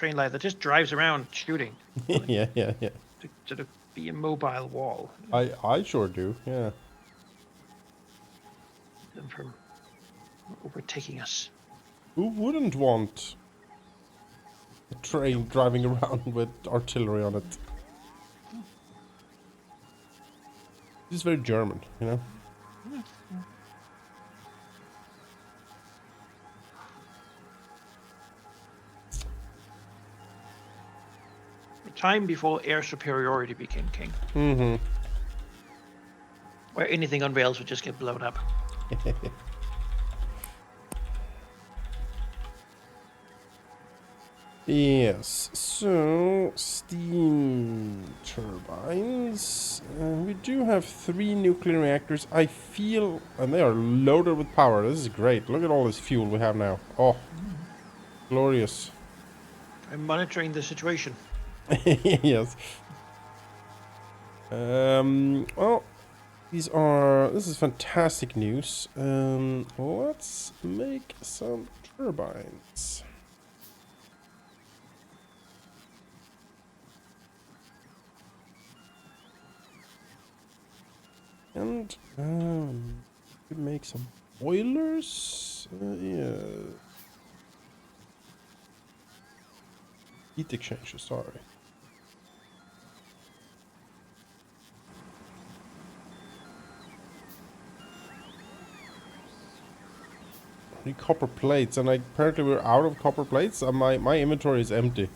train line that just drives around shooting. Like, yeah. to sort of be a mobile wall. I sure do. Yeah. Them from overtaking us. Who wouldn't want a train driving around with artillery on it? It's very German, you know. A time before air superiority became king. Mm-hmm. Where anything on rails would just get blown up. Yes, so steam turbines. We do have 3 nuclear reactors. I feel, and they are loaded with power. This is great. Look at all this fuel we have now. Oh, glorious. I'm monitoring the situation. Yes. Well, this is fantastic news. Let's make some turbines. And we make some boilers. Yeah. Heat exchanger, sorry. Need copper plates, and apparently we're out of copper plates. My inventory is empty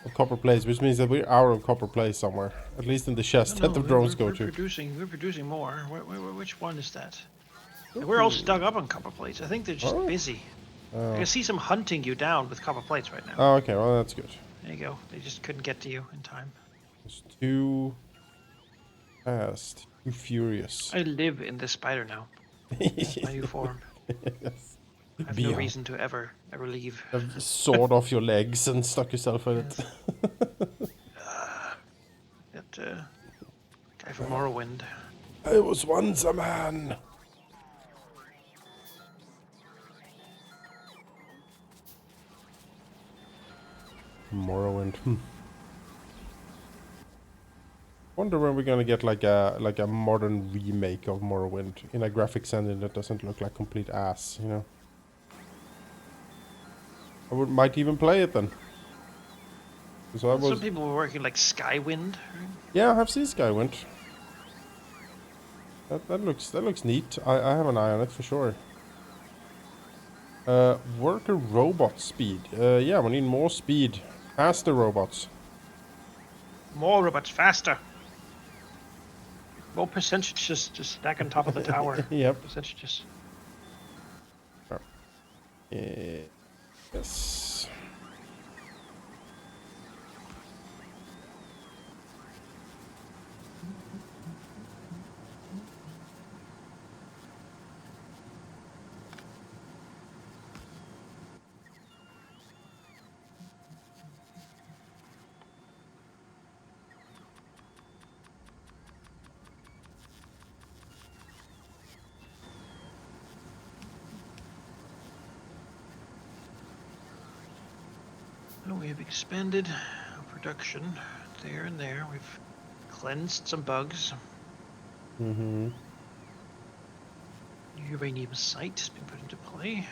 of copper plates, which means that we're out of copper plates somewhere. At least in the chest that the drones go to. We're producing more. Which one is that? We're all stuck up on copper plates. I think they're just busy. I can see some hunting you down with copper plates right now. Oh, okay, well that's good. There you go. They just couldn't get to you in time. It's too fast, too furious. I live in this spider now. That's my new form. Yes. I have no reason to ever leave. Have sawed off your legs and stuck yourself in it. That guy from Morrowind. I was once a man. Morrowind. Wonder when we're gonna get like a modern remake of Morrowind in a graphics engine that doesn't look like complete ass, you know. Might even play it then. So some people were working like Skywind. Right? Yeah, I have seen Skywind. That looks neat. I have an eye on it for sure. Worker robot speed. Yeah, we need more speed. Faster robots. More robots, faster. More percentages just stack on top of the tower. Yep. Percentages. Yes. We have expanded our production there and there. We've cleansed some bugs. Mm-hmm. New uranium site has been put into play.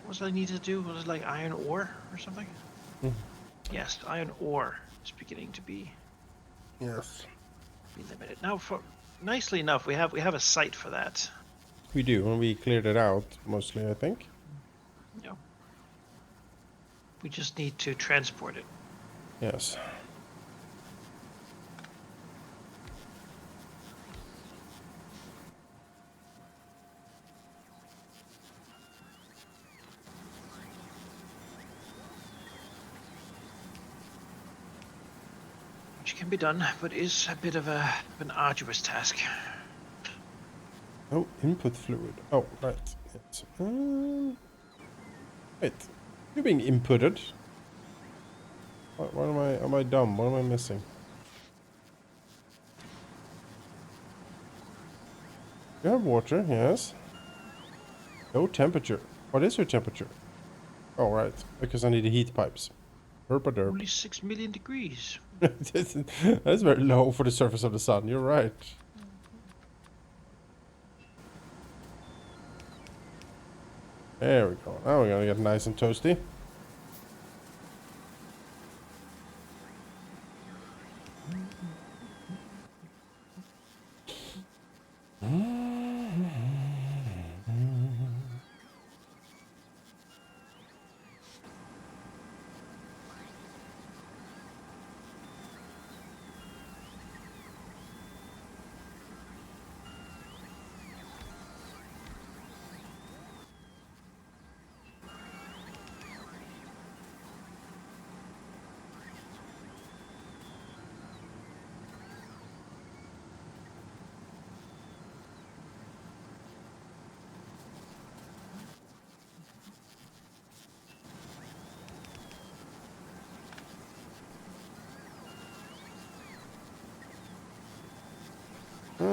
What was I need to do? Was it like iron ore or something? Mm. Yes, iron ore is beginning to be limited. Now, nicely enough, we have a site for that. We do, and we cleared it out mostly, I think. Yeah. We just need to transport it. Yes. Which can be done, but is a bit of an arduous task. Oh, input fluid. Oh, right. Yes. Wait. You're being inputted. What am I dumb? What am I missing? You have water, yes. No temperature. What is your temperature? Oh, right. Because I need the heat pipes. Herpa Only 6 million degrees. That's very low for the surface of the sun. You're right. There we go. Now we're gonna get nice and toasty.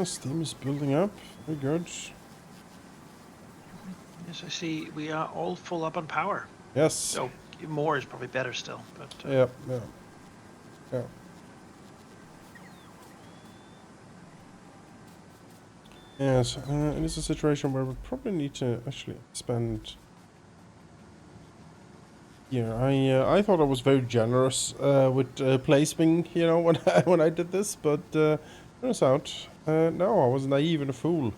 Steam is building up. Very good. Yes, I see. We are all full up on power. Yes. So more is probably better still. But Yeah. Yes, it is a situation where we probably need to actually expand. Yeah, I thought I was very generous with placing, you know, when I did this, but turns out no, I was naive and a fool.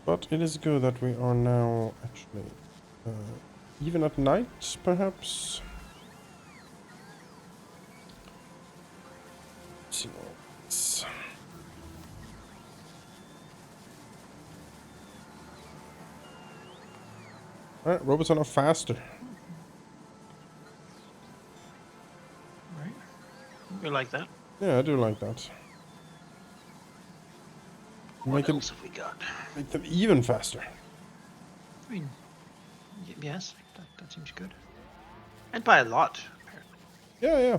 But it is good that we are now actually even at night, perhaps. Let's see what's... Alright, robots are now faster. right, you like that? Yeah, I do like that. What else have we got? Make them even faster. I mean, yes, that seems good. And by a lot, apparently. Yeah.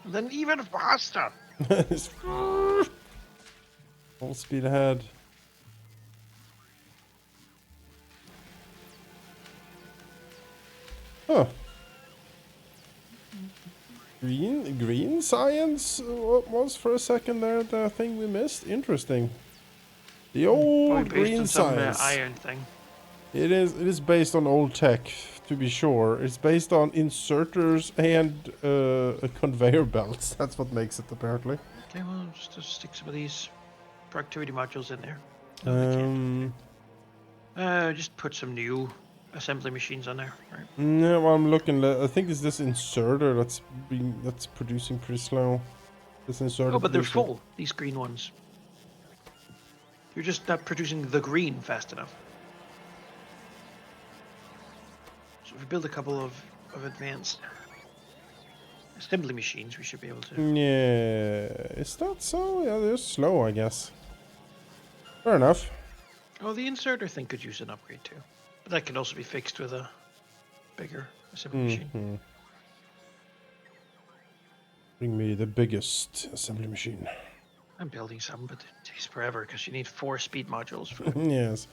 Then even faster. Full speed ahead. Huh. Green science? What was for a second there the thing we missed? Interesting. The old green science. Some iron thing. It is based on old tech, to be sure. It's based on inserters and conveyor belts. That's what makes it, apparently. Okay, well, just stick some of these productivity modules in there. No, they can't. Just put some new assembly machines on there, right? No, well, I'm looking. I think it's this inserter that's producing pretty slow. This inserter. Oh, but they're full. These green ones. You're just not producing the green fast enough. So if we build a couple of advanced assembly machines, we should be able to. Yeah, is that so? Yeah, they're slow, I guess. Fair enough. Oh, the inserter thing could use an upgrade too, but that could also be fixed with a bigger assembly machine. Bring me the biggest assembly machine. I'm building some, but it takes forever because you need 4 speed modules for Yes.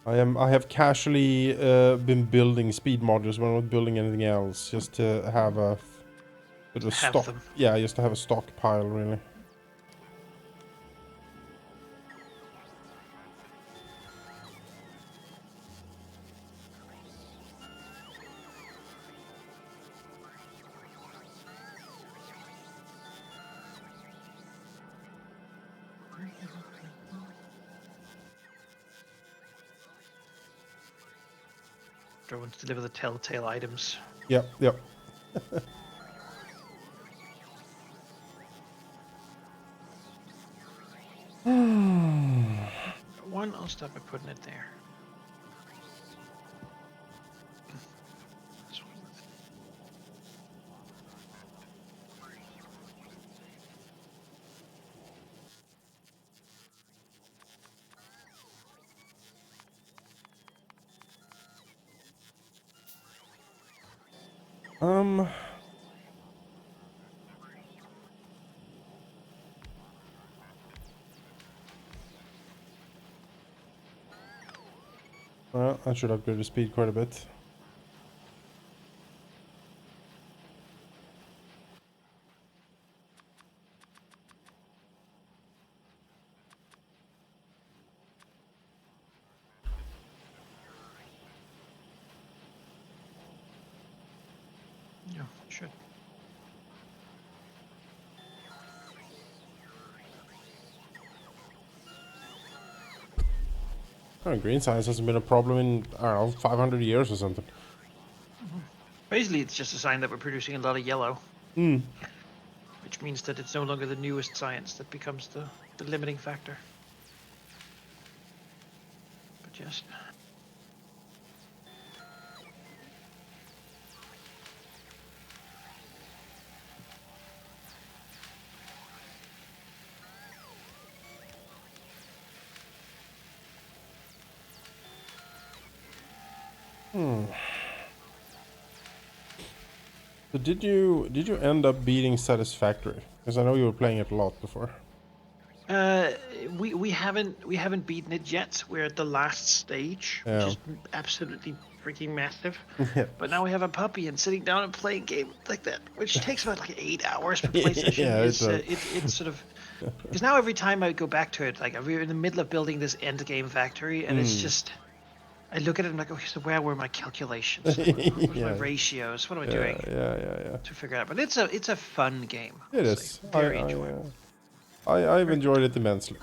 I have casually been building speed modules when I'm not building anything else, just to have a bit of stock. Them. Yeah, just to have a stockpile, really. Everyone's deliver the telltale items. Yep. One, I'll start by putting it there. Well, I should upgrade the speed quite a bit. Yeah, should. Oh, green science hasn't been a problem in, I don't know, 500 years or something. Basically, it's just a sign that we're producing a lot of yellow. Hmm. Which means that it's no longer the newest science that becomes the limiting factor. But yes. So did you end up beating Satisfactory? Because I know you were playing it a lot before. Uh, we haven't beaten it yet. We're at the last stage, which Yeah. is absolutely freaking massive. Yeah. But now we have a puppy, and sitting down and playing a game like that, which takes about like 8 hours per play session, Yeah, it is does. it's sort of because now every time I go back to it, like we're in the middle of building this end game factory, and it's just I look at it and I'm like, okay, so where were my calculations? Where's my Yeah. ratios? What am I Yeah, doing yeah. to figure it out? But it's a fun game. It I'll say. is. Very enjoyable. I've Very enjoyed it immensely.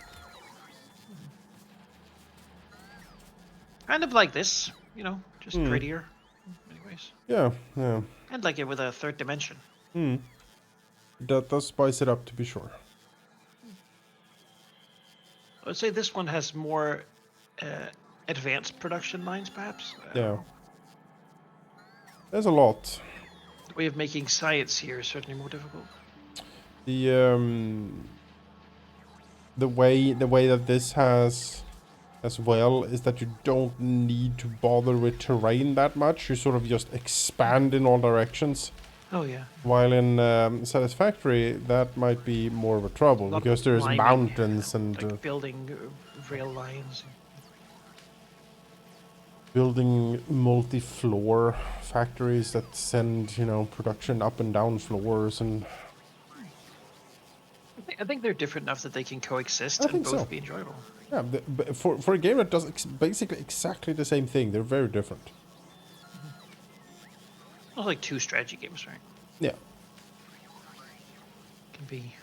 Kind of like this, just prettier, anyways, Yeah, yeah. and like it with a third dimension. That does spice it up to be sure. I would say this one has more advanced production lines, perhaps. I don't Yeah. know. There's a lot. The way of making science here is certainly more difficult. The way that this has as well is that you don't need to bother with terrain that much. You sort of just expand in all directions. Oh yeah. While in Satisfactory, that might be more of a trouble A lot because of there's climbing, mountains and like building rail lines. building multi-floor factories that send, production up and down floors, and I think they're different enough that they can coexist I and think both so. be enjoyable. Yeah, for a game that does basically exactly the same thing, they're very different. Well, like two strategy games, right? Yeah. Can be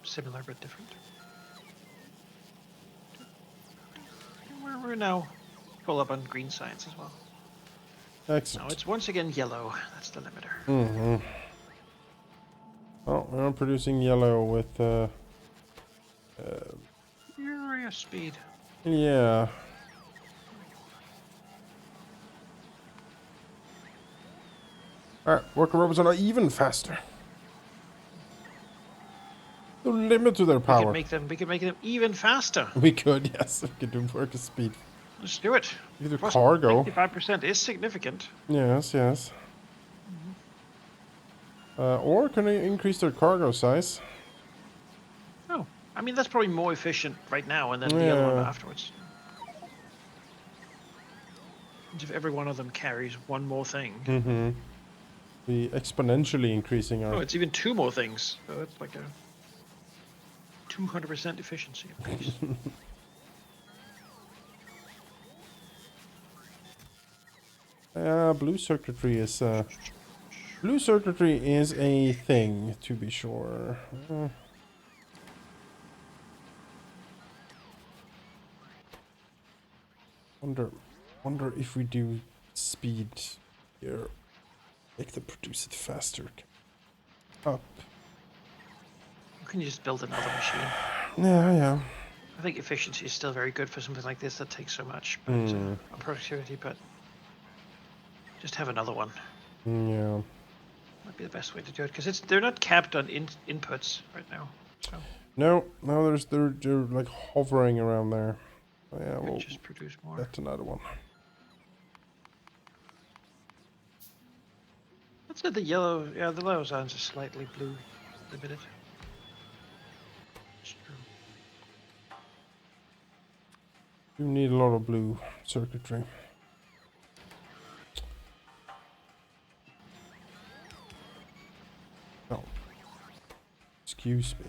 similar but different. We're now full up on green science as well. Excellent. Now it's once again yellow. That's the limiter. Oh, we're producing yellow with Furious speed. yeah. Alright, worker robots are now even faster. The limit to their We power. could make them even faster. We could, yes. We could do worker speed. Let's do it. Either Plus, cargo. 55% is significant. Yes. Or can they increase their cargo size? Oh, I mean that's probably more efficient right now, and then the other one afterwards. If every one of them carries one more thing. Be exponentially increasing our... Oh, it's even two more things. So that's like a 200% efficiency increase. Blue circuitry is... Blue circuitry is a thing, to be sure. Wonder if we do speed here, make them produce it faster. Up. Can you just build another machine? Yeah. I think efficiency is still very good for something like this that takes so much but, on productivity, but just have another one. Yeah. Might be the best way to do it because they're not capped on inputs right now. So No, they're like hovering around there. Oh, yeah, we'll just produce more. That's another one. Let's say the yellow. Yeah, the yellow zones are slightly blue limited. It's true. You need a lot of blue circuitry. Oh, excuse me.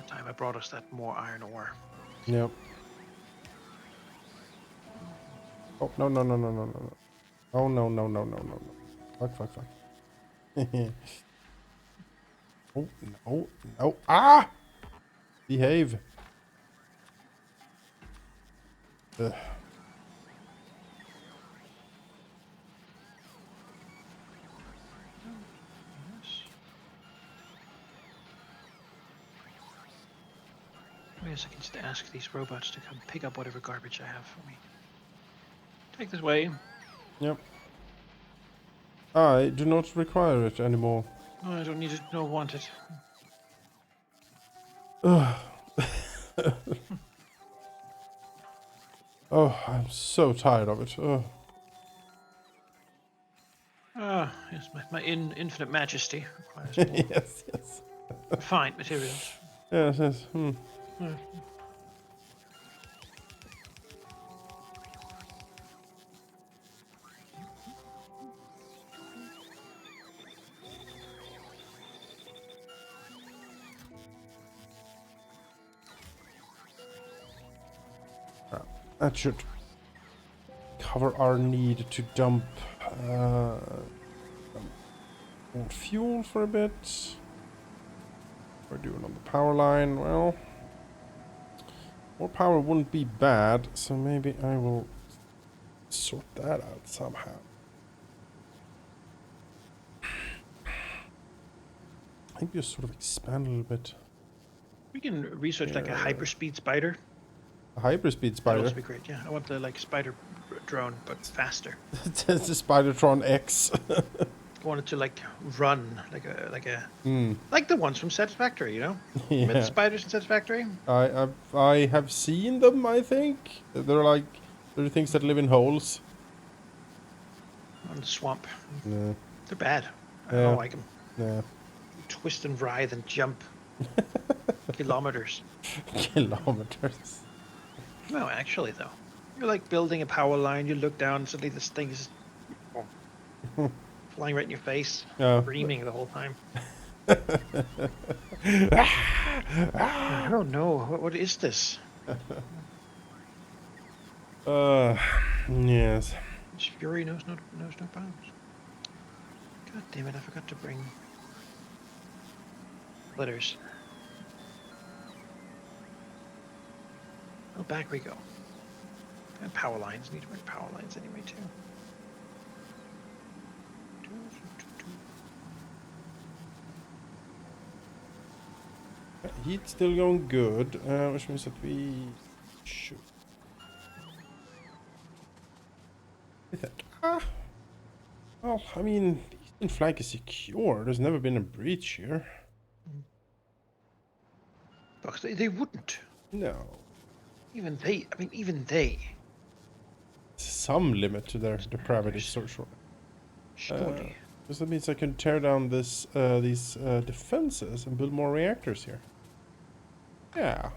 The time I brought us that more iron ore. Yep. Oh, no, no, no, no, no, no, no. Oh, no, no, no, no, no, no. Fuck, fuck, fuck. Oh, no, no. Ah! Behave. Ugh. Yes. I guess I can just ask these robots to come pick up whatever garbage I have for me. Take this way. Yep. I do not require it anymore. Oh, I don't need it, no want it. Ugh. Oh, I'm so tired of it. Ugh. Ah, yes, my infinite majesty requires more Yes, yes. refined materials. Yes, yes. Hmm. Uh, That should cover our need to dump old fuel for a bit. We're doing on the power line. Well, more power wouldn't be bad, so maybe I will sort that out somehow. I think just sort of expand a little bit. we can research like a Yeah. hyperspeed spider. A hyperspeed That'd spider. also be great. Yeah, I want the like spider drone, but faster. It's the Spidertron X. I want it to like run like a Hmm. like the ones from Satisfactory, you know? Remember the Yeah. spiders in Satisfactory? I have seen them. I think they're things that live in holes. On the swamp. Yeah. They're bad. I Yeah. don't like them. Yeah. Twist and writhe and jump kilometers. Kilometers. No, actually though. You're like building a power line, you look down, suddenly this thing is flying right in your face, Yeah. screaming the whole time. I don't know. What is this? Yes. This fury knows no bounds. God damn it, I forgot to bring splitters. Oh, back we go. And power lines. Need to bring power lines anyway, too. Heat's still going good, which means that we should. I think. Well, I mean, the eastern flank is secure. There's never been a breach here. Because they wouldn't. No. Even they. I mean, even they. Some limit to their depravity, so sure. Surely. Because that means I can tear down these defenses and build more reactors here. Yeah.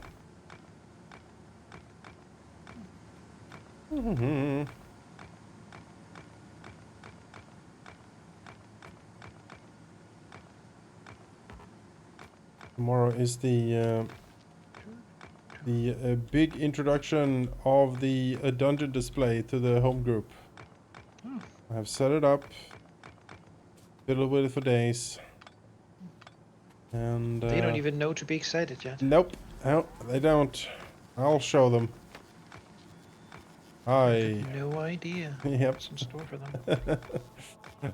Tomorrow is the big introduction of the dungeon display to the home group. Oh. I have set it up. Fiddled with it for days. And They don't even know to be excited yet. Nope. No, they don't. I'll show them. No idea. Yep. What's in store for them.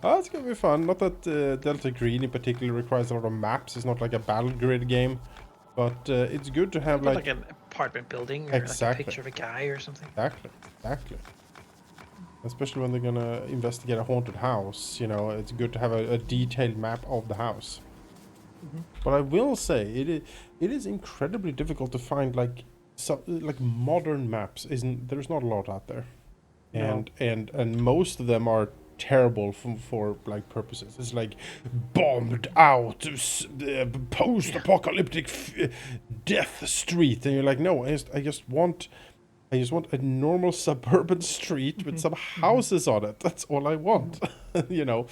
Oh, it's gonna be fun. Not that Delta Green in particular requires a lot of maps. It's not like a battle grid game, but it's good to have like an apartment building or exactly. like a picture of a guy or something. Exactly. Especially when they're gonna investigate a haunted house, you know, it's good to have a detailed map of the house. But I will say it is incredibly difficult to find like modern maps. There's not a lot out there, No. and most of them are terrible for like purposes. It's like bombed out post-apocalyptic death street, and you're like, no, I just want a normal suburban street with some houses on it. That's all I want, you know.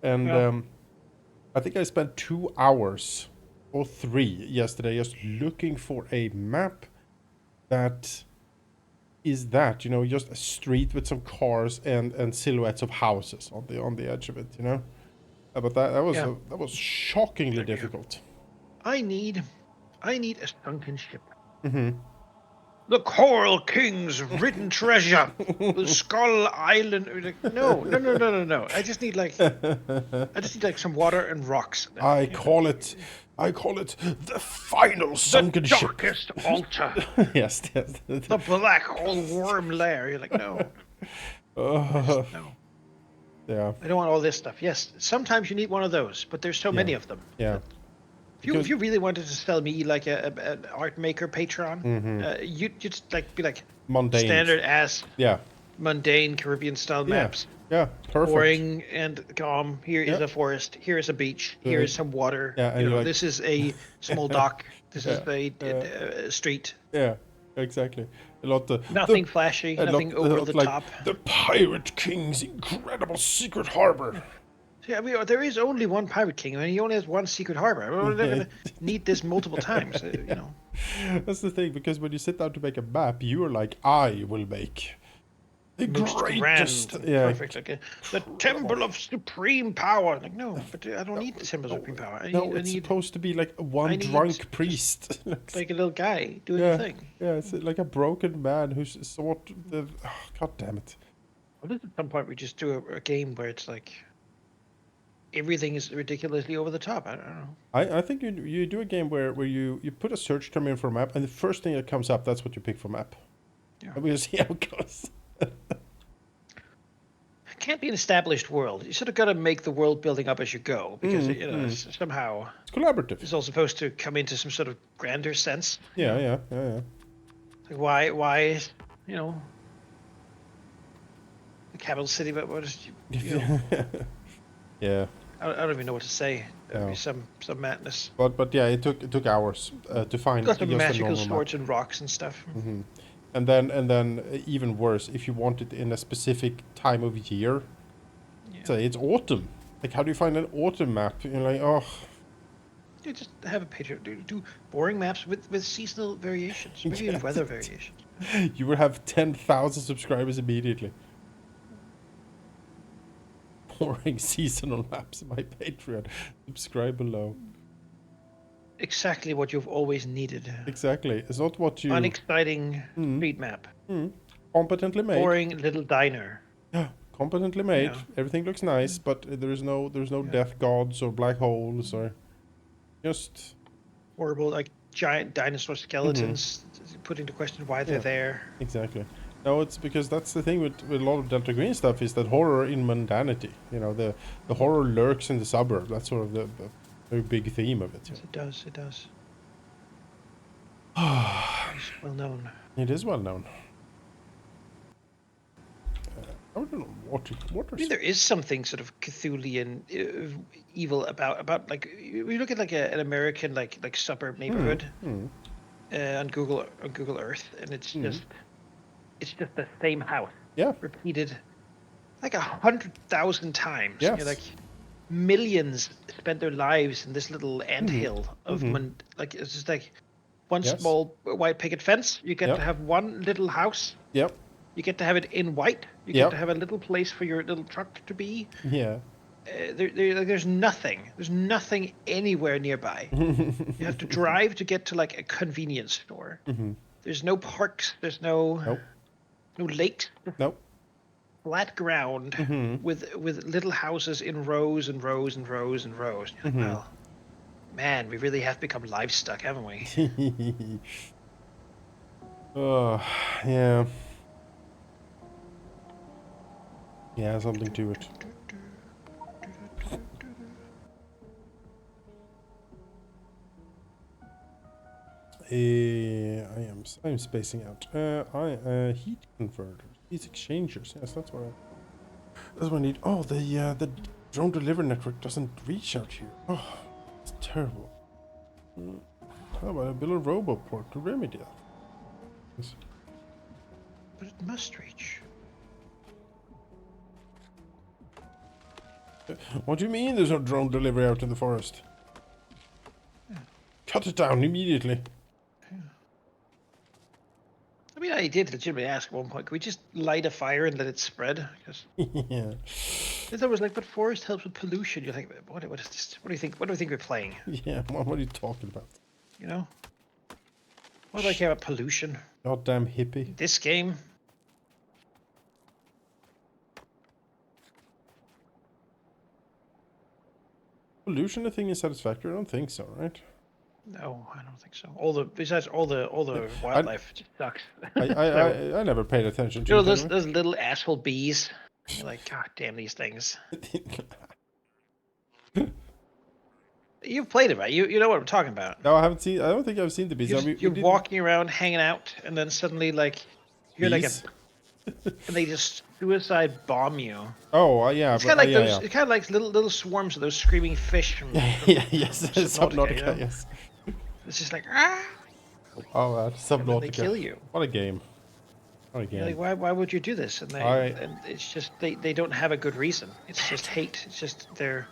And I think I spent 2 hours or 3 yesterday just looking for a map that is that, you know, just a street with some cars and silhouettes of houses on the edge of it, you know. But that was shockingly difficult. I need a sunken ship. The Coral King's hidden treasure, the Skull Island. Like, no. I just need like some water and rocks. I call it the final sunken ship. The darkest altar. yes. The black hole worm lair. You're like, no. No. Yeah. I don't want all this stuff. Yes, sometimes you need one of those, but there's so many of them. Yeah. If you really wanted to sell me like an art maker Patreon, you'd just like be like mundane, standard ass, yeah, mundane Caribbean style maps. Yeah, perfect. Boring and calm. Here is a forest. Here is a beach. Here is some water. Yeah, you know, like, this is a small dock. This is a street. Yeah, exactly. A lot nothing flashy. Nothing over the top. The Pirate King's incredible secret harbor. Yeah, I mean, there is only one Pirate King, and he only has one secret harbor. We're never going to need this multiple times, you know. That's the thing, because when you sit down to make a map, you are like, I will make the greatest... Perfect. Like the Temple of Supreme Power. Like, no, but I don't need the Temple of Supreme Power. It's supposed to be like one drunk priest. Like a little guy doing the thing. Yeah, it's like a broken man who's sought the... Oh, God damn it. Well, at some point we just do a game where it's like... everything is ridiculously over the top. I don't know. I think you do a game where you put a search term in for a map, and the first thing that comes up, that's what you pick for map. Yeah. And we'll see how it goes. It can't be an established world. You sort of got to make the world building up as you go, because you know somehow it's collaborative. It's all supposed to come into some sort of grander sense. Yeah. Like why you know the capital city, but what is you know, yeah. I don't even know what to say. There'd be some madness. But yeah, it took hours to find. Got some magical swords and rocks and stuff. And then even worse, if you want it in a specific time of year, say it's autumn. Like, how do you find an autumn map? You're like, oh. You just have a picture. Do boring maps with seasonal variations, maybe even weather variations. You would have 10,000 subscribers immediately. Boring seasonal maps in my Patreon. Subscribe below. exactly what you've always needed. Exactly. It's not what you... Unexciting Mm, street map. competently made. Boring little diner. Yeah, competently made. Yeah. Everything looks nice, but there's no Yeah. death gods or black holes or just... Horrible, like giant dinosaur skeletons, put into question why they're there. Exactly. No, it's because that's the thing with a lot of Delta Green stuff is that horror in mundanity. You know, the horror lurks in the suburb. That's sort of the very big theme of it. Yes, it does. It does. It's well known. It is well known. I don't know what I mean, there is something sort of Cthulhian evil about like we look at like an American like suburb neighborhood on Google Earth, and it's just the same house. Yeah. Repeated like 100,000 times. Yes. You know, like millions spent their lives in this little anthill of like it's just like one small white picket fence. You get to have one little house. Yep. You get to have it in white. You get to have a little place for your little truck to be. Yeah. There's nothing. There's nothing anywhere nearby. You have to drive to get to like a convenience store. There's no parks. There's no lakes. Nope. Flat ground with little houses in rows and rows and rows and rows. Well, man, we really have become livestock, haven't we? Oh, yeah. Yeah, something to it. I'm spacing out. Heat converters, heat exchangers. Yes, that's what I need. Oh, the drone delivery network doesn't reach out here. Oh, it's terrible. How about I build a roboport to remedy that? Yes. But it must reach. What do you mean there's no drone delivery out in the forest? Cut it down immediately. I mean, I did legitimately ask at one point, could we just light a fire and let it spread? Because Yeah. I was like, but forest helps with pollution. You're like, what is this? What do you think? What do you think we're playing? Yeah, what are you talking about? You know? What do I care about pollution? Goddamn hippie. This game? Pollution a thing is satisfactory? I don't think so, right? No, I don't think so. Besides all the wildlife just sucks. I never paid attention to You know, it. those little asshole bees. You're like, God damn these things. You've played it, right? You know what I'm talking about. No, I haven't seen. I don't think I've seen the bees. You're walking around, hanging out, and then suddenly, like, you're bees? and they just suicide bomb you. Oh, yeah. It's kind of like those. It's kind of like little swarms of those screaming fish. From yes, Subnautica. You know? Yes. It's just like Oh, Subnautica. They kill you. What a game. What a game. You're like, why would you do this? And and it's just they don't have a good reason. It's just hate. It's just they're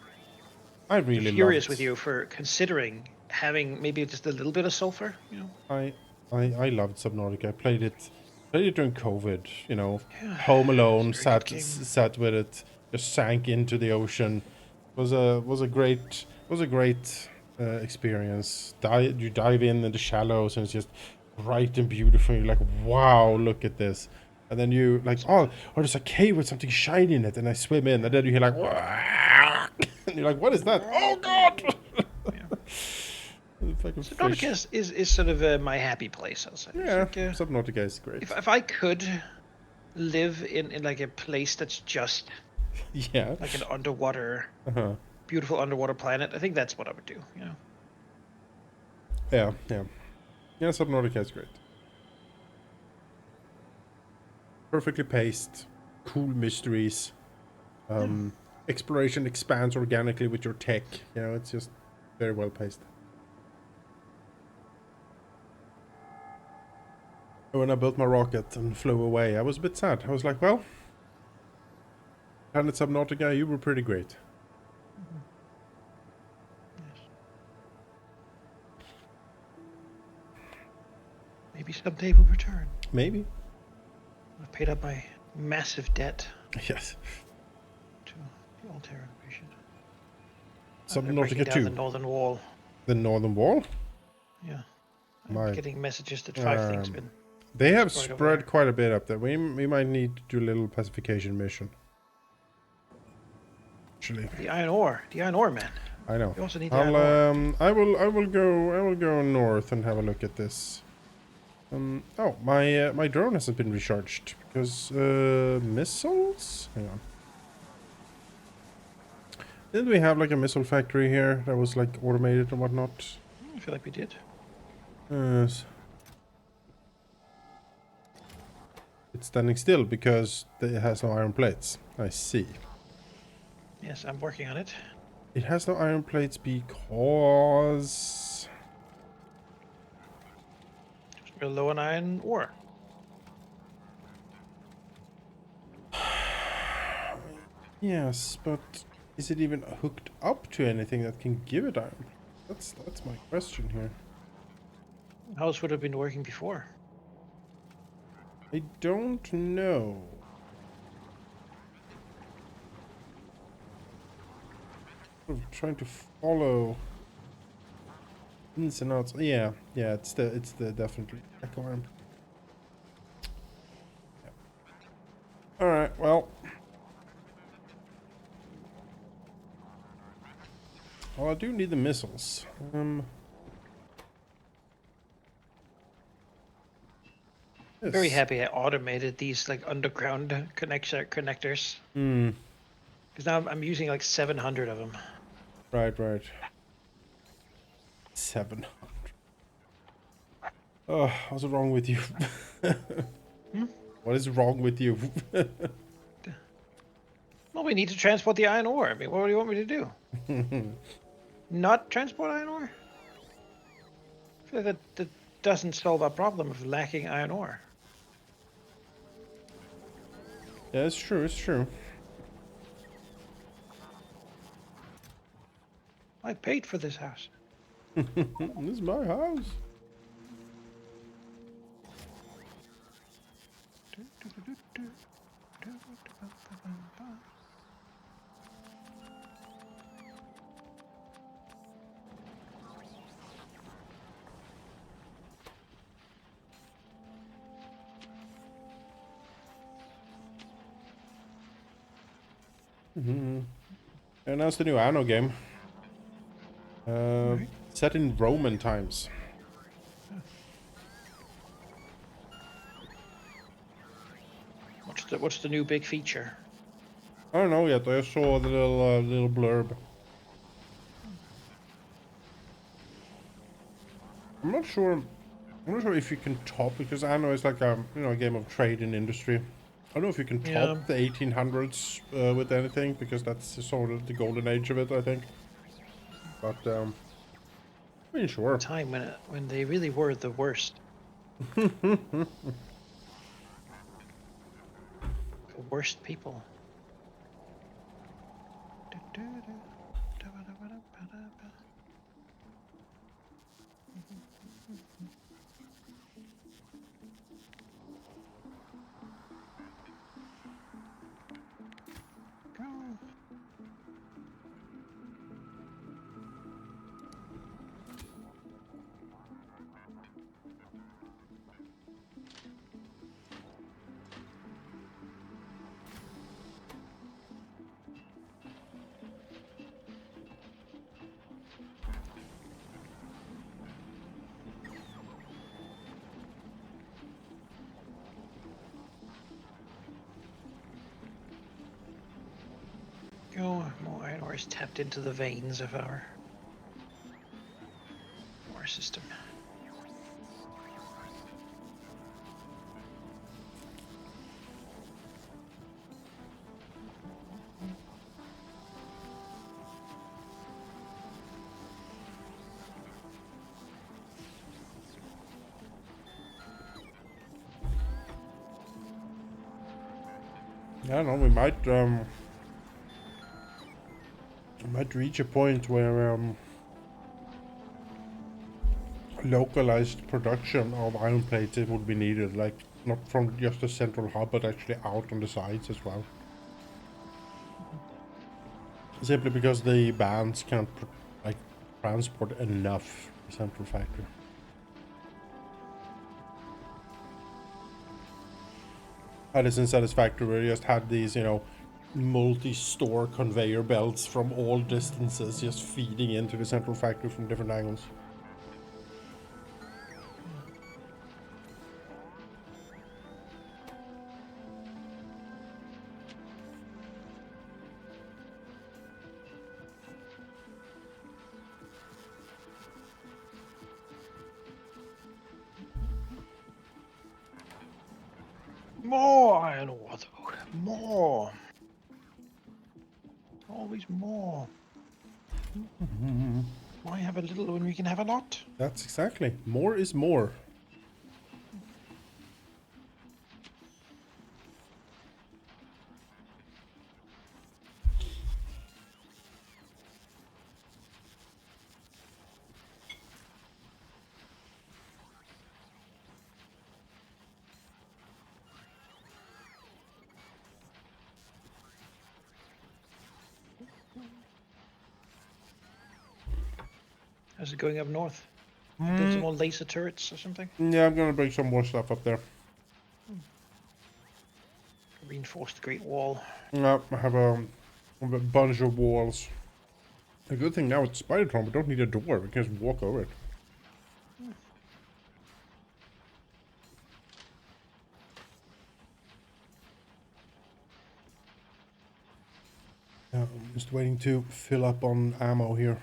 furious with you for considering having maybe just a little bit of sulfur. You know. I loved Subnautica. I played it during COVID. You know, home alone, sat with it, just sank into the ocean. Was a great experience. You dive in the shallows and it's just bright and beautiful. You're like, wow, look at this. And then you like, oh, there's a cave with something shiny in it, and I swim in, and then you hear like, and you're like, what is that? Oh God! Subnautica is sort of my happy place, I'll say. Yeah, like, Subnautica is great. If I could live in like a place that's just like an underwater, beautiful underwater planet, I think that's what I would do. You know. Yeah, Subnautica is great. Perfectly paced, cool mysteries. Exploration expands organically with your tech. You know, it's just very well paced. When I built my rocket and flew away, I was a bit sad. I was like, well, Planet Subnautica, you were pretty great. Yes. Maybe someday we'll return. Maybe. I've paid up my massive debt. Yes. To the Altera invasion. Subnautica 2. The northern wall. The northern wall? Yeah. I'm getting messages that 5 things been... They have destroyed spread quite a bit up there. We might need to do a little pacification mission. Actually, the iron ore, man. I know. You also need the iron ore. I will go north and have a look at this. Oh, my drone hasn't been recharged because missiles. Hang on. Didn't we have like a missile factory here that was like automated and whatnot? I feel like we did. Yes. It's standing still because it has no iron plates. I see. Yes, I'm working on it. It has no iron plates because... We're low on iron ore. Yes, but is it even hooked up to anything that can give it iron? That's my question here. How else would it have been working before? I don't know. I'm trying to follow ins and outs. Yeah, it's the definitely echo arm. Yeah. All right, well. Well, I do need the missiles. Very happy I automated these like underground connectors. Because now I'm using like 700 of them. Right. 700. Oh, what's wrong with you? What is wrong with you? Well, we need to transport the iron ore. I mean, what do you want me to do? Not transport iron ore? I feel like that doesn't solve our problem of lacking iron ore. Yeah, it's true. I paid for this house. This is my house. And that's the new Anno game. Right. Set in Roman times. What's the new big feature? I don't know yet. I saw the little blurb. I'm not sure if you can top, because Anno is like a a game of trade and industry. I don't know if you can top the 1800s with anything, because that's sort of the golden age of it, I think. But I mean, sure. Time when they really were the worst. The worst people. Go. More iron ore is tapped into the veins of our ore system. I don't know. We might reach a point where localized production of iron plates would be needed, like not from just a central hub, but actually out on the sides as well. Simply because the bands can't like transport enough to Central Factory. Had this in Satisfactory where you just had these, multi-store conveyor belts from all distances just feeding into the Central Factory from different angles. More iron ore, though. More. Always more. Why have a little when we can have a lot? That's exactly. More is more. How's it going up north? Build some more laser turrets or something? Yeah, I'm gonna bring some more stuff up there. Reinforce the Great Wall. Yeah, I have a bunch of walls. The good thing now with Spidertron, we don't need a door. We can just walk over it. Yeah, I'm just waiting to fill up on ammo here.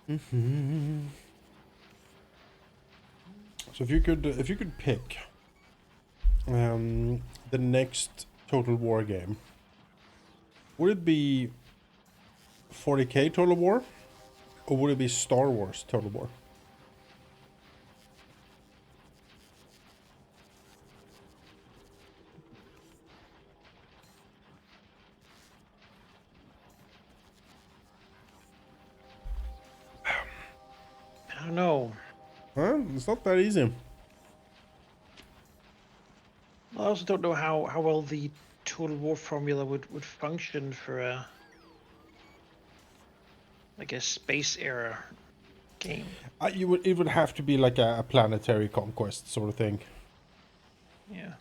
So if you could pick the next Total War game, would it be 40K Total War, or would it be Star Wars Total War? I don't know. Huh? It's not that easy. I also don't know how well the Total War formula would function for a space era game. It would have to be like a planetary conquest sort of thing. Yeah.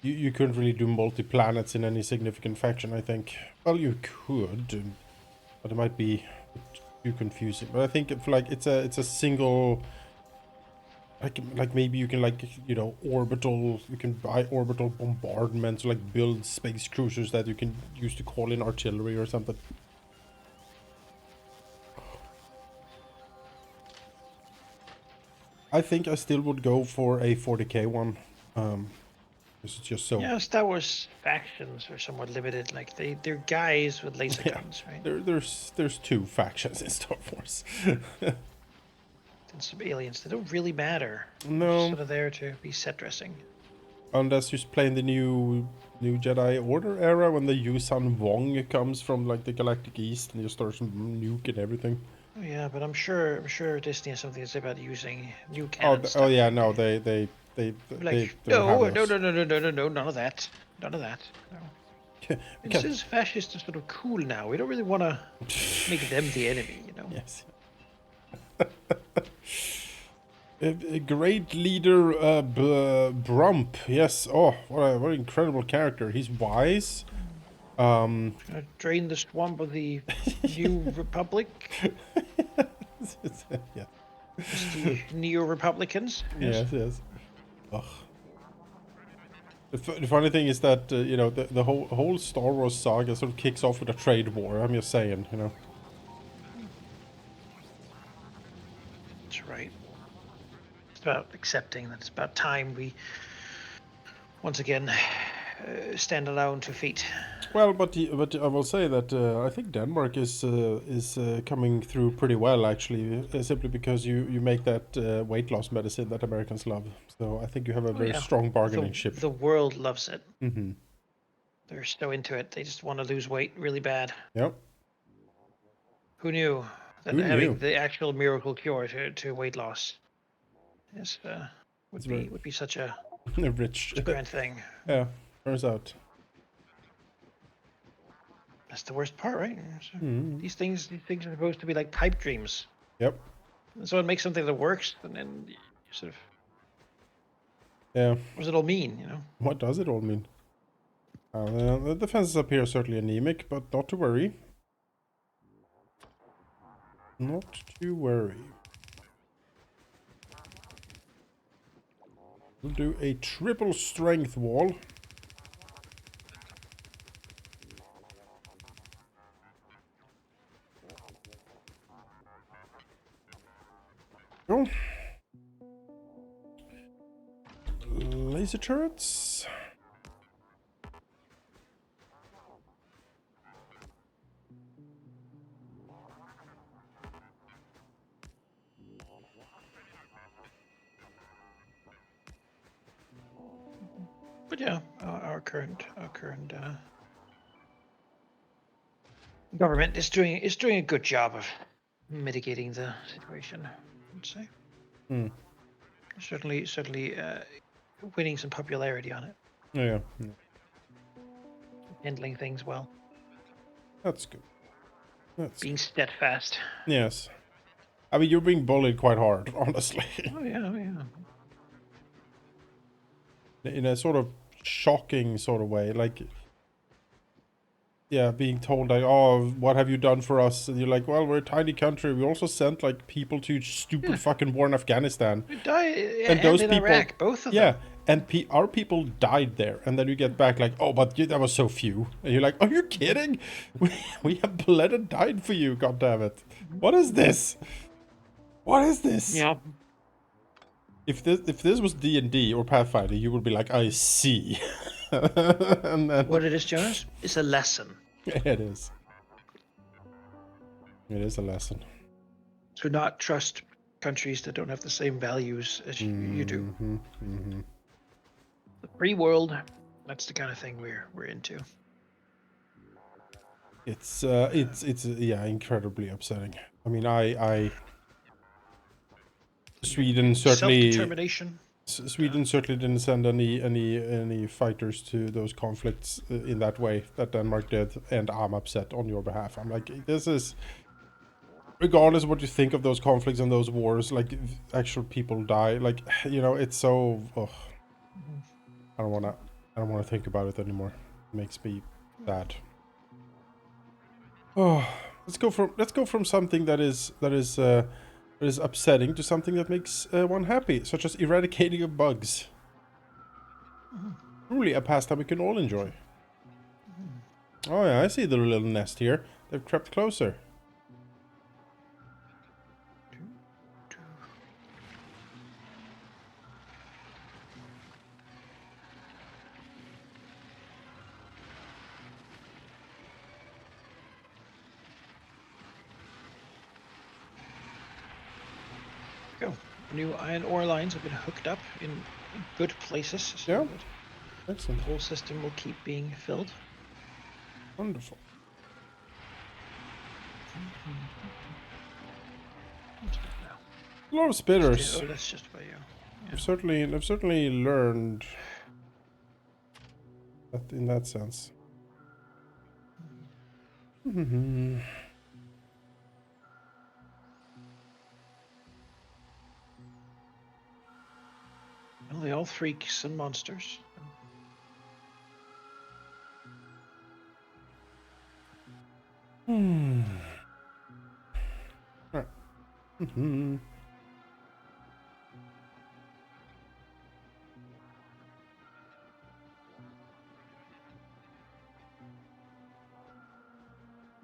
You couldn't really do multi-planets in any significant faction, I think. Well, you could, but it might be too confusing. But I think it's a single. Like maybe you can you can buy orbital bombardments, like build space cruisers that you can use to call in artillery or something. I think I still would go for a 40K one. This is just so. Yeah, Star Wars factions are somewhat limited. Like they're guys with laser guns, right? There's two factions in Star Wars. And some aliens. They don't really matter. No. They're sort of there to be set dressing. Unless you're playing the new Jedi Order era when the Yuuzhan Vong comes from like the Galactic East and you start some nuke and everything. Oh yeah, but I'm sure Disney has something to say about using new canon stuff. Oh yeah, no, they like don't have no, those. none of that. None of that. No. Because Since fascists are sort of cool now, we don't really want to make them the enemy, you know. yes. A great leader, Brump. Yes. Oh, what an incredible character. He's wise. Gonna drain the swamp of the New Republic. Yeah. The Neo-Republicans. Yes. Ugh. The funny thing is that you know, the whole Star Wars saga sort of kicks off with a trade war. I'm just saying, you know. That's right. It's about accepting that it's about time we once again stand alone 2 feet. Well, but I will say that I think Denmark is coming through pretty well, actually, simply because you make that weight loss medicine that Americans love. So I think you have a Oh very yeah, strong bargaining chip. the world loves it. Mm-hmm. They're so into it. They just want to lose weight really bad. Yep. Who knew that Who knew? having the actual miracle cure to weight loss is It's very would be such a rich. grand thing. Yeah, turns out. That's the worst part, right? So Mm. these things are supposed to be like pipe dreams. Yep. And so it makes something that works, and then you sort of, Yeah. what does it all mean? You know. What does it all mean? The defenses up here are certainly anemic, but not to worry. Not to worry. We'll do a triple strength wall. Go. Laser turrets. But yeah, our current government is doing a good job of mitigating the situation, I'd say. Hmm. Certainly winning some popularity on it, Oh, yeah. handling things well, That's good. That's being good. steadfast. Yes. I mean, you're being bullied quite hard, honestly. Oh yeah. In a sort of shocking sort of way. Like, yeah, being told, like, oh, what have you done for us? And you're like, well, we're a tiny country. We also sent, like, people to stupid Yeah. fucking war in Afghanistan. We died, And and those in people, Iraq, both of yeah, them. and our people died there. And then you get back like, oh, but that was so few. And you're like, are you kidding? We have bled and died for you, God damn it. What is this? What is this? Yeah. If this was D&D or Pathfinder, you would be like, I see. And then What it is, Jonas, is a lesson. it is. It is a lesson. To not trust countries that don't have the same values as you do. Mm-hmm. The free world, that's the kind of thing we're into. It's yeah, incredibly upsetting. I mean, Sweden certainly Self-determination. Sweden certainly didn't send any fighters to those conflicts in that way that Denmark did, and I'm upset on your behalf. I'm like, this is, regardless of what you think of those conflicts and those wars, like actual people die. Like, you know, it's so. Ugh. I don't wanna think about it anymore. It makes me sad. Oh, let's go from something that is upsetting to something that makes one happy, such as eradicating of bugs. Truly a pastime we can all enjoy. Oh yeah, I see the little nest here. They've crept closer. Go. New iron ore lines have been hooked up in good places, so Yeah, that excellent, the whole system will keep being filled. wonderful. A lot of spinners. Oh, that's just by you. Yeah. I've certainly learned that in that sense. Well, they all freaks and monsters. Right.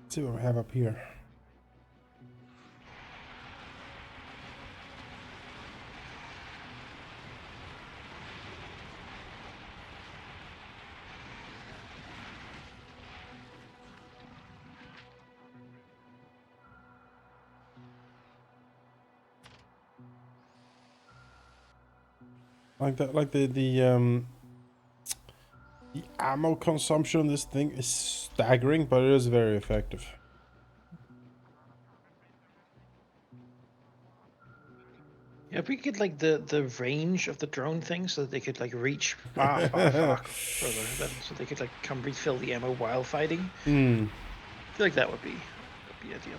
Let's see what we have up here. Like that, like the ammo consumption on this thing is staggering, but it is very effective. Yeah, if we could like the range of the drone thing so that they could like reach far further, then so they could like come refill the ammo while fighting. I feel like that would be ideal.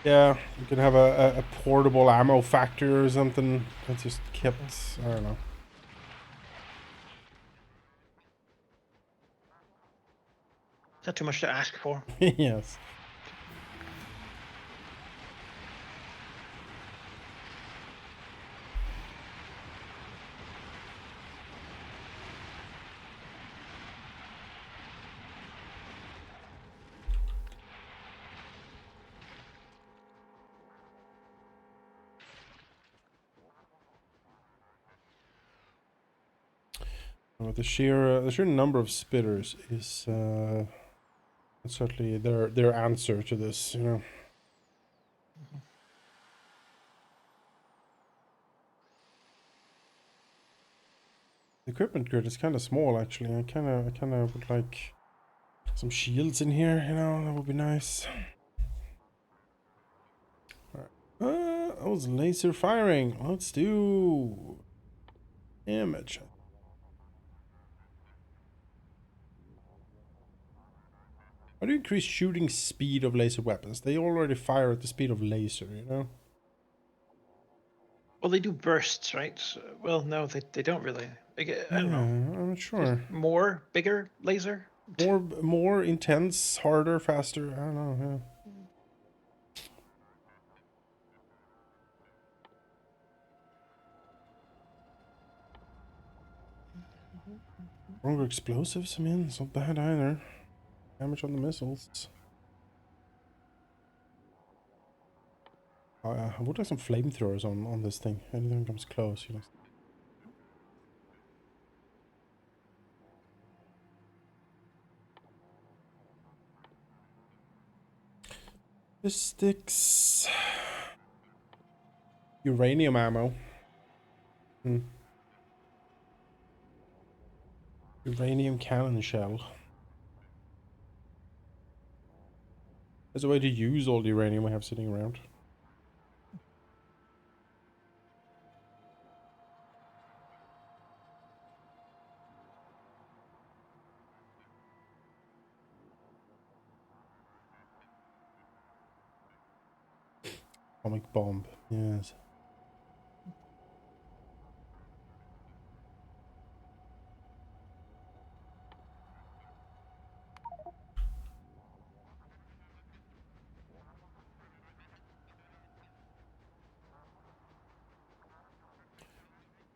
Yeah, you could have a portable ammo factory or something that just kept, I don't know. Is that too much to ask for? Yes. But the sheer number of spitters is certainly their answer to this, you know. The equipment grid is kind of small, actually. I kind of would like some shields in here, you know. That would be nice. That was laser firing. Let's do damage. How do you increase shooting speed of laser weapons? They already fire at the speed of laser, you know? Well, they do bursts, right? So, well, no, they don't really. Like, I don't Yeah, know. I'm not Just sure. more, bigger laser. More intense, harder, faster. I don't know. Yeah. Stronger explosives. I mean, it's not bad either. Damage on the missiles. I would like some flamethrowers on this thing. Anything comes close, you know. Sticks. Uranium ammo. Uranium cannon shell. There's a way to use all the uranium I have sitting around. Atomic bomb. Yes.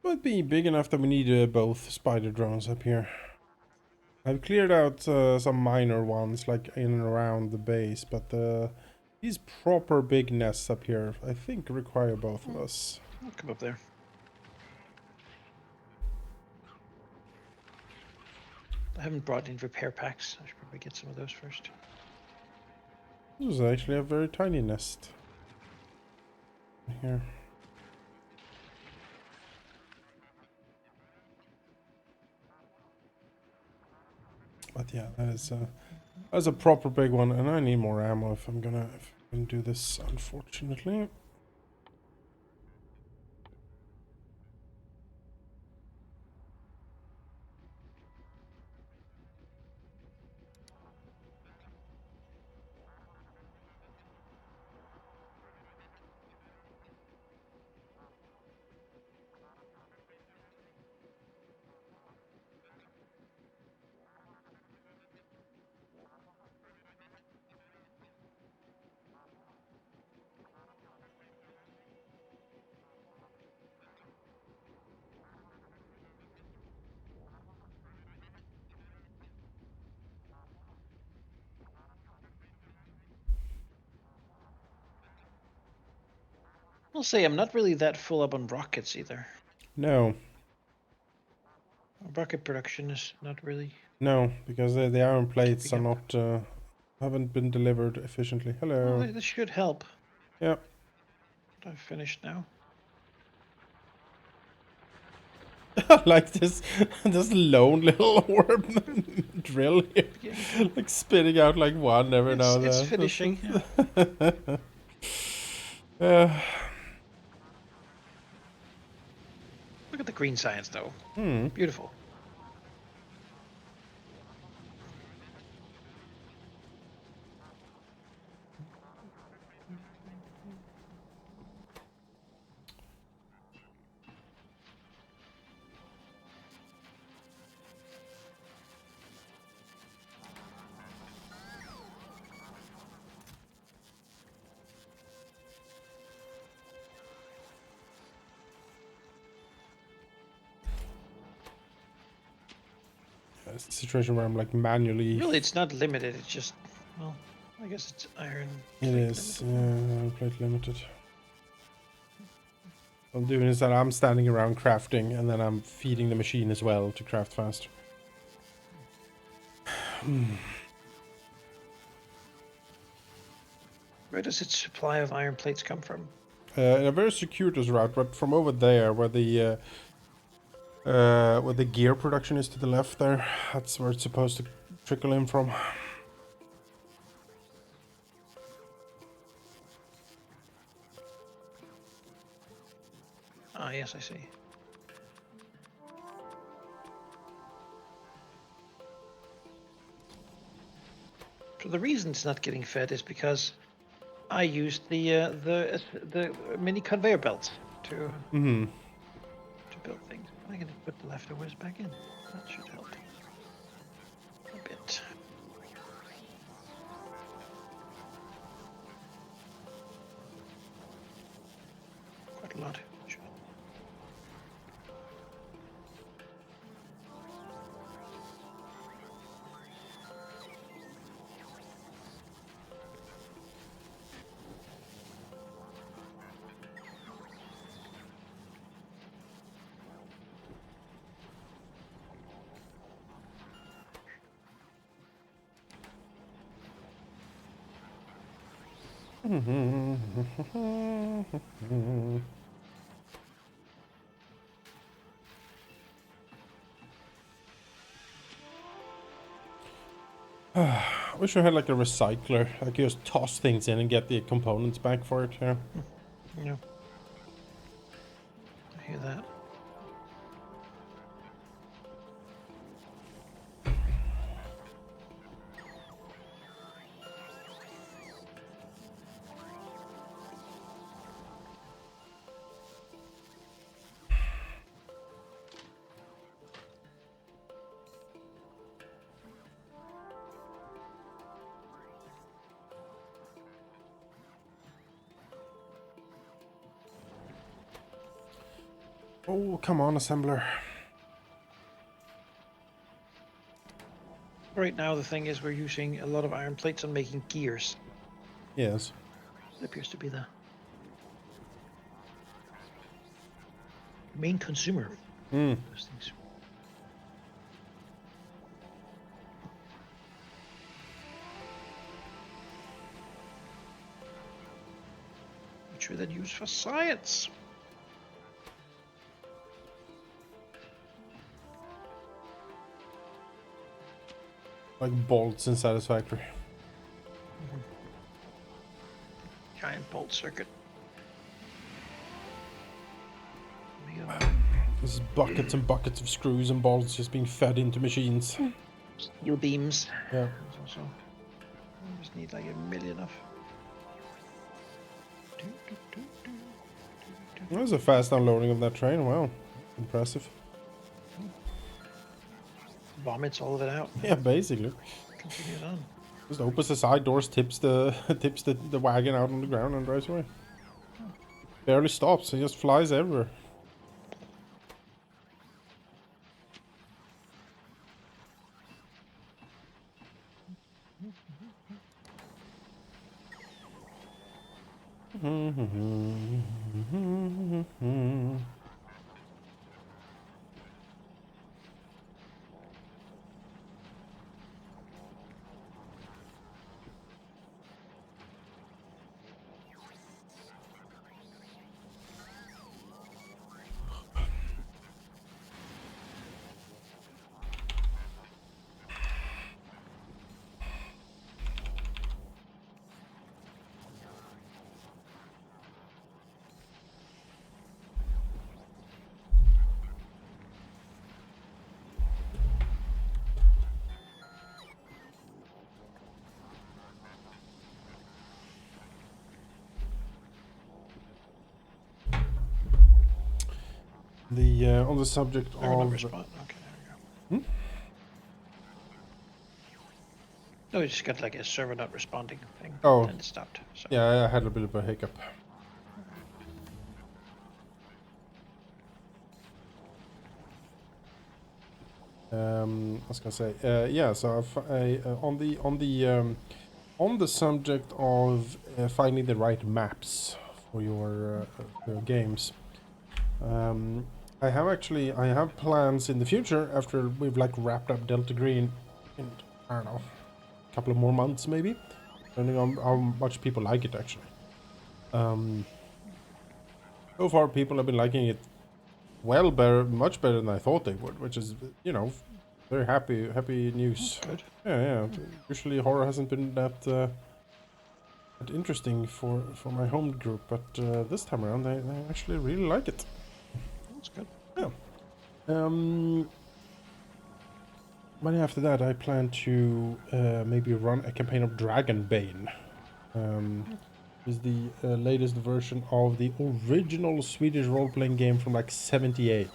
Might be big enough that we need both spider drones up here. I've cleared out some minor ones, like in and around the base, but these proper big nests up here, I think, require both of us. I'll come up there. I haven't brought in repair packs. I should probably get some of those first. This is actually a very tiny nest. Here. But yeah, that's a proper big one, and I need more ammo if I'm gonna do this, unfortunately. I'll say I'm not really that full up on rockets either. No. Rocket production is not really. No, because the iron plates are up. not haven't been delivered efficiently. Hello. Well, this should help. Yeah. I've finished now. Like this lone little orb drill here. Like spitting out like one every now and then. It's finishing. Yeah. Look at the green science though. Hmm. Beautiful. It's a situation where I'm like manually. Really, it's not limited. It's just, well, I guess it's iron. It is plate limited. What I'm doing is that I'm standing around crafting, and then I'm feeding the machine as well to craft faster. Where does its supply of iron plates come from? In a very circuitous route, but from over there, where the gear production is to the left there, that's where it's supposed to trickle in from. Ah, yes, I see. So the reason it's not getting fed is because I used the mini conveyor belts to build things. I'm going to put the leftovers back in. That should help a bit. Quite a lot. I wish I had like a recycler. I could just toss things in and get the components back for it. Yeah. Yeah. I hear that. Oh, come on, assembler. Right now, the thing is we're using a lot of iron plates on making gears. Yes. It appears to be the main consumer. Those things. Which we then use for science. Like bolts in Satisfactory. Giant bolt circuit. There's buckets and buckets of screws and bolts just being fed into machines. Steel beams. Yeah. Also, we just need like a million of. That was a fast unloading of that train. Wow. Impressive. Vomits all of it out. Yeah, basically. Continues on. Just opens the side doors, tips the wagon out on the ground and drives away. Barely stops, it just flies everywhere. The on the subject Server not of respond. Okay, there we go. No, we just got like a server not responding thing. Oh. Then it stopped. So. Yeah, I had a bit of a hiccup. I was gonna say, yeah. So on the subject of finding the right maps for your games, I have plans in the future after we've like wrapped up Delta Green in, I don't know, a couple of more months maybe, depending on how much people like it actually. So far people have been liking it well better, much better than I thought they would, which is, you know, very happy news. That's good. Yeah. Usually horror hasn't been that interesting for my home group, but this time around they actually really like it. That's good. Yeah. But after that, I plan to maybe run a campaign of Dragonbane. Is the latest version of the original Swedish role-playing game from like '78.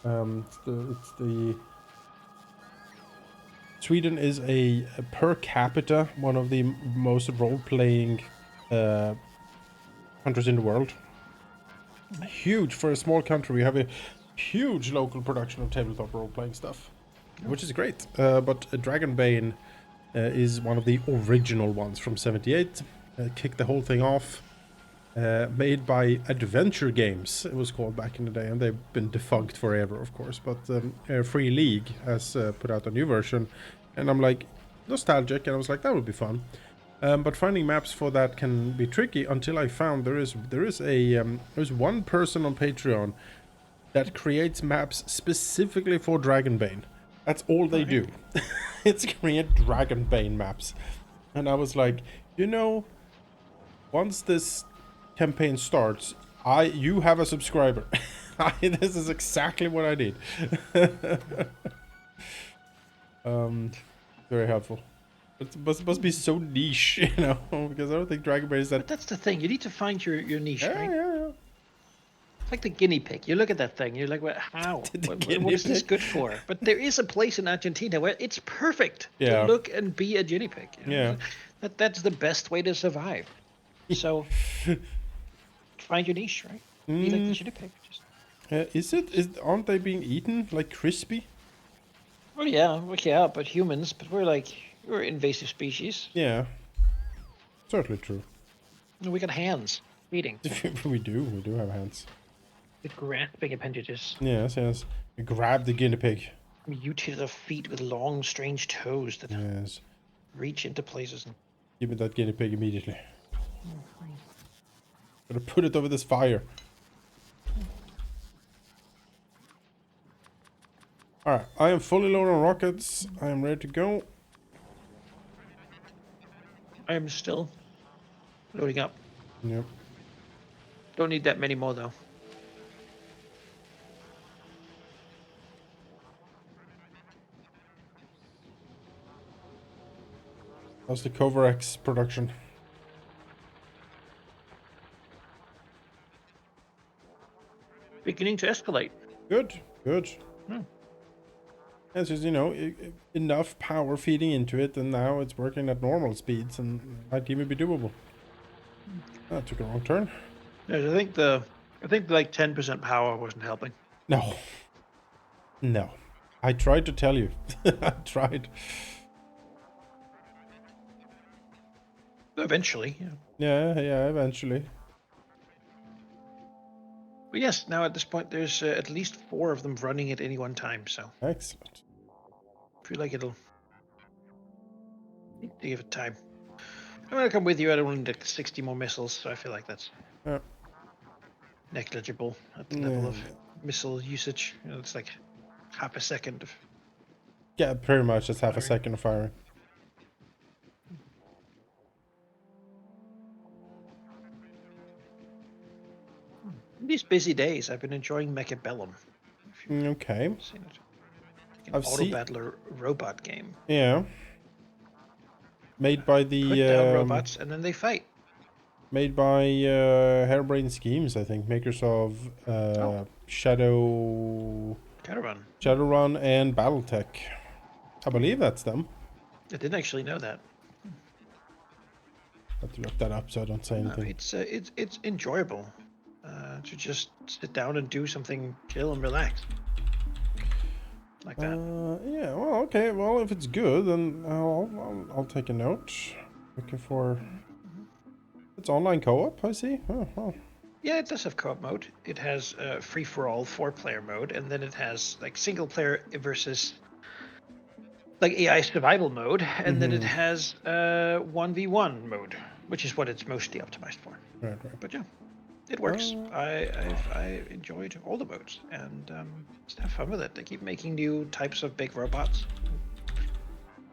It's the Sweden is a per capita one of the most role-playing countries in the world. Huge for a small country. We have a huge local production of tabletop role-playing stuff, which is great. But Dragonbane is one of the original ones from '78. Kicked the whole thing off. Made by Adventure Games, it was called back in the day, and they've been defunct forever, of course. But Free League has put out a new version, and I'm like nostalgic, and I was like, that would be fun. But finding maps for that can be tricky until I found there's one person on Patreon that creates maps specifically for Dragonbane. That's all they do. It's create Dragonbane maps, and I was like, you know, once this campaign starts, you have a subscriber. This is exactly what I need. Very helpful. It must be so niche, you know, because I don't think Dragonbane is that. But that's the thing. You need to find your niche, right? Yeah. It's like the guinea pig. You look at that thing, you're like, well, how? What is this good for? But there is a place in Argentina where it's perfect to look and be a guinea pig. You know? Yeah. That's the best way to survive. So find your niche, right? Be like the guinea pig. Aren't they being eaten like crispy? Well, yeah, but humans. But we're invasive species. Yeah, certainly true. We got hands, feeding. we do have hands. With grasping appendages. Yes. We grab the guinea pig. Mutated feet with long, strange toes that reach into places. And... Give me that guinea pig immediately. Gotta put it over this fire. Alright, I am fully loaded on rockets. I am ready to go. I am still loading up. Yep. Don't need that many more, though. How's the Covarex production? Beginning to escalate. Good. It's just, you know, enough power feeding into it, and now it's working at normal speeds, and might even be doable. That took a wrong turn. Yes, I think like 10% power wasn't helping. No. I tried to tell you. I tried. Eventually, Yeah, eventually. But yes, now at this point, there's at least 4 of them running at any one time. So Excellent. I feel like it'll give it time. I'm gonna come with you. I don't need like 60 more missiles, so I feel like that's negligible at the level of missile usage. You know, it's like half a second of. Yeah, pretty much. Just half a firing. second of firing. These busy days, I've been enjoying Mechabellum. Okay. Seen it. Like an I've auto seen. battler robot game. Yeah. Made by Put down the robots and then they fight. made by Harebrained Schemes, I think, makers of Shadowrun and BattleTech. I believe that's them. I didn't actually know that. I have to look that up so I don't say anything. It's enjoyable to just sit down and do something chill and relax like that. Yeah. Well, okay. Well, if it's good, then I'll take a note. Looking for. It's online co-op. I see. Oh. Yeah, it does have co-op mode. It has free-for-all 4-player mode, and then it has like single-player versus like AI survival mode, and then it has 1v1 mode, which is what it's mostly optimized for. Right. But yeah, it works. I enjoyed all the modes and just have fun with it. They keep making new types of big robots.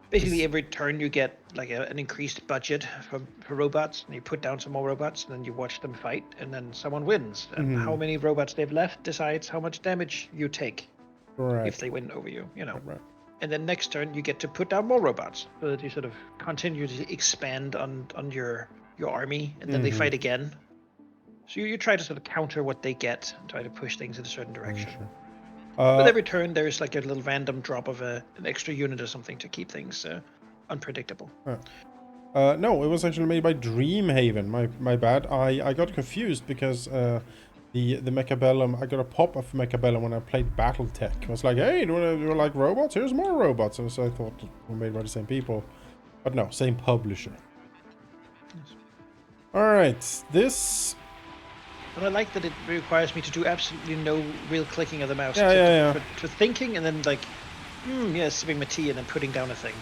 Basically, every turn you get like an increased budget for robots, and you put down some more robots, and then you watch them fight, and then someone wins. And how many robots they've left decides how much damage you take if they win over you. You know. Right. And then next turn you get to put down more robots, so that you sort of continue to expand on your army, and then they fight again. So you try to sort of counter what they get and try to push things in a certain direction. Sure. With every turn, there's like a little random drop of an extra unit or something to keep things unpredictable. No, it was actually made by Dreamhaven. My bad. I got confused because the Mechabellum. I got a pop of Mechabellum when I played BattleTech. I was like, hey, do you like robots? Here's more robots. And so I thought they were made by the same people, but no, same publisher. Yes. All right, this. And I like that it requires me to do absolutely no real clicking of the mouse. Yeah. To thinking and then like, sipping my tea and then putting down a thing.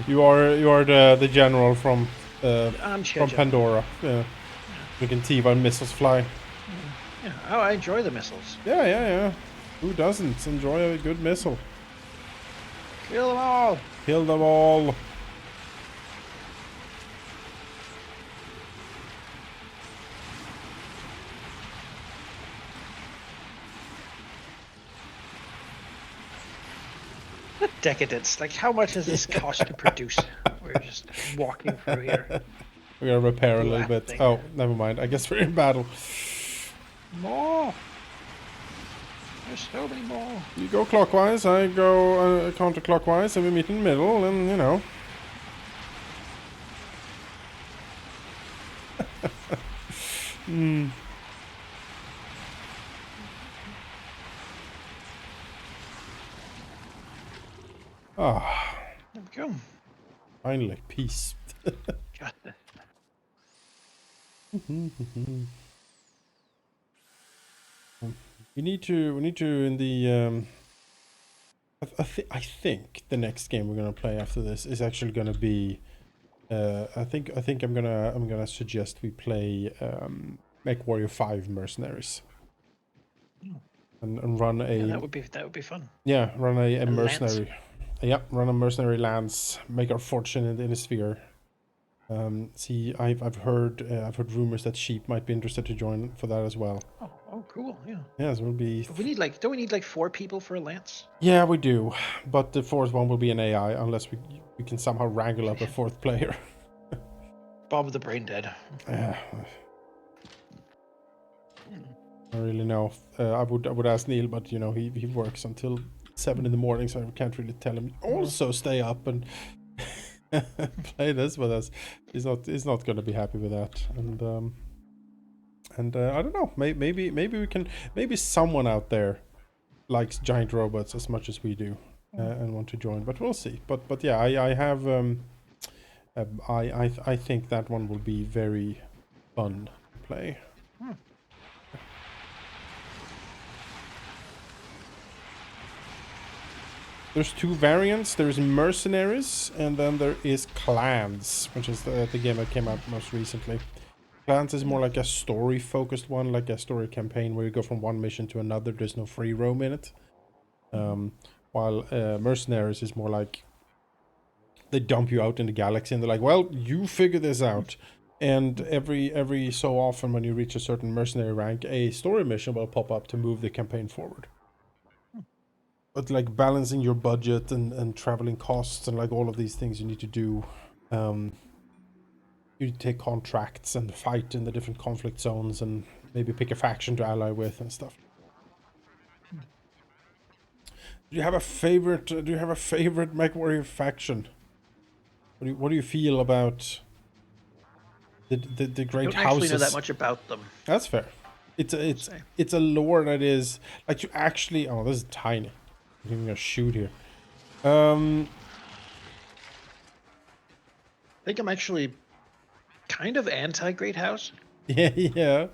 You are the general from Pandora. Yeah. You can see when missiles fly. Yeah. Oh, I enjoy the missiles. Yeah. Who doesn't enjoy a good missile? Kill them all. Kill them all. Decadence. Like, how much does this cost to produce? We're just walking through here. We're gonna repair a little bit. Thing. Oh, never mind. I guess we're in battle. More. There's so many more. You go clockwise, I go counterclockwise, and we meet in the middle, and you know. Ah. There we go. Finally, peace. Justice. We need to in the I think the next game we're gonna play after this is actually gonna be I think I'm gonna suggest we play MechWarrior 5 Mercenaries. And run a that would be fun. Yeah, run a mercenary. Lance. Yeah, run a mercenary lance, make our fortune in the sphere. See, I've heard rumors that Sheep might be interested to join for that as well. Oh, cool. Yeah. Yes, it will be. But we need don't we need like 4 people for a lance? Yeah, we do, but the fourth one will be an AI unless we can somehow wrangle up a fourth player. Bob the Brain Dead. I don't really know. I would ask Neil, but you know he works until 7 in the morning, so I can't really tell him. Also, stay up and play this with us. He's not going to be happy with that, and I don't know. Maybe we can. Maybe someone out there likes giant robots as much as we do and want to join. But we'll see. But yeah, I have. I think that one will be very fun to play. There's two variants. There's mercenaries, and then there is clans, which is the game that came out most recently. Clans is more like a story-focused one, like a story campaign where you go from one mission to another. There's no free roam in it. While mercenaries is more like they dump you out in the galaxy and they're like, well, you figure this out. And every so often when you reach a certain mercenary rank, a story mission will pop up to move the campaign forward. But like balancing your budget and traveling costs and like all of these things you need to do. You take contracts and fight in the different conflict zones and maybe pick a faction to ally with and stuff. Do you have a favorite MechWarrior faction? What do you feel about the great houses? I don't actually know that much about them. That's fair. It's a lore that is like you actually. Oh, this is tiny. I'm giving a shoot here. I think I'm actually kind of anti-Great House. Yeah, yeah.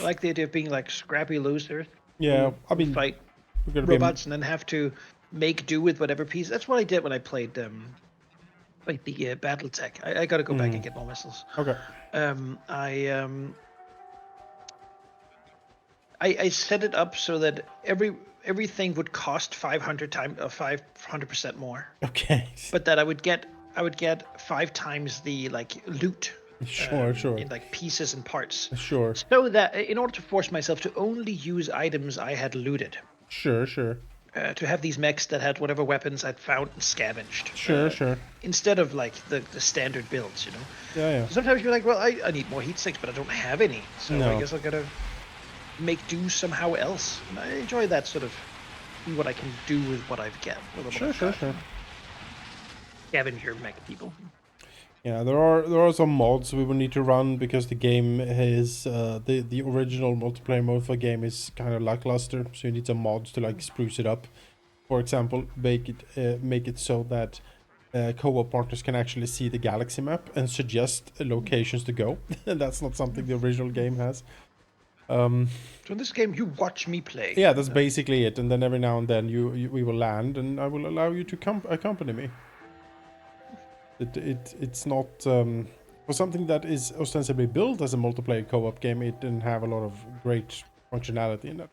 I like the idea of being like scrappy losers. Yeah, I mean, fight robots and then have to make do with whatever piece. That's what I did when I played like the BattleTech. I got to go back and get more missiles. Okay. I set it up so that everything would cost 500% more. Okay. But that I would get 5 times the like loot. Sure. In like pieces and parts. Sure. So that in order to force myself to only use items I had looted. Sure. To have these mechs that had whatever weapons I'd found and scavenged. Sure. Instead of like the standard builds, you know. Yeah. Sometimes you're like, well, I need more heat sinks, but I don't have any, so I guess I gotta make do somehow else. And I enjoy that sort of what I can do with what I've got. Sure. Scavenger mech people. Yeah, there are some mods we will need to run because the game is the original multiplayer mode for the game is kind of lackluster, so you need some mods to like spruce it up. For example, make it so that co-op partners can actually see the galaxy map and suggest locations to go. That's not something the original game has. So in this game, you watch me play. Yeah, that's basically it. And then every now and then we will land, and I will allow you to accompany me. It's not for something that is ostensibly built as a multiplayer co-op game. It didn't have a lot of great functionality in it.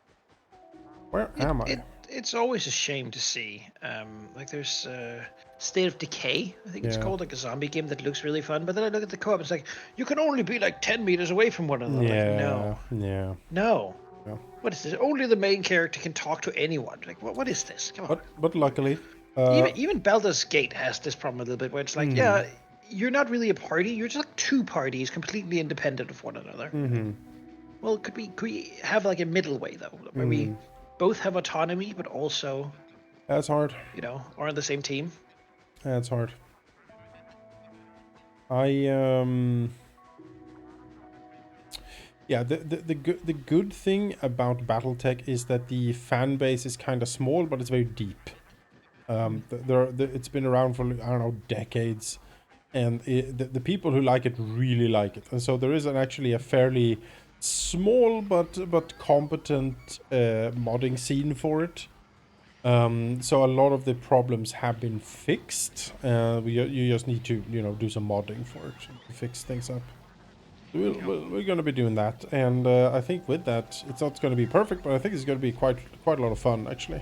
Where am I? It's always a shame to see. Like there's State of Decay, I think it's called, like a zombie game that looks really fun. But then I look at the co-op, it's like you can only be like 10 meters away from one another. Yeah, like, no. What is this? Only the main character can talk to anyone. Like what is this? Come on. But luckily. Even Baldur's Gate has this problem a little bit, where it's like, you're not really a party. You're just like two parties, completely independent of one another. Well, could we have like a middle way though, where we both have autonomy, but also that's hard. You know, are on the same team. That's hard. Yeah, the good thing about BattleTech is that the fan base is kind of small, but it's very deep. It's been around for, I don't know, decades, and the people who like it really like it, and so there is actually a fairly small but competent modding scene for it. So a lot of the problems have been fixed. You just need to do some modding for it to fix things up. We're going to be doing that, and I think with that, it's not going to be perfect, but I think it's going to be quite a lot of fun actually.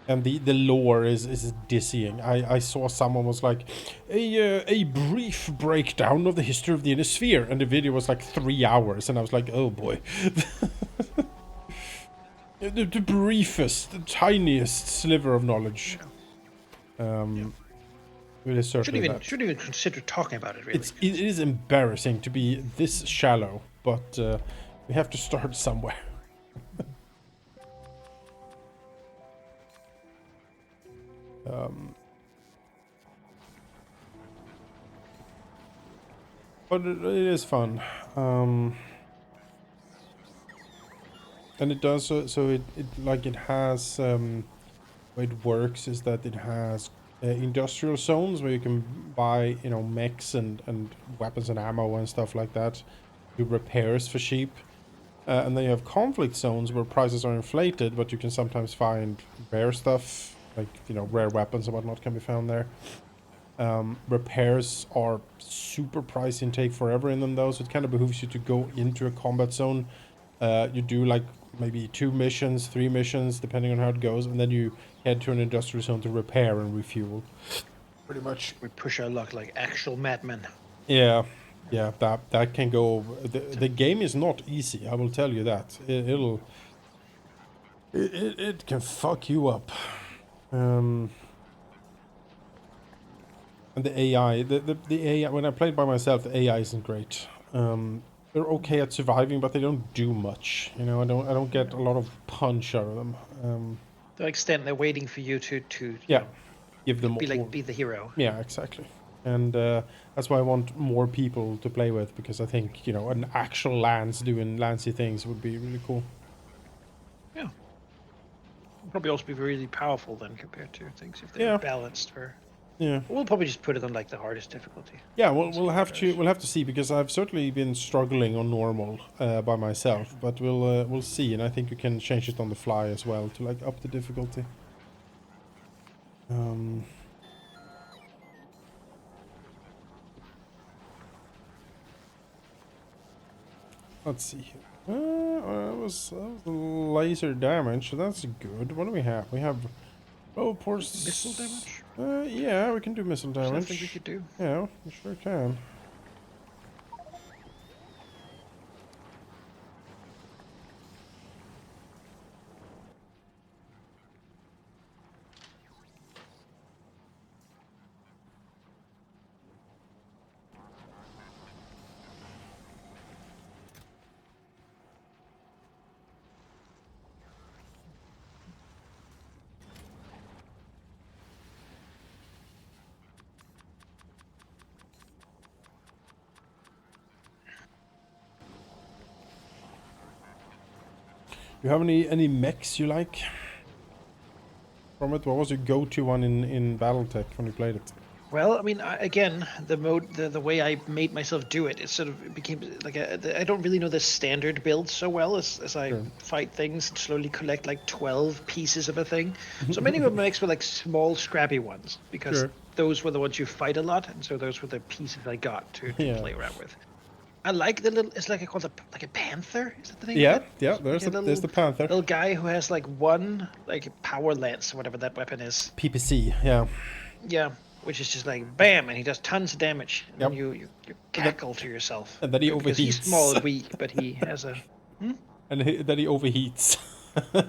And the lore is dizzying. I saw someone was like, a brief breakdown of the history of the inner sphere, and the video was like 3 hours, and I was like, oh boy. the briefest, the tiniest sliver of knowledge. It is certainly shouldn't even consider talking about it, really. It is embarrassing to be this shallow, but we have to start somewhere. But it is fun, and it does so it has the way it works is that it has industrial zones where you can buy mechs and weapons and ammo and stuff like that, do repairs for cheap. And then you have conflict zones where prices are inflated, but you can sometimes find rare stuff, like, you know, rare weapons and whatnot can be found there. Repairs are super pricey and take forever in them though, so it kind of behooves you to go into a combat zone. You do like maybe 2 missions, 3 missions, depending on how it goes, and then you head to an industrial zone to repair and refuel. Pretty much. We push our luck like actual madmen. Yeah, yeah, that can go. The game is not easy, I will tell you that. It can fuck you up. And the AI, the AI, when I played by myself, the AI isn't great. They're okay at surviving, but they don't do much. You know, I don't get a lot of punch out of them. To the extent they're waiting for you to Yeah, know, give them be the hero. Yeah, exactly. And that's why I want more people to play with, because I think, you know, an actual Lance doing Lancy things would be really cool. Yeah. Probably also be really powerful then compared to things if they're balanced for. Yeah. We'll probably just put it on like the hardest difficulty. Yeah, we'll have to see, because I've certainly been struggling on normal by myself, but we'll see, and I think you can change it on the fly as well to like up the difficulty. Let's see here. That was laser damage, so that's good. What do we have? We have Missile damage? Yeah, we can do missile damage. Something we could do. Yeah, we sure can. Do you have any mechs you like from it? What was your go-to one in BattleTech when you played it? Well, I mean, again, the way I made myself do it, it sort of became like I don't really know the standard build so well as I fight things and slowly collect like 12 pieces of a thing. So many of my mechs were like small, scrappy ones, because those were the ones you fight a lot, and so those were the pieces I got to play around with. I like the little. It's like I call it like a panther. Is that the name? Yeah, of it? yeah. There's the panther. Little guy who has like one like power lance, whatever that weapon is. PPC. Yeah. Yeah, which is just like bam, and he does tons of damage. And you cackle to yourself. And then he overheats. Because he's small and weak, but he has a. And then he overheats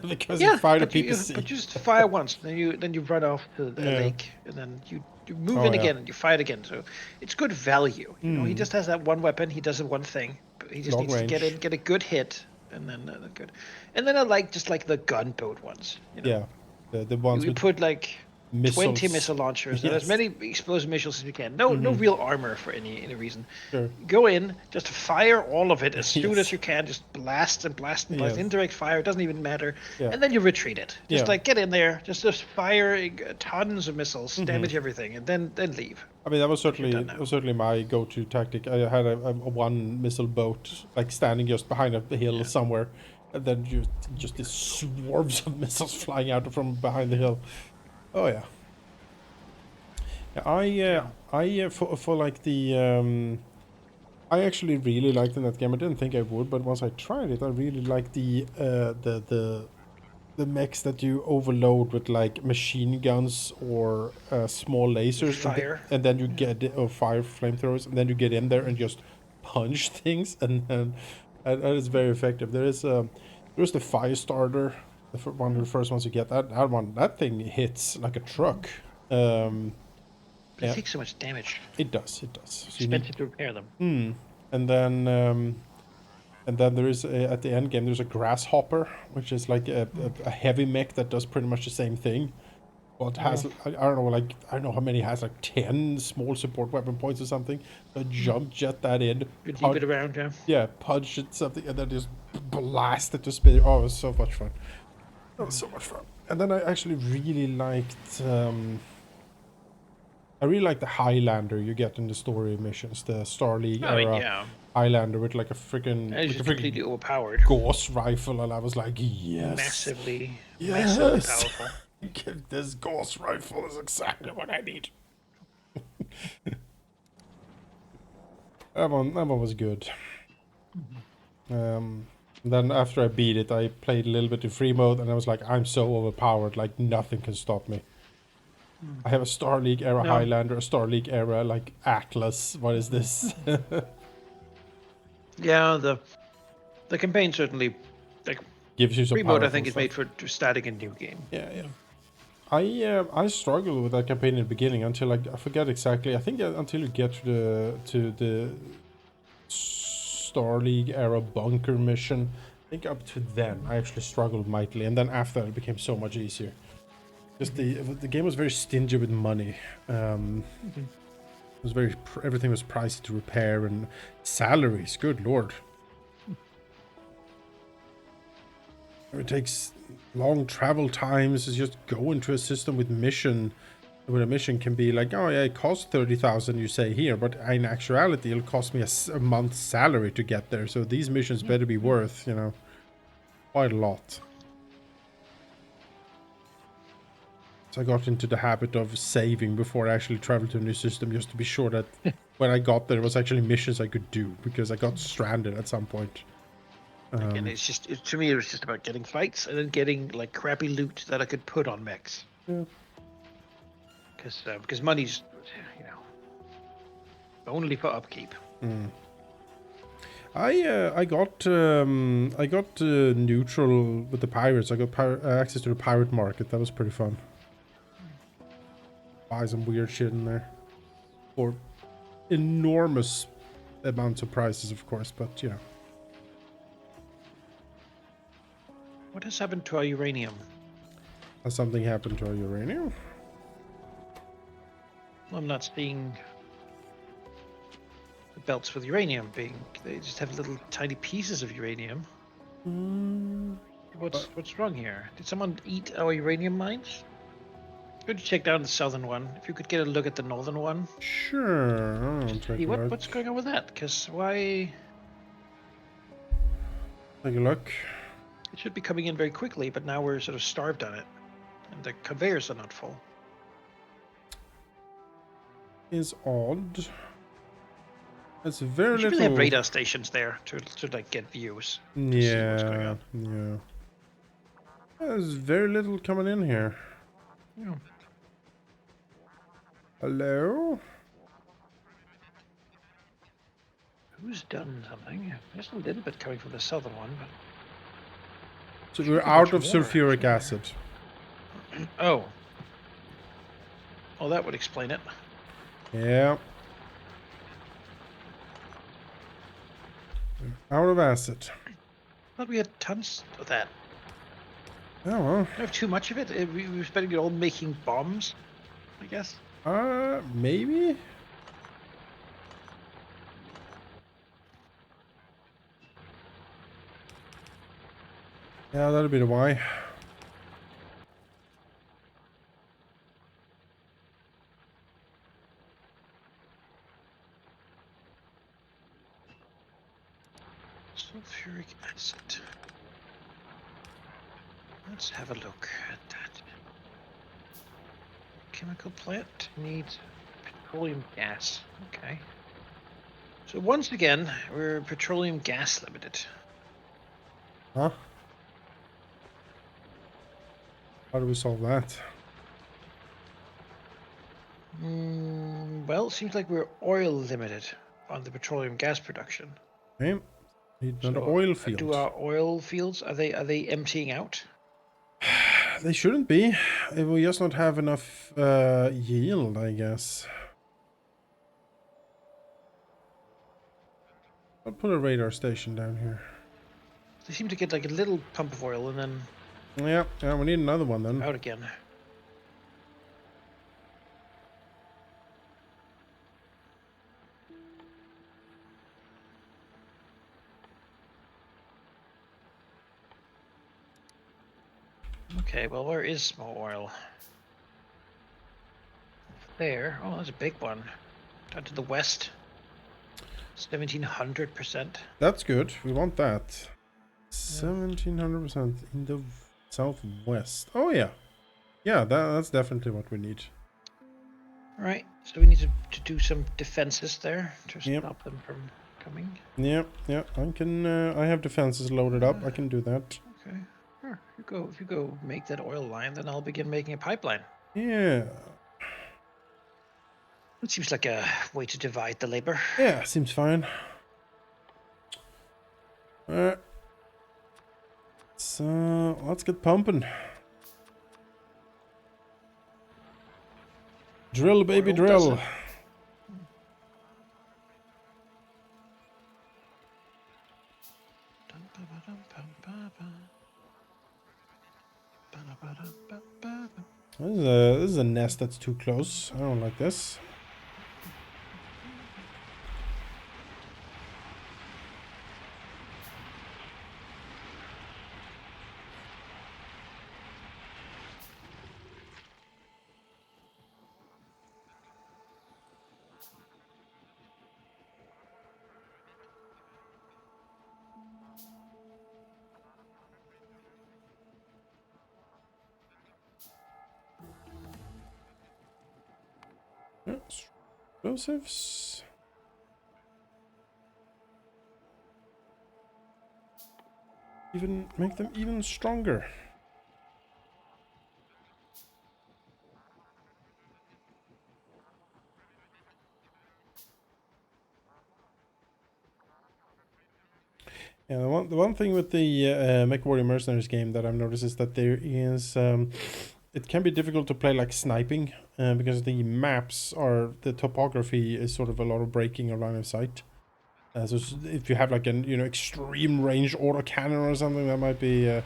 because he fired a PPC. But you just fire once, then you run off to the lake, and then you move in again and you fight again. So it's good value. You know, he just has that one weapon. He does one thing. But he just needs to get a good hit, and then good. And then I like just like the gunboat ones. You know? Yeah, the ones you put like missiles. 20 missile launchers, and as many explosive missiles as you can. No real armor for any reason. Sure. Go in, just fire all of it as soon as you can. Just blast and blast and blast. Indirect fire, it doesn't even matter. And then you retreat it. Just like get in there, just fire tons of missiles, damage everything, and then leave. I mean, that was certainly my go-to tactic. I had a one missile boat like standing just behind a hill somewhere, and then just these swarms of missiles flying out from behind the hill. Oh yeah. I for like the I actually really liked in that game. I didn't think I would, but once I tried it, I really liked the mechs that you overload with like machine guns or small lasers, fire, and then you get or fire flamethrowers, and then you get in there and just punch things, and that is very effective. There's the fire starter, one of the first ones you get. That thing hits like a truck. But it takes so much damage. It does. So expensive to repair them. And then there is at the end game there's a grasshopper, which is like a heavy mech that does pretty much the same thing. Well, it has I don't know how many it has, like 10 small support weapon points or something. So jump jet that in. You leave it around, Yeah, punch it something, and then just blast it to speed. Oh, it was so much fun. And then I actually really liked. I I really like the Highlander you get in the story missions, the Star League I mean, era yeah. Highlander with like a freaking It's just completely overpowered. Gauss rifle, and I was like, yes, Massively yes, powerful. Give this Gauss rifle is exactly what I need. That one was good. Then after I beat it, I played a little bit in free mode, and I was like, I'm so overpowered, like nothing can stop me. I have a Star League era Highlander, a Star League era like Atlas. What is this? Yeah, the campaign certainly, like, gives you some free mode, I powerful think, is stuff. made for starting a new game. Yeah. I struggled with that campaign in the beginning until I forget exactly. I think until you get to the Star League era bunker mission. I think up to then I actually struggled mightily, and then after it became so much easier. Just the game was very stingy with money. It was everything was pricey to repair, and salaries. Good lord. It takes long travel times. It's just go into a system with mission. Where a mission can be like, oh yeah, it costs 30,000, you say here, but in actuality, it'll cost me a month's salary to get there. So these missions better be worth, quite a lot. So I got into the habit of saving before I actually traveled to a new system, just to be sure that when I got there, it was actually missions I could do, because I got stranded at some point. Again, it's just to me, it was just about getting fights and then getting like crappy loot that I could put on mechs. Yeah. Because money's, only for upkeep. I got neutral with the pirates. I got access to the pirate market. That was pretty fun. Buy some weird shit in there for enormous amounts of prices, of course, but What has happened to our uranium? Has something happened to our uranium? I'm not seeing the belts with uranium being. They just have little tiny pieces of uranium. What's wrong here? Did someone eat our uranium mines? Could you check down the southern one? If you could get a look at the northern one. Sure. I'll take a look. What's going on with that? Because why? Take a look. It should be coming in very quickly, but now we're sort of starved on it, and the conveyors are not full. Is odd. It's very You should little. really have radar stations there to like get views. To see what's going on. Yeah. There's very little coming in here. Yeah. Hello? Who's done something? There's a little bit coming from the southern one, but So we're out of sulfuric acid. Oh. Oh, that would explain it. Yeah. Out of acid. Thought we had tons of that. Oh well. Do I have too much of it? We were spending it all making bombs, I guess. Maybe? Yeah, that'll be the why. Sulfuric acid. Let's have a look at that. Chemical plant needs petroleum gas. Okay. So once again, we're petroleum gas limited. Huh? How do we solve that? Well, it seems like we're oil limited on the petroleum gas production. Okay. Need another oil field. Do our oil fields, are they emptying out? They shouldn't be. It will just not have enough yield, I guess. I'll put a radar station down here. They seem to get like a little pump of oil and then Yeah, we need another one then. out again. Okay, well, where is more oil? there. Oh, that's a big one. Down to the west. 1700%. That's good. We want that. 1700% in the southwest. Oh yeah. Yeah, that's definitely what we need. Right. So we need to do some defenses there to stop them from coming. Yeah. I can. I have defenses loaded up. I can do that. Okay. Sure. If you go make that oil line, then I'll begin making a pipeline. Yeah. It seems like a way to divide the labor. Yeah, seems fine. So let's get pumping. Drill, baby, Oil drill. does it. This is a nest that's too close. I don't like this. Explosives. Even make them even stronger. Yeah, the one thing with the MechWarrior Mercenaries game that I've noticed is that there is it can be difficult to play like sniping because the maps are the topography is sort of a lot of breaking or line of sight. So if you have like an extreme range autocannon or something, that might be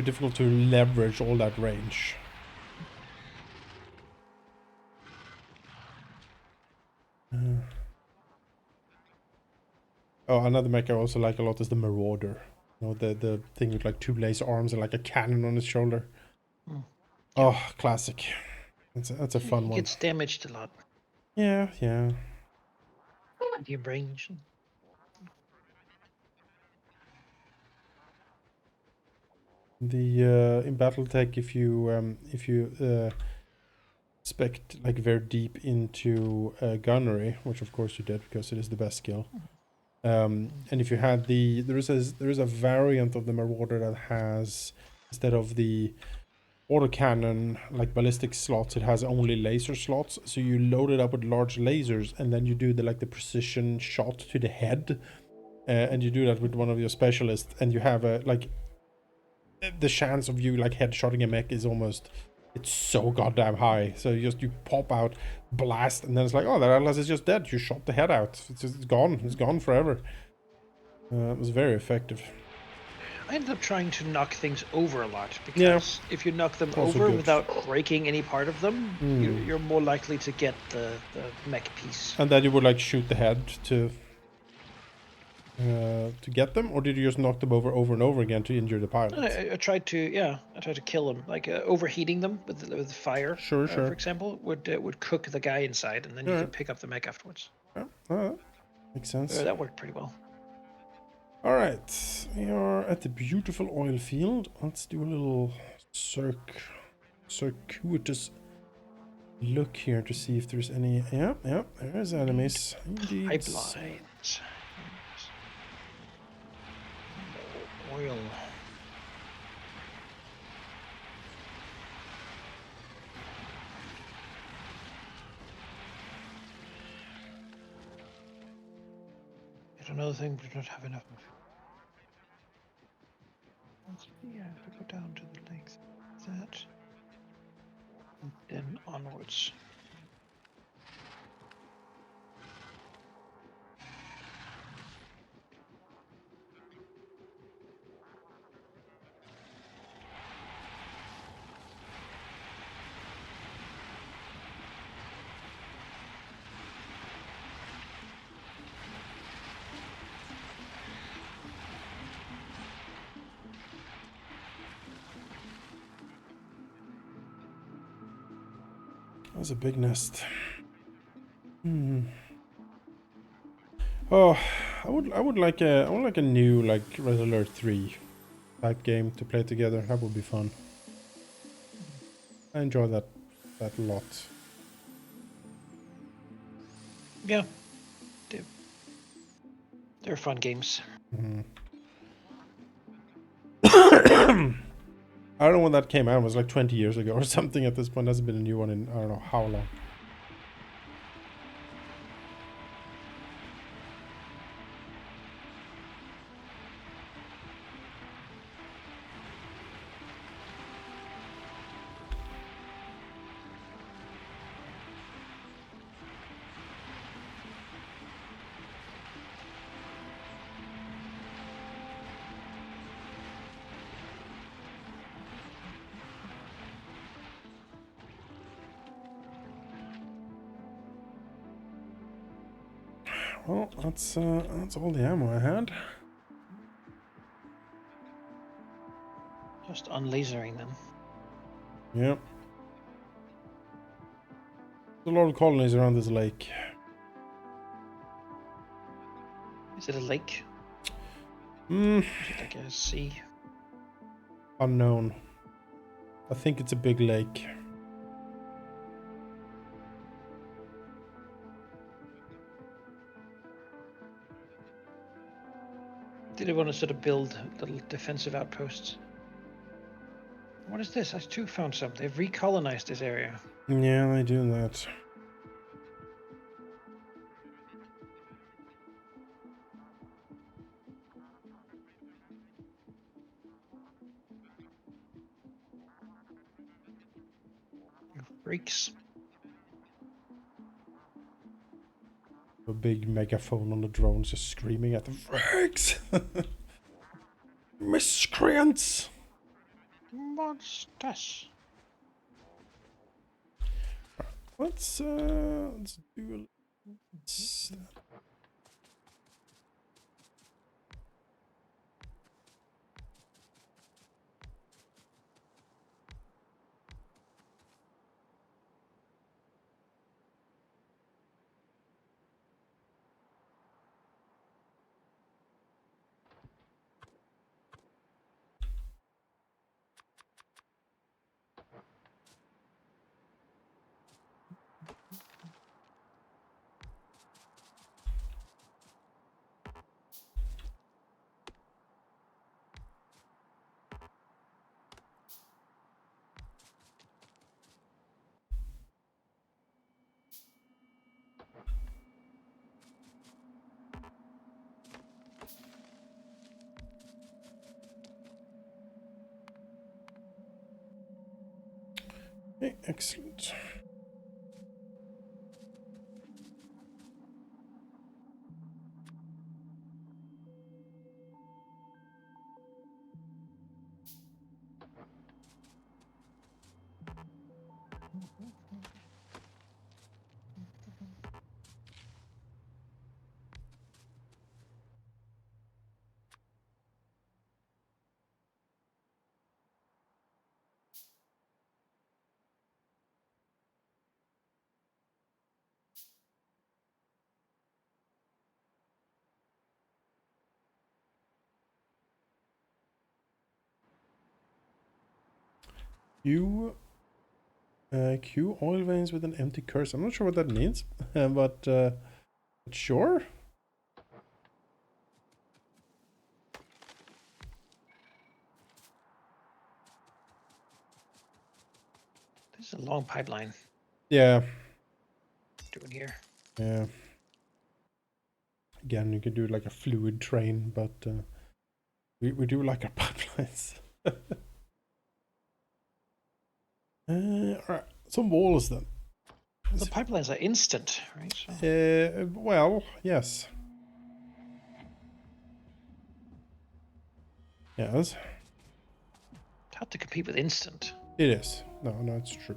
difficult to leverage all that range. Oh, another mech I also like a lot is the Marauder. You know, the thing with like 2 laser arms and like a cannon on his shoulder. Mm. Oh, classic. That's a fun He one. gets damaged a lot. Yeah. Medium range. The in BattleTech, if you spec like very deep into gunnery, which of course you did because it is the best skill. And if you had there is a variant of the Marauder that has, instead of the autocannon like ballistic slots, it has only laser slots. So you load it up with large lasers, and then you do the precision shot to the head, and you do that with one of your specialists, and you have a the chance of you like headshotting a mech is almost, it's so goddamn high. So you pop out, blast, and then it's like, oh, that atlas is just dead. You shot the head out. It's gone. It's gone forever. It was very effective. I ended up trying to knock things over a lot because if you knock them over good. without breaking any part of them, you're more likely to get the mech piece. And then you would like shoot the head to get them, or did you just knock them over and over again to injure the pilot? I tried to kill them, like overheating them with fire. Sure. For example, would cook the guy inside, and then you can pick up the mech afterwards. Yeah, makes sense. That worked pretty well. All right, we are at the beautiful oil field. Let's do a little circuitous look here to see if there's any. Yeah, there's enemies. Indeed. Pipelines. Oil. Yet another thing we do not have enough of. Yeah, if we go down to the length of that, and then onwards. That's a big nest. Hmm. Oh, I would like a new like Red Alert 3 type game to play together. That would be fun. I enjoy that a lot. Yeah, they're fun games. Mm-hmm. I don't know when that came out. It was like 20 years ago or something at this point. Hasn't been a new one in I don't know how long. Well, that's all the ammo I had. Just unlasering them. Yep. There's a lot of colonies around this lake. Is it a lake? Hmm. Is it like a sea? Unknown. I think it's a big lake. Did they want to sort of build little defensive outposts? What is this? I too found some. They've recolonized this area. Yeah, they do that. You freaks. A big megaphone on the drones just screaming at the freaks. Miscreants. Monsters. Let's do this. Okay, excellent. Q oil veins with an empty curse. I'm not sure what that means, but sure. This is a long pipeline. Yeah. Doing here. Yeah. Again, you could do like a fluid train, but we do like our pipelines. Alright, some walls then. The pipelines are instant, right? So. Well, yes. Yes. It's hard to compete with instant. It is. No, it's true.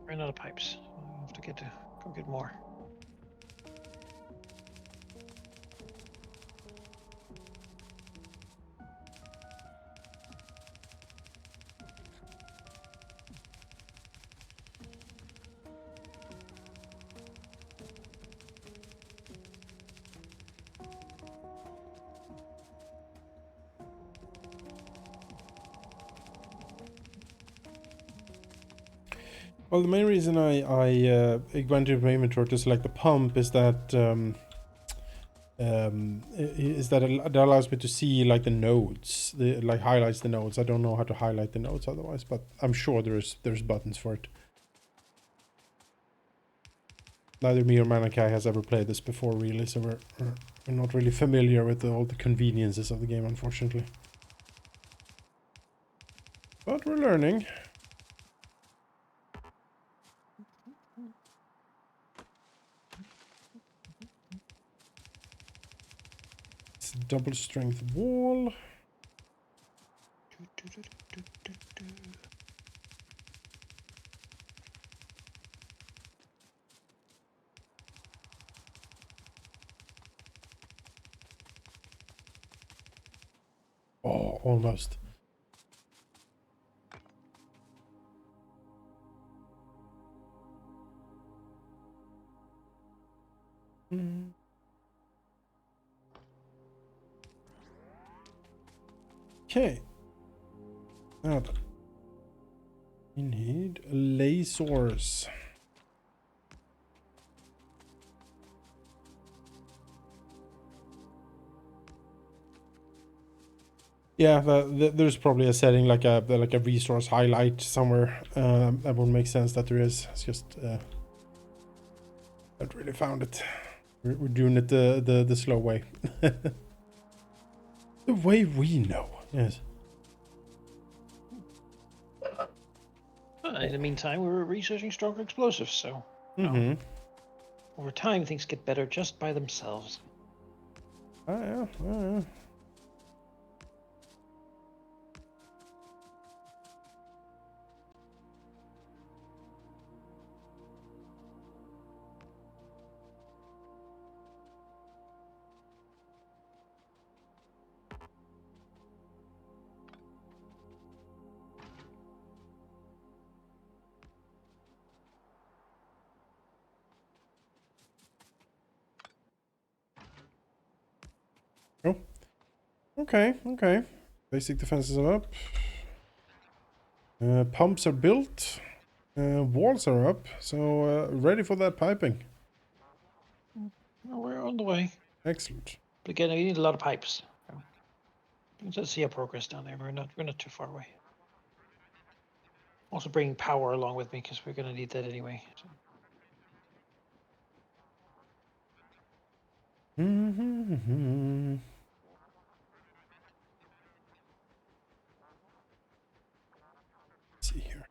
Ran out of pipes. I'll have to go get more. Well, the main reason I went to my inventory to select the pump is that it allows me to see like the nodes, like highlights the nodes. I don't know how to highlight the nodes otherwise, but I'm sure there's buttons for it. Neither me or Manaki has ever played this before, really, so we're not really familiar with all the conveniences of the game, unfortunately. But we're learning. It's a double strength wall. Oh, almost. Okay. Now then. We need lasers. Yeah, there's probably a setting like a resource highlight somewhere. That would make sense that there is. It's just I really found it. We're doing it the slow way. The way we know. Yes. In the meantime, we were researching stronger explosives, so over time things get better just by themselves. Oh yeah. Oh yeah. Oh. Okay. Okay. Basic defenses are up. Pumps are built. Walls are up. So ready for that piping. Well, we're on the way. Excellent. But again, we need a lot of pipes. Let's see our progress down there. We're not too far away. Also bringing power along with me because we're going to need that anyway. So. Let's see here.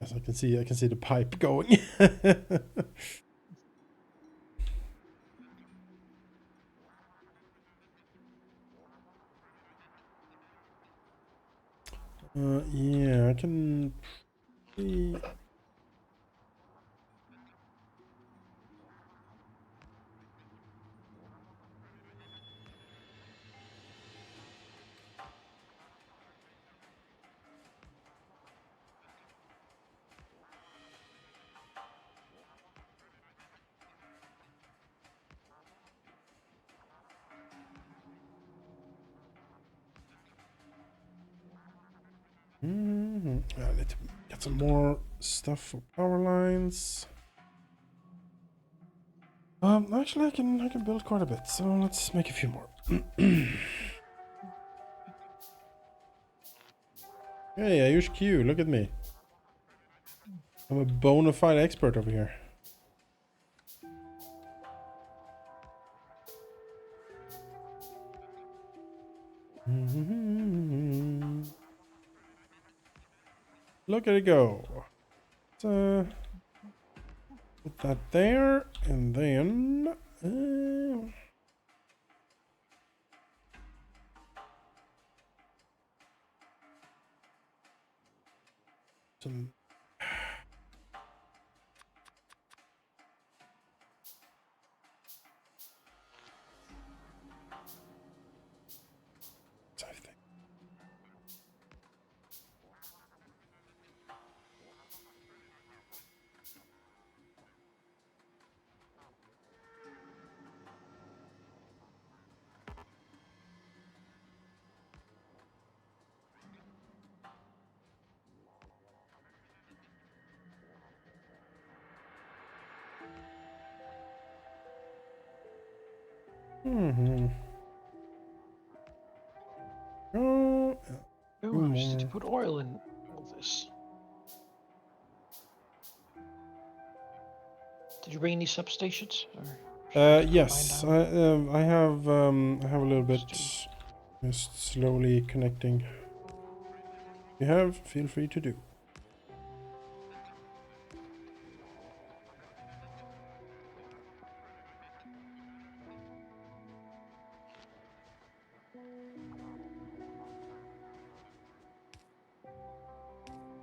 As I can see the pipe going. Yeah, I can see. I need to get some more stuff for power lines. Actually, I can build quite a bit, so let's make a few more. Hey, Ayush Q, look at me. I'm a bona fide expert over here. Look at it go. Let's, put that there, and then some. Mm-hmm. Oh, Oh, I just need to put oil in all this. Did you bring any substations? Or should I put mine yes, down? I have a little bit. Just slowly connecting. If you have, feel free to do.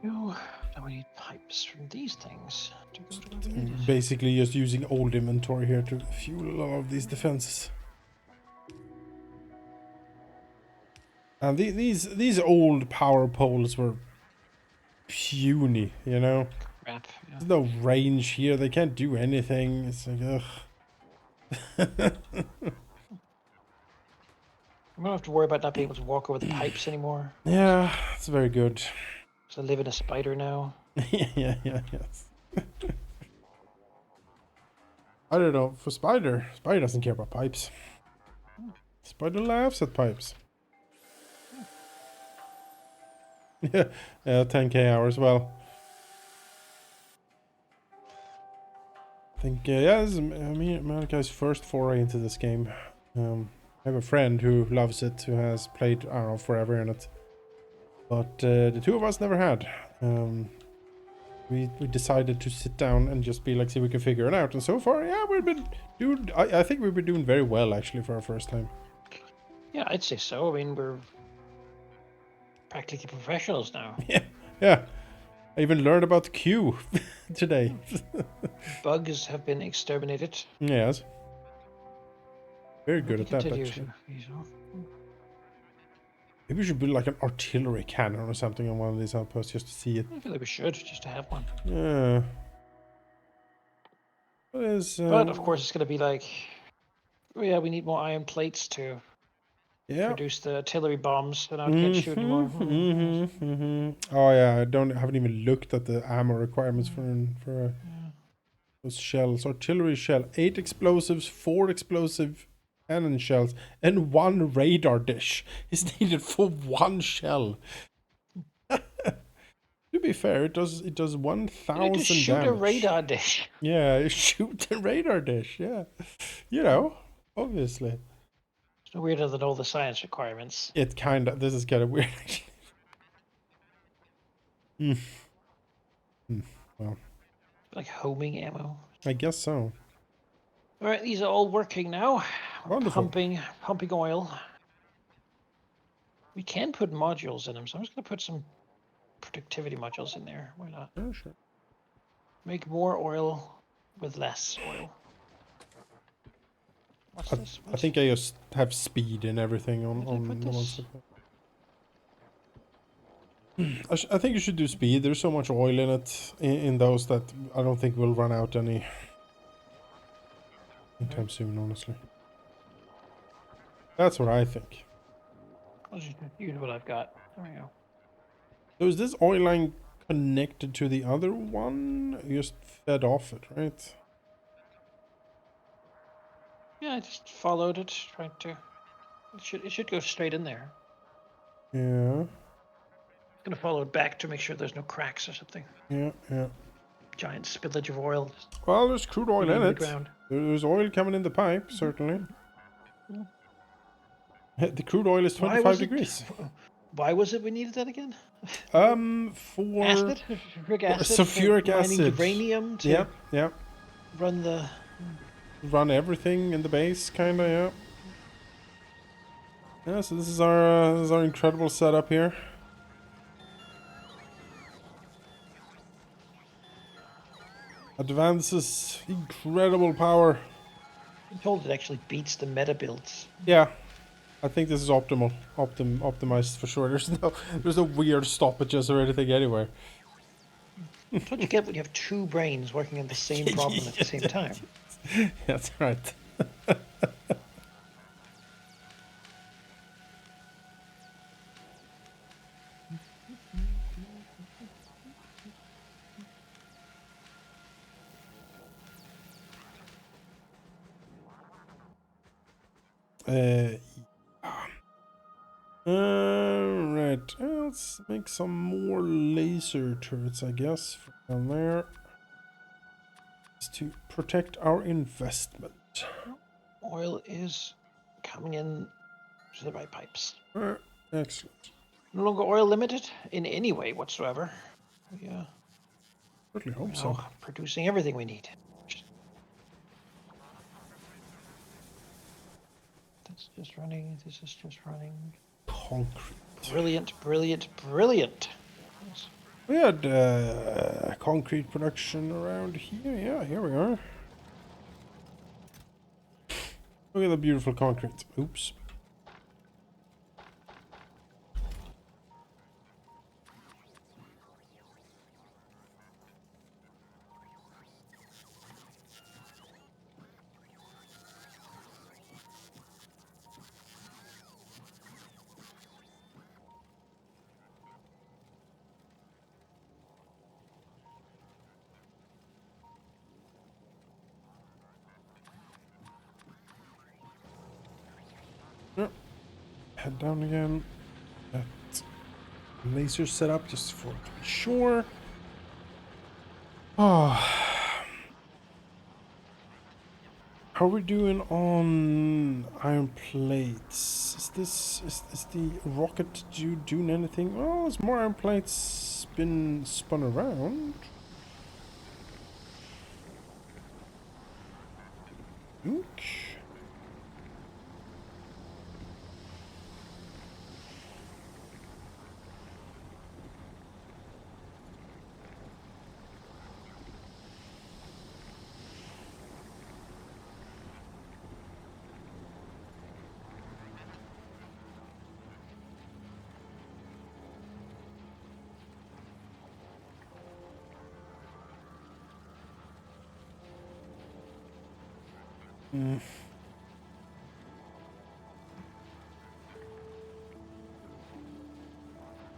Oh, now we need pipes from these things to go to where we need it. Basically, just using old inventory here to fuel a lot of these defenses. And these old power poles were puny, you know. Crap. Yeah. There's no range here. They can't do anything. It's like, ugh. I'm gonna have to worry about not being able to walk over the pipes anymore. Yeah, it's very good. So I live in a spider now. Yes. I don't know. For Spider doesn't care about pipes. Spider laughs at pipes. Yeah, 10k hours. Well, I think yeah, this is Manakai's first foray into this game. I have a friend who loves it, who has played, I don't know, forever in it. But the two of us never had. We decided to sit down and just be like, see if we can figure it out. And so far, yeah, we've been doing. I think we've been doing very well actually for our first time. Yeah, I'd say so. I mean, we're practically professionals now. Yeah. I even learned about the queue today. Bugs have been exterminated. Yes. Very Let good me at that continue actually. to ease off. Maybe we should build like an artillery cannon or something on one of these outposts just to see it. I feel like we should just to have one. Yeah. What is? But of course, it's going to be like, oh yeah, we need more iron plates to Yeah. produce the artillery bombs, so now it can't shoot anymore. Oh yeah, haven't even looked at the ammo requirements for those shells. Artillery shell, 8 explosives, 4 explosive cannon shells, and 1 radar dish is needed for 1 shell. To be fair, it does You need to 1,000 shoot a damage. radar dish. Yeah, shoot the radar dish. Yeah, you know, obviously. It's no weirder than all the science requirements. It kind of. This is kind of weird. Mm. Well, Like homing ammo. I guess so. All right, these are all working now. We're Wonderful. pumping oil. We can put modules in them, so I'm just going to put some productivity modules in there. Why not? Oh, sure. Make more oil with less oil. What's this? I think I just have speed and everything on the ones. I think you should do speed. There's so much oil in it in those that I don't think we'll run out anytime soon, honestly. That's what I think. I'll just use what I've got. There we go. So is this oil line connected to the other one? You just fed off it, right? Yeah, I just followed it, tried to. It should go straight in there. Yeah. I'm gonna follow it back to make sure there's no cracks or something. Yeah. Giant spillage of oil. Well, there's crude oil in The it. ground. There's oil coming in the pipe, certainly. The crude oil is 25 degrees. Why was it we needed that again? For Acid? Sulfuric acid? sulfuric Mining acid. uranium to Yeah. run the... Run everything in the base, kinda, yeah. Yeah, so this is our incredible setup here. Advances incredible power. I'm told it actually beats the meta builds. Yeah, I think this is optimal, optimized for sure. There's no weird stoppages or anything anywhere. That's what you get when you have 2 brains working on the same problem at the same time. That's right. Right. Let's make some more laser turrets, I guess, from down there. Just to protect our investment. Oil is coming in to the right pipes. Excellent. No longer oil limited in any way whatsoever. Yeah. Certainly hope Now so. producing everything we need. That's just running. This is just running. Concrete. Brilliant, brilliant, brilliant. Yes. We had concrete production around here. Yeah, here we are. Look at the beautiful concrete. Oops. Yep. Head down again. That laser setup just for to be sure. Oh. How are we doing on iron plates? Is the rocket doing anything? Well, there's more iron plates been spun around. Okay.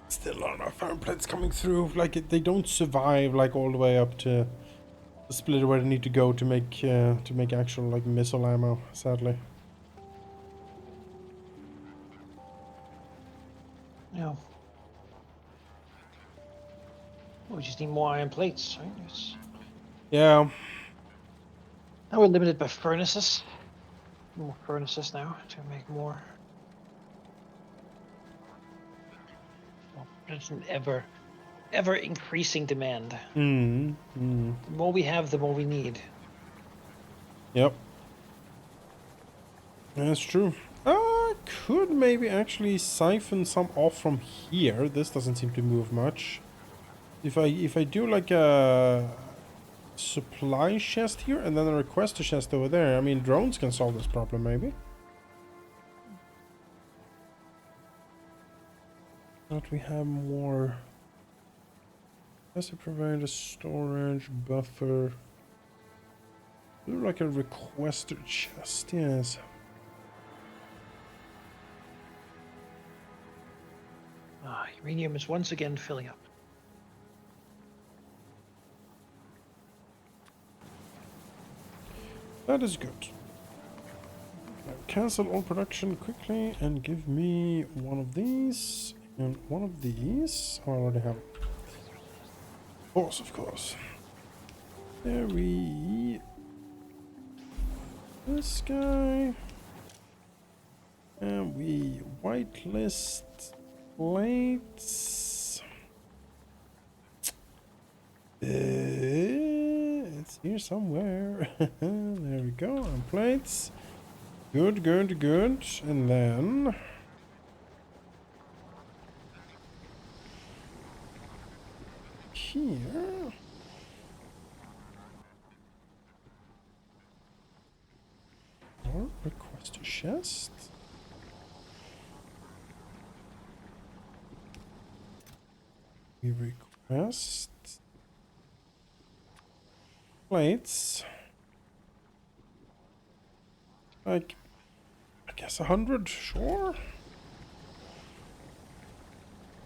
Still not enough iron plates coming through. Like they don't survive like all the way up to the splitter where they need to go to make actual like missile ammo. Sadly. No. We just need more iron plates, right? Yeah. Now we're limited by furnaces. More furnaces now to make more. Well, it's an ever increasing demand. The more we have, the more we need. Yep. That's true. Could maybe actually siphon some off from here. This doesn't seem to move much. If I do like a supply chest here and then a requester chest over there, I mean drones can solve this problem maybe. But we have more. Has to provide a storage buffer. Do like a requester chest, yes. Uranium is once again filling up. That is good. Now cancel all production quickly and give me one of these and one of these. Oh, I already have. Of course. There we. This guy. And we whitelist plates. It's here somewhere. There we go. On plates. Good, good, good. And then here. Or request a chest. We request plates. Like, I guess 100, sure.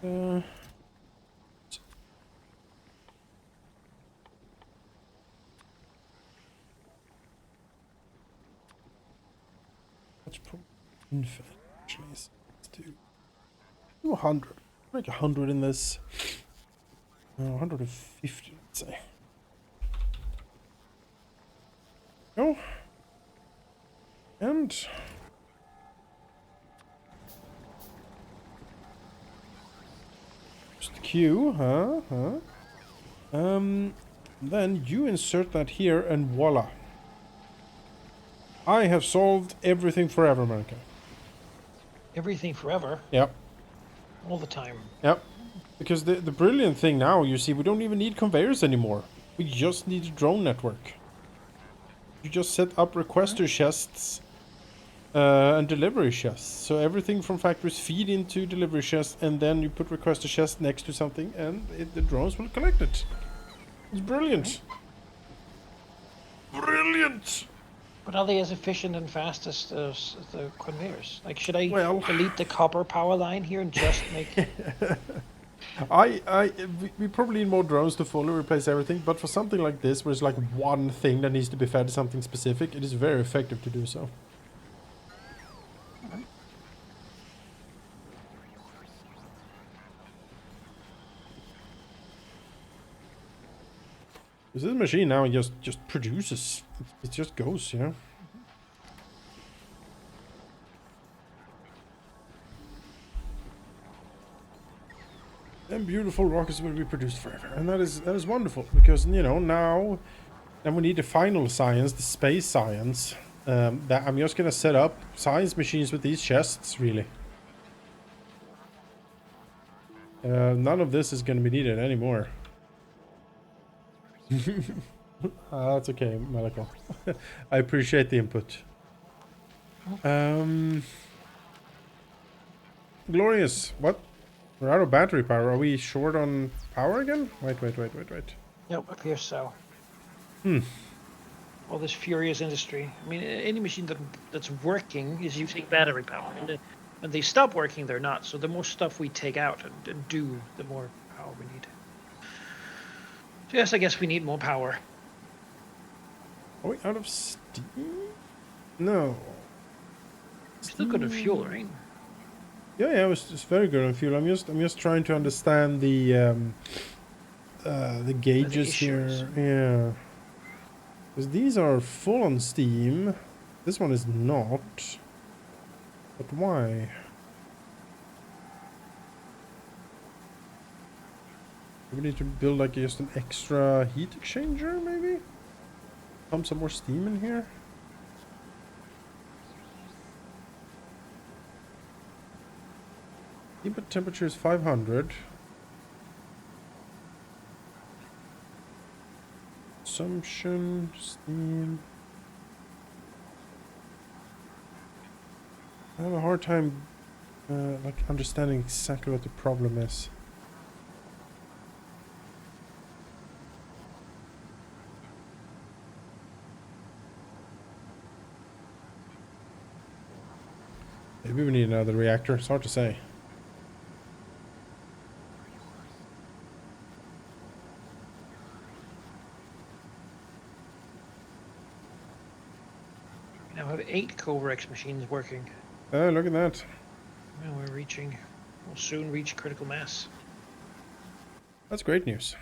That's Infinite, actually. Let's do 100. Make 100 in this. 150, let's say. Go. And just Q, then you insert that here, and voila. I have solved everything forever, Manaki. Everything forever. Yep. All the time. Yep. Because the brilliant thing now, you see, we don't even need conveyors anymore. We just need a drone network. You just set up requester chests and delivery chests. So everything from factories feed into delivery chests, and then you put requester chests next to something, and the drones will collect it. It's brilliant. Brilliant! But are they as efficient and fast as the conveyors? Like, should I Well, delete the copper power line here and just make... we probably need more drones to fully replace everything, but for something like this, where it's like one thing that needs to be fed to something specific, it is very effective to do so. Because this machine now just produces. It just goes, you know? And beautiful rockets will be produced forever. And that is wonderful, because, you know, now we need the final science, the space science. That I'm just gonna set up science machines with these chests, really. None of this is gonna be needed anymore. That's okay, Malako. I appreciate the input. Glorious. What? We're out of battery power. Are we short on power again? Wait. Nope, appears so. Hmm. All this furious industry. I mean, any machine that's working is using battery power. And when they stop working, they're not. So the more stuff we take out and do, the more power we need. So yes, I guess we need more power. Are we out of steam? No. Still good on fuel, right? Yeah, it's very good on fuel. I'm just trying to understand the gauges here. Yeah. Because these are full on steam. This one is not. But why? We need to build like just an extra heat exchanger, maybe? Pump some more steam in here? Input temperature is 500. Consumption, steam. I have a hard time like understanding exactly what the problem is. Maybe we need another reactor. It's hard to say. We now have 8 Cobrex machines working. Look at that. Well, we'll soon reach critical mass. That's great news.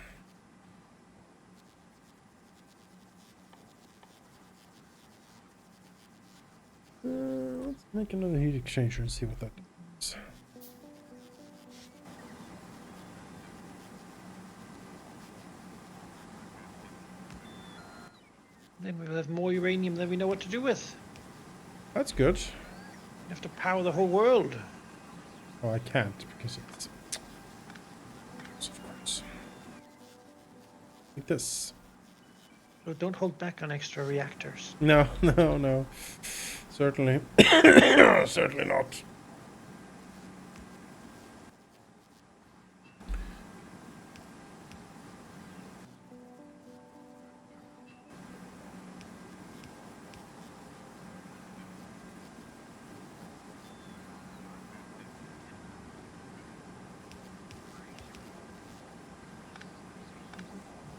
Let's make another heat exchanger and see what that does. Then we'll have more uranium than we know what to do with. That's good. We have to power the whole world. Oh, I can't because it's... Of course. Like this. So don't hold back on extra reactors. No. Certainly. Certainly not.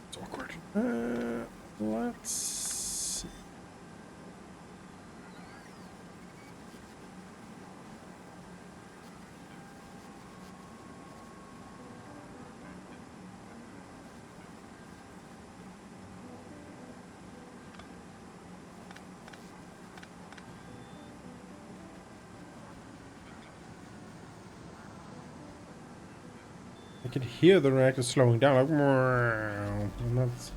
It's awkward. Let's see. can hear the reactor slowing down, like, and that's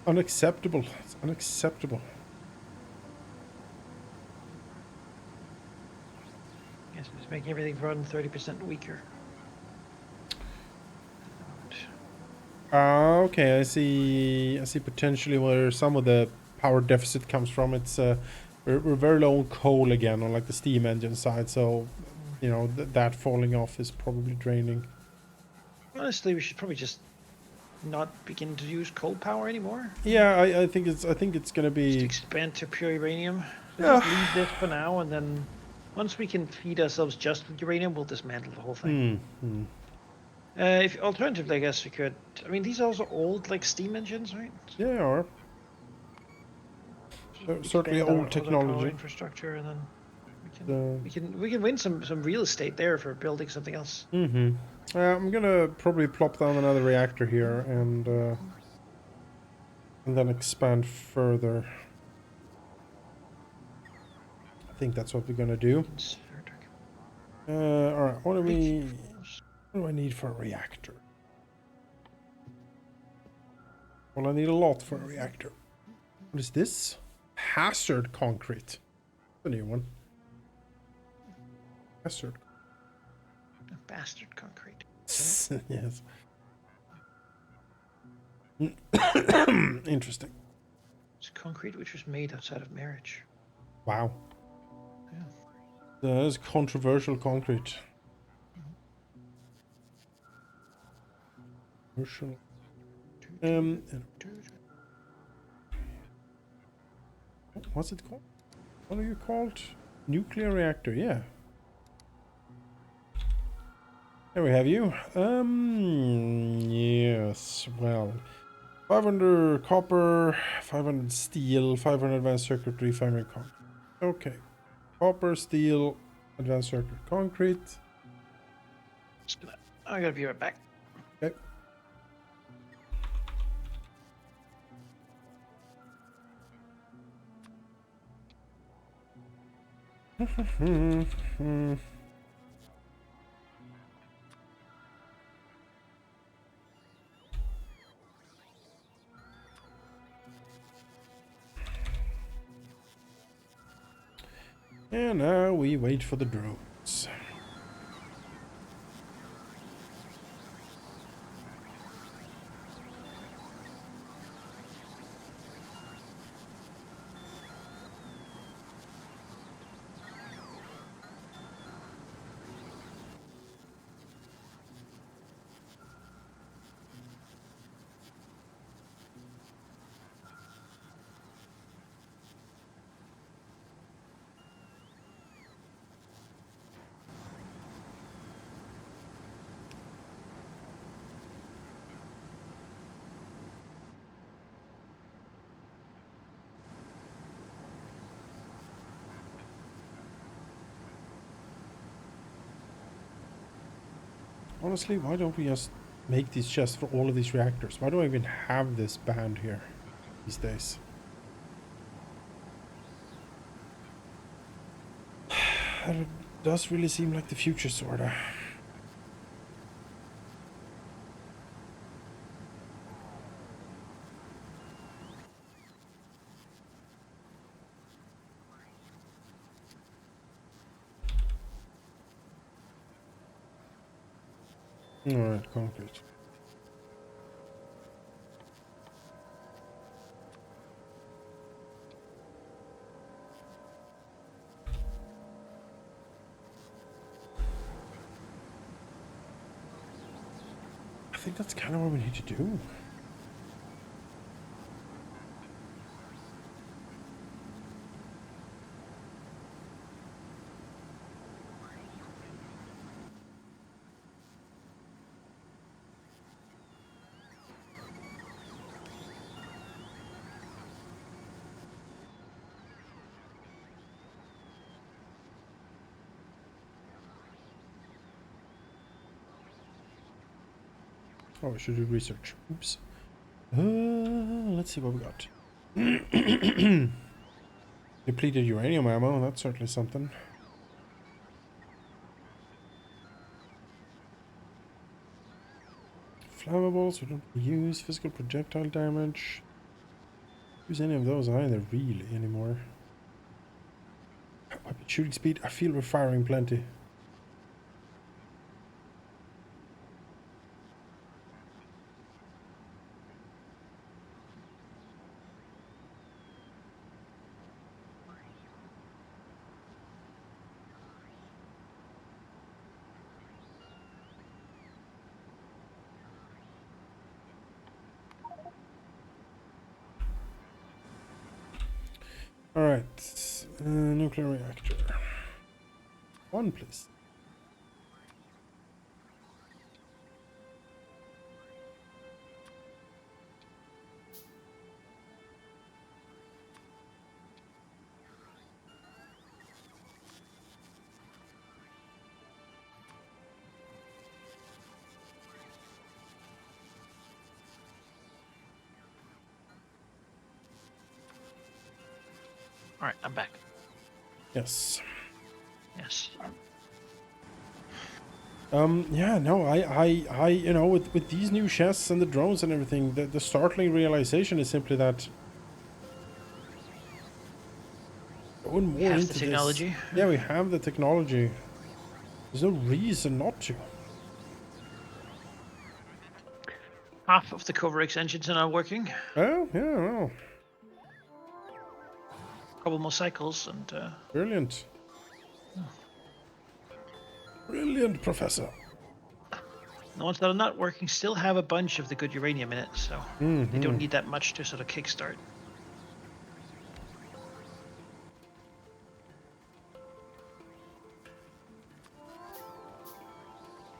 unacceptable. It's unacceptable. Yes, it's making everything run 30% weaker. Okay, I see. I see potentially where some of the power deficit comes from. It's we're very low on coal again on like the steam engine side, so you know that falling off is probably draining. Honestly, we should probably just not begin to use coal power anymore. Yeah, I think it's gonna Just be expand to pure uranium. So yeah. just leave this for now, and then once we can feed ourselves just with uranium, we'll dismantle the whole thing. If alternatively, I guess we could. I mean, these are also old like steam engines, right? Yeah, they are. Certainly Expand old our other power technology. infrastructure, and then we can win some real estate there for building something else. I'm gonna probably plop down another reactor here and then expand further. I think that's what we're gonna do. All right. What do I need for a reactor? Well, I need a lot for a reactor. What is this? Hazard concrete. The new one. Hazard. Bastard concrete. Yes. Interesting. It's concrete which was made outside of marriage. Wow. Yeah. That is controversial concrete. Controversial. What's it called? What are you called? Nuclear reactor, yeah. There we have you. Yes, well. 500 copper, 500 steel, 500 advanced circuitry, 500 concrete. Okay. Copper, steel, advanced circuit concrete. I gotta be right back. Okay. And now we wait for the drones. Honestly, why don't we just make these chests for all of these reactors? Why do I even have this band here these days? It does really seem like the future, sorta. Alright, concrete. I think that's kind of what we need to do. Oh, we should do research. Oops. Let's see what we got. Depleted uranium ammo, that's certainly something. Flammables, we don't use. Physical projectile damage. Use any of those either, really, anymore. Weapon shooting speed, I feel we're firing plenty. Alright, nuclear reactor. One, please. All right, I'm back. Yes. Yes. Yeah, no, you know, with these new chests and the drones and everything, the startling realization is simply that going We more have the into this. technology. Yeah, we have the technology. There's no reason not to. Half of the cover extensions are now working. Oh, yeah, well, Couple more cycles and. brilliant. Brilliant, Professor. The ones that are not working still have a bunch of the good uranium in it, so they don't need that much to sort of kickstart.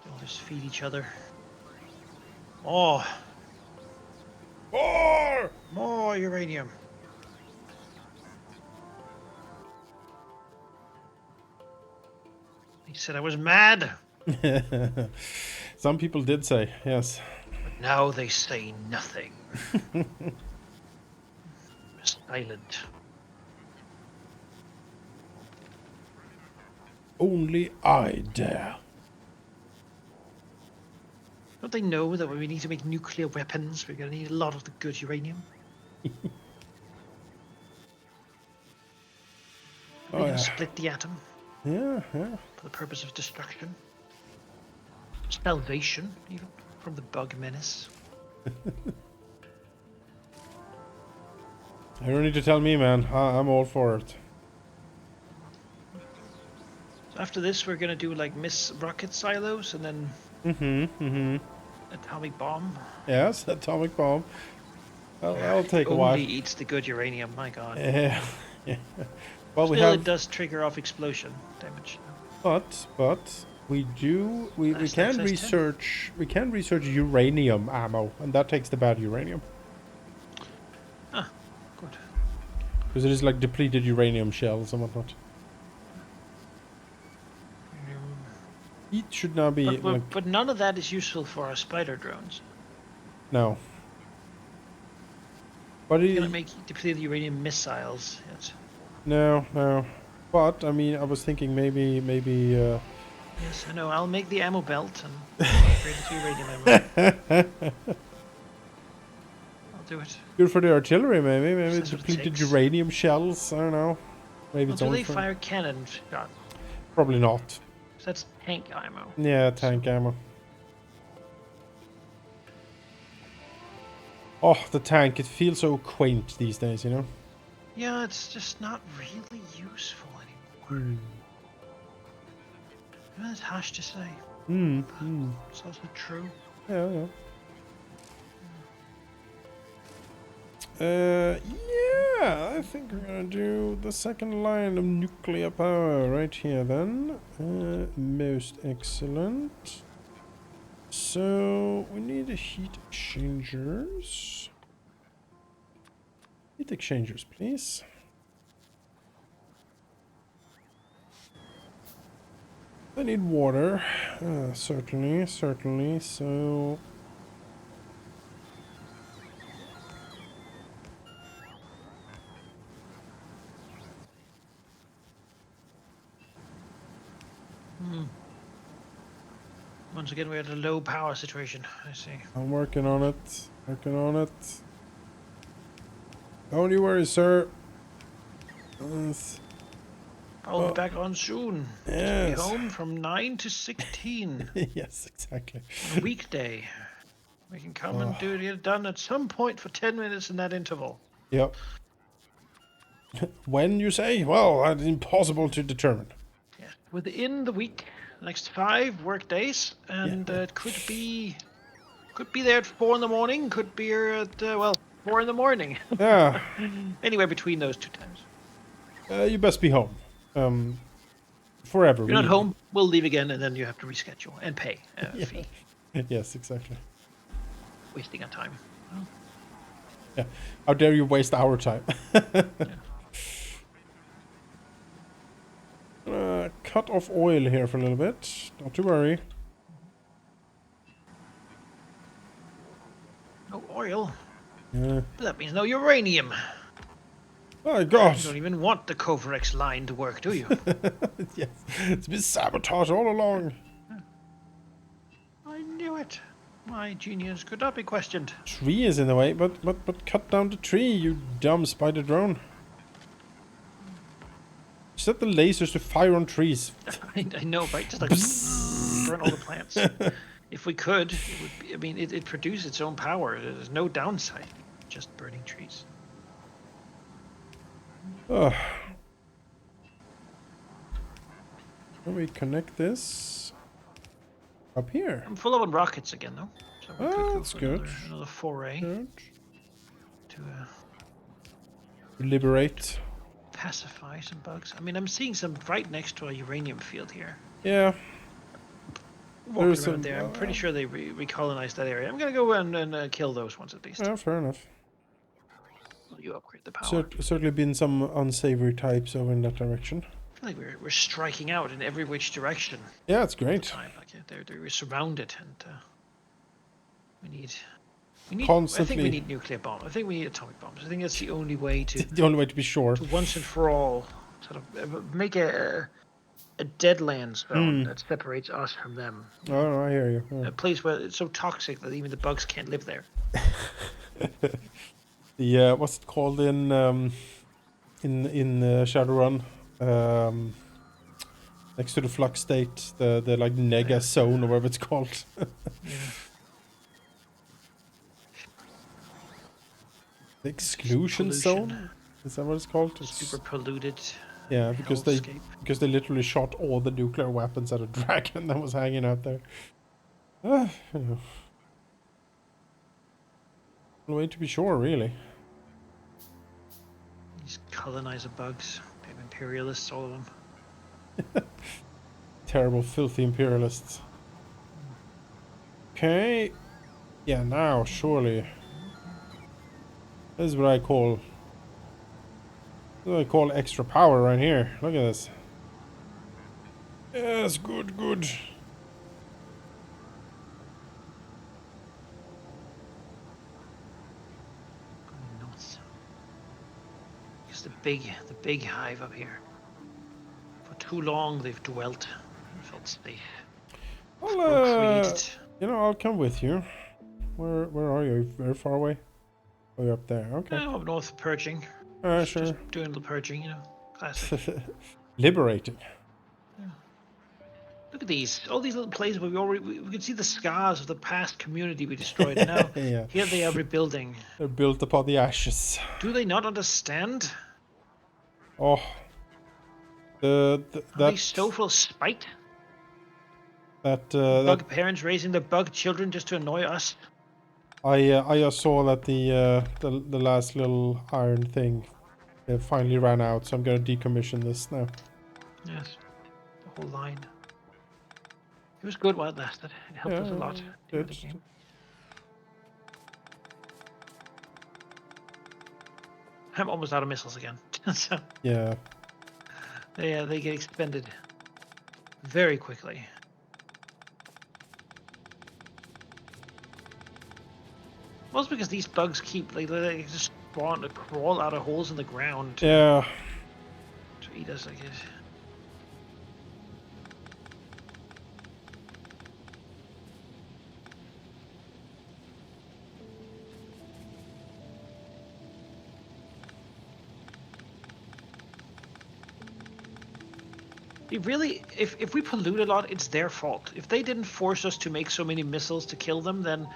They'll just feed each other. Oh, more uranium. He said I was mad, Some people did say, yes. but now they say nothing. Silent. Only I dare. Don't they know that when we need to make nuclear weapons, we're going to need a lot of the good uranium? We're going to split the atom Yeah, yeah. for the purpose of destruction. Salvation, even, from the bug menace. You don't need to tell me, man. I'm all for it. So after this, we're going to do like Miss Rocket silos and then atomic bomb. Yes, atomic bomb. That'll take a Only while. eats the good uranium, my god. Yeah. Yeah. Well, Still, we have, it does trigger off explosion damage. but we do we Nice, can nice, nice research uranium ammo, and that takes the bad uranium Ah, good. because it is like depleted uranium shells and whatnot. It should now be like But none of that is useful for our spider drones. no. But We're gonna make depleted uranium missiles. Yes. no. But I mean, I was thinking maybe. Yes, I know. I'll make the ammo belt and upgrade it to uranium ammo. I'll do it. Good for the artillery, maybe. Maybe That's what it depleted takes. uranium shells. I don't know. Maybe Well, it's do only they for fire cannon shot? probably not. So that's tank ammo. Yeah, tank ammo. Oh, the tank. It feels so quaint these days, you know? Yeah, it's just not really useful anymore. That's harsh to say. It's also true. Yeah. Yeah, I think we're gonna do the second line of nuclear power right here then. Most excellent. So, we need a heat exchangers. Heat exchangers, please. I need water. Certainly. So, Once again, we're at a low power situation. I see. I'm working on it. Working on it. Don't you worry, sir. Yes. I'll be back on soon. Just be Yes. home from 9 to 16 Yes, exactly. on a weekday. We can come and get it done at some point for 10 minutes in that interval. Yep. When you say? Well, that's impossible to determine. Yeah. Within the week, next 5 work days, and Yeah. it could be there at 4 in the morning. Could be here at 4 in the morning. Yeah. Anywhere between those two times. You best be home. Forever. If you're not really. home, we'll leave again, and then you have to reschedule and pay a Yeah. fee. Yes, exactly. Wasting our time. Yeah. How dare you waste our time? Cut off oil here for a little bit. Not to worry. No oil. Yeah. But that means no uranium. My God. You don't even want the Covarex line to work, do you? Yes. It's been sabotaged all along. I knew it. My genius could not be questioned. Tree is in the way, but cut down the tree, you dumb spider drone. Set the lasers to fire on trees. I know, right? Just like burn all the plants. If we could, it would be, I mean, it produces its own power. There's no downside. Just burning trees. Oh. Let me connect this up here. I'm full on rockets again, though. So we could go That's for good. Another foray Good. to Liberate. pacify some bugs. I mean, I'm seeing some right next to a uranium field here. Yeah. Walking There's around some, there. I'm pretty sure they recolonized that area. I'm gonna go and kill those ones at least. Yeah, fair enough. Well, you upgrade the power. Certainly been some unsavory types over in that direction. I feel like we're striking out in every which direction. Yeah, it's great. Time. Like they're surrounded, and we need. Constantly. I think we need nuclear bombs. I think we need atomic bombs. I think that's the only way to. The only way to be sure. To once and for all, sort of make a deadland zone that separates us from them. Oh, I hear you. Yeah. A place where it's so toxic that even the bugs can't live there. The what's it called in Shadowrun? Next to the flux state, the like nega zone or whatever it's called. Yeah. The exclusion zone? Is that what it's called? Super polluted. Yeah, because they literally shot all the nuclear weapons at a dragon that was hanging out there. You know. One way to be sure, really. These colonizer bugs. They're imperialists, all of them. Terrible, filthy imperialists. Okay. Yeah, now, surely. This is what I call extra power right here. Look at this. Yes, good. Nuts. It's the big hive up here. For too long they've dwelt and felt safe. Well, I'll come with you. Where are you? Very far away? Oh, you're up there. Okay. Up north, purging. Sure. Just doing a little purging, classic. Liberating. Yeah. Look at these, all these little places where we can see the scars of the past community we destroyed. Now, Yeah. Here they are rebuilding. They're built upon the ashes. Do they not understand? Oh. Are they so full of spite? Bug parents raising their bug children just to annoy us. I just saw that the last little iron thing finally ran out, so I'm gonna decommission this now. Yes, the whole line. It was good while it lasted. It helped us a lot. I'm almost out of missiles again. So yeah. They get expended very quickly. Mostly because these bugs keep they just spawn to crawl out of holes in the ground. Yeah. To eat us, I guess. If we pollute a lot, it's their fault. If they didn't force us to make so many missiles to kill them, then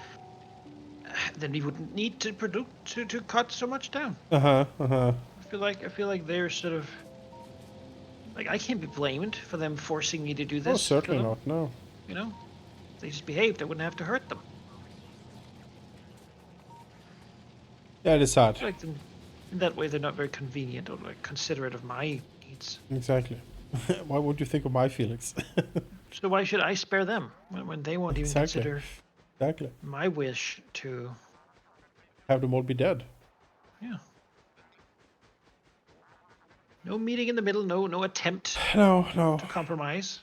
we wouldn't need to to cut so much down. I feel like they're sort of like, I can't be blamed for them forcing me to do this. Oh, For certainly them, not. No. you know, if they just behaved, I wouldn't have to hurt them. Yeah, it is sad. I feel like them, in that way, they're not very convenient or like considerate of my needs. Exactly. Why would you think of my feelings? So why should I spare them when they won't even consider Exactly. my wish to? Have them all be dead. Yeah. No meeting in the middle. No attempt No. to compromise.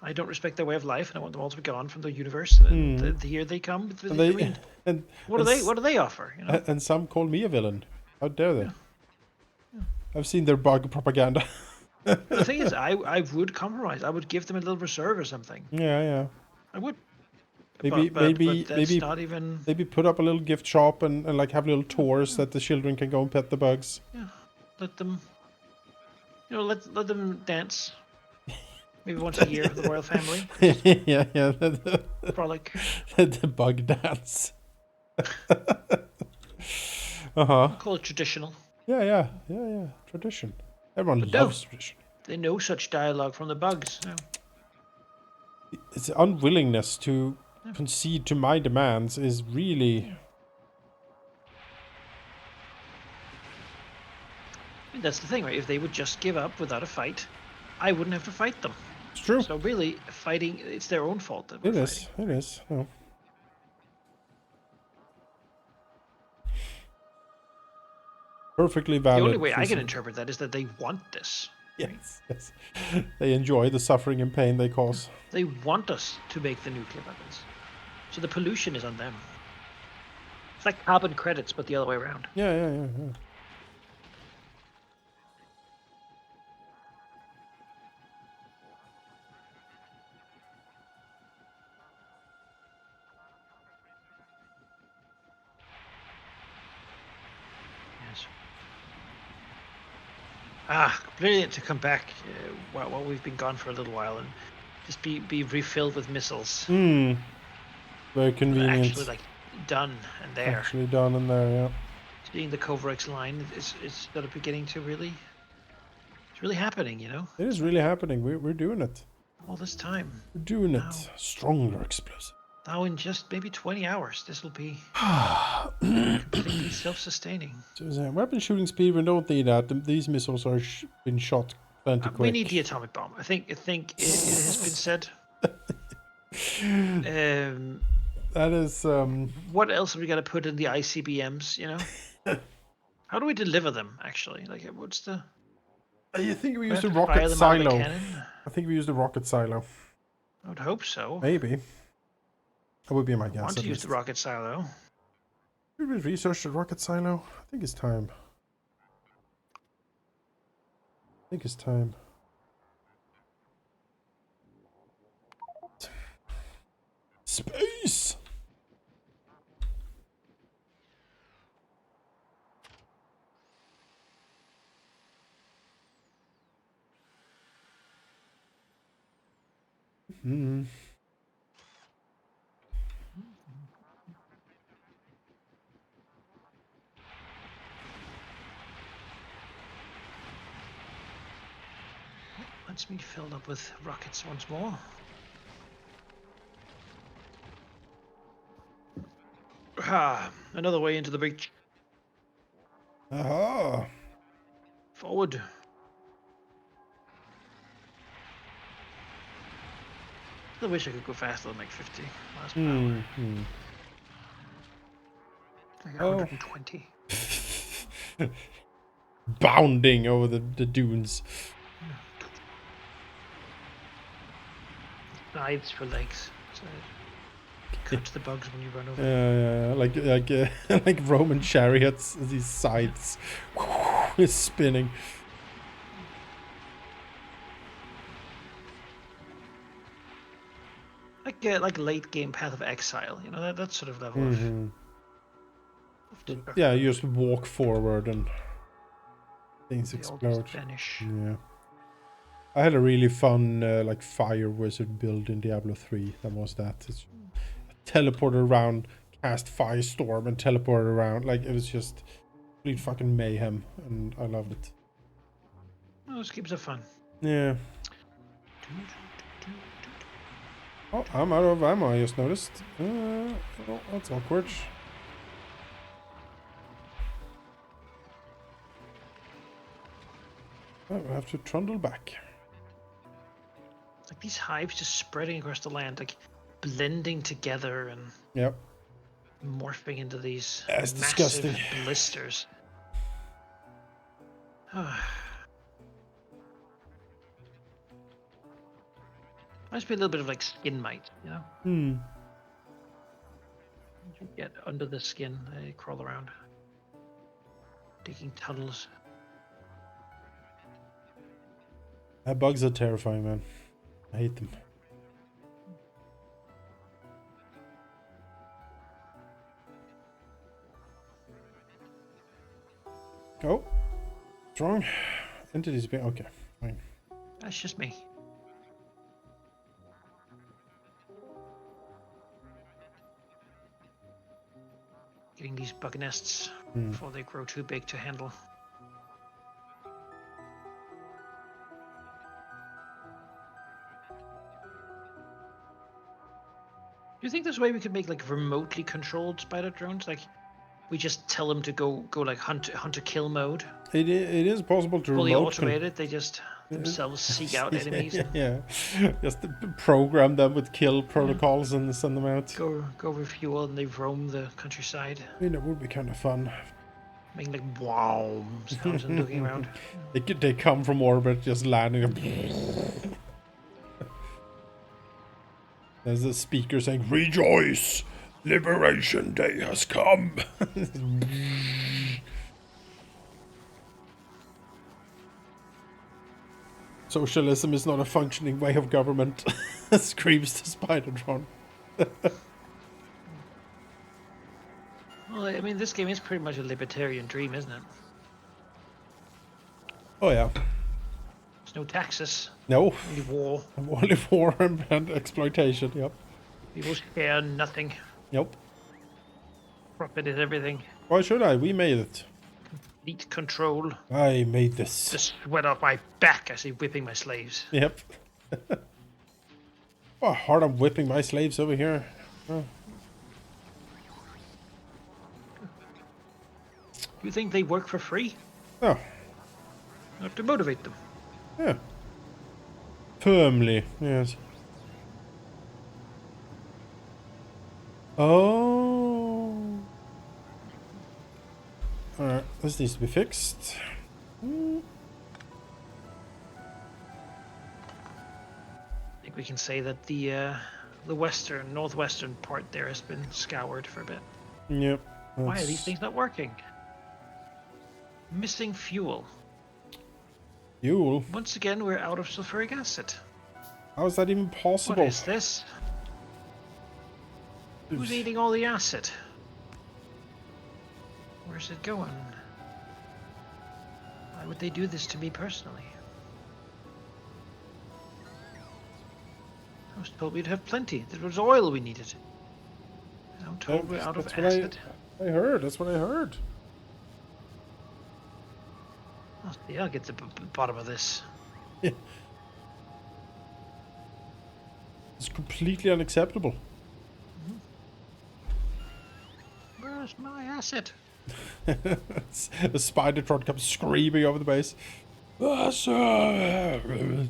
I don't respect their way of life, and I want them all to be gone from the universe. And here they come. What do they offer? You know? And some call me a villain. How dare they? Yeah. I've seen their bug propaganda. The thing is, I would compromise. I would give them a little reserve or something. Yeah. I would. Maybe That's not even. Maybe put up a little gift shop and like have little tours that the children can go and pet the bugs. Yeah, let them. Let them dance. Maybe once a year, the royal family. yeah. Frolic. The bug dance. Call it traditional. Yeah. Tradition. Everyone loves tradition. They know such dialogue from the bugs. No. Its unwillingness to concede to my demands is really. I mean, that's the thing, right? If they would just give up without a fight, I wouldn't have to fight them. It's true. So really, fighting, it's their own fault that we're fighting. It is. Oh. Perfectly valid. The only way I can interpret that is that they want this. Yes. They enjoy the suffering and pain they cause. They want us to make the nuclear weapons. So the pollution is on them. It's like carbon credits, but the other way around. Yeah. Brilliant to come back while we've been gone for a little while and just be refilled with missiles. Very convenient. Actually, like, done and there. Actually done and there, yeah. Seeing the Covrex line is sort of beginning to really... It's really happening, you know? It is really happening. We're doing it. All this time. We're doing it. Stronger explosive. Now in just maybe 20 hours, this will be completely self-sustaining. So, weapon shooting speed, we don't need that. These missiles are been shot plenty quick. We need the atomic bomb. I think it has been said. That is... What else have we got to put in the ICBMs, you know? How do we deliver them, actually? Like, what's the... I think we used a rocket silo. I think we used a rocket silo. I would hope so. Maybe. That would be my guess. I want to use the rocket silo. Should we research the rocket silo? I think it's time. Space! Let's be filled up with rockets once more. Another way into the breach. Aha! Forward. I wish I could go faster than like 50 miles per hour. Like 120. Bounding over the dunes. Knives for legs. So catch the bugs when you run over. Yeah, like Roman chariots. These sides is spinning. Like late game Path of Exile, you know, that sort of level of yeah, you just walk forward and things they explode. Vanish. Yeah. I had a really fun like fire wizard build in Diablo 3. That was that. It's teleport around, cast firestorm, and teleport around. Like it was just complete fucking mayhem, and I loved it. Well, this keeps it fun. Yeah. Oh, I'm out of ammo. I just noticed. Oh, that's awkward. I have to trundle back. Like these hives just spreading across the land, like blending together and Yep. morphing into these That's massive disgusting. blisters. Must be a little bit of like skin mite, you know? Hmm. You get under the skin, they crawl around, digging tunnels. Bugs are terrifying, man. I hate them. Oh. What's wrong? Entities being... Okay, fine. That's just me. Getting these bug nests before they grow too big to handle. Do you think there's a way we could make like remotely controlled spider drones? Like we just tell them to go like hunter kill mode. It is possible to Fully remote automated. They just themselves seek out enemies. Yeah. Just program them with kill protocols and send them out. Go refuel and they roam the countryside. I mean, that would be kind of fun. Making like wow sounds and looking around. They come from orbit, just landing. There's a speaker saying, "Rejoice! Liberation Day has come." Socialism is not a functioning way of government, screams the Spider-Tron. Well, I mean, this game is pretty much a libertarian dream, isn't it? Oh yeah. There's no taxes. No. Only war. Only war and exploitation, yep. People share nothing. Yep. Profit is everything. Why should I? We made it. Complete control. I made this. The sweat off my back as I whipping my slaves. Yep. Oh, hard I'm whipping my slaves over here. Oh. You think they work for free? Oh. You have to motivate them. Yeah. Firmly, yes. Oh. Alright, this needs to be fixed. I think we can say that the northwestern part there has been scoured for a bit. Yep. Why are these things not working? Missing fuel. Fuel? Once again, we're out of sulfuric acid. How is that even possible? What is this? Who's eating all the acid? Where's it going? Why would they do this to me personally? I was told we'd have plenty. There was oil we needed. And I'm told we're out of acid. I heard. That's what I heard. Oh, yeah, I'll get to the bottom of this. Yeah. It's completely unacceptable. Where's my acid? The Spider-Tron comes screaming over the base. Acid!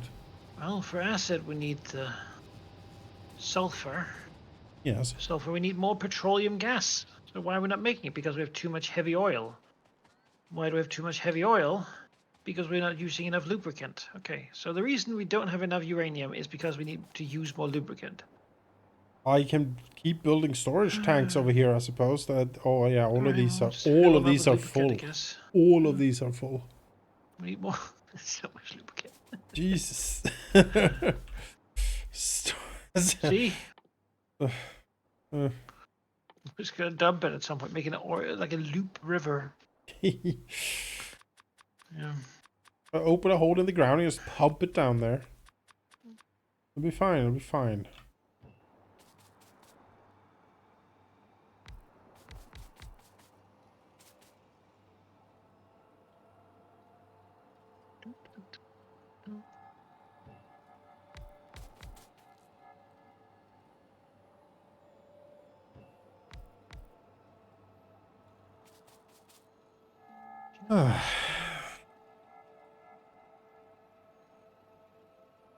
Well, for acid we need the sulfur. Yes. Sulfur, we need more petroleum gas. So why are we not making it? Because we have too much heavy oil. Why do we have too much heavy oil? Because we're not using enough lubricant. Okay, so the reason we don't have enough uranium is because we need to use more lubricant. I can keep building storage tanks over here, I suppose. Oh yeah, all of these are full. All of these are full. We need more. So much lubricant. Jesus. See? I'm just gonna dump it at some point, making it like a loop river. Yeah. Open a hole in the ground and just pump it down there. It'll be fine. It'll be fine.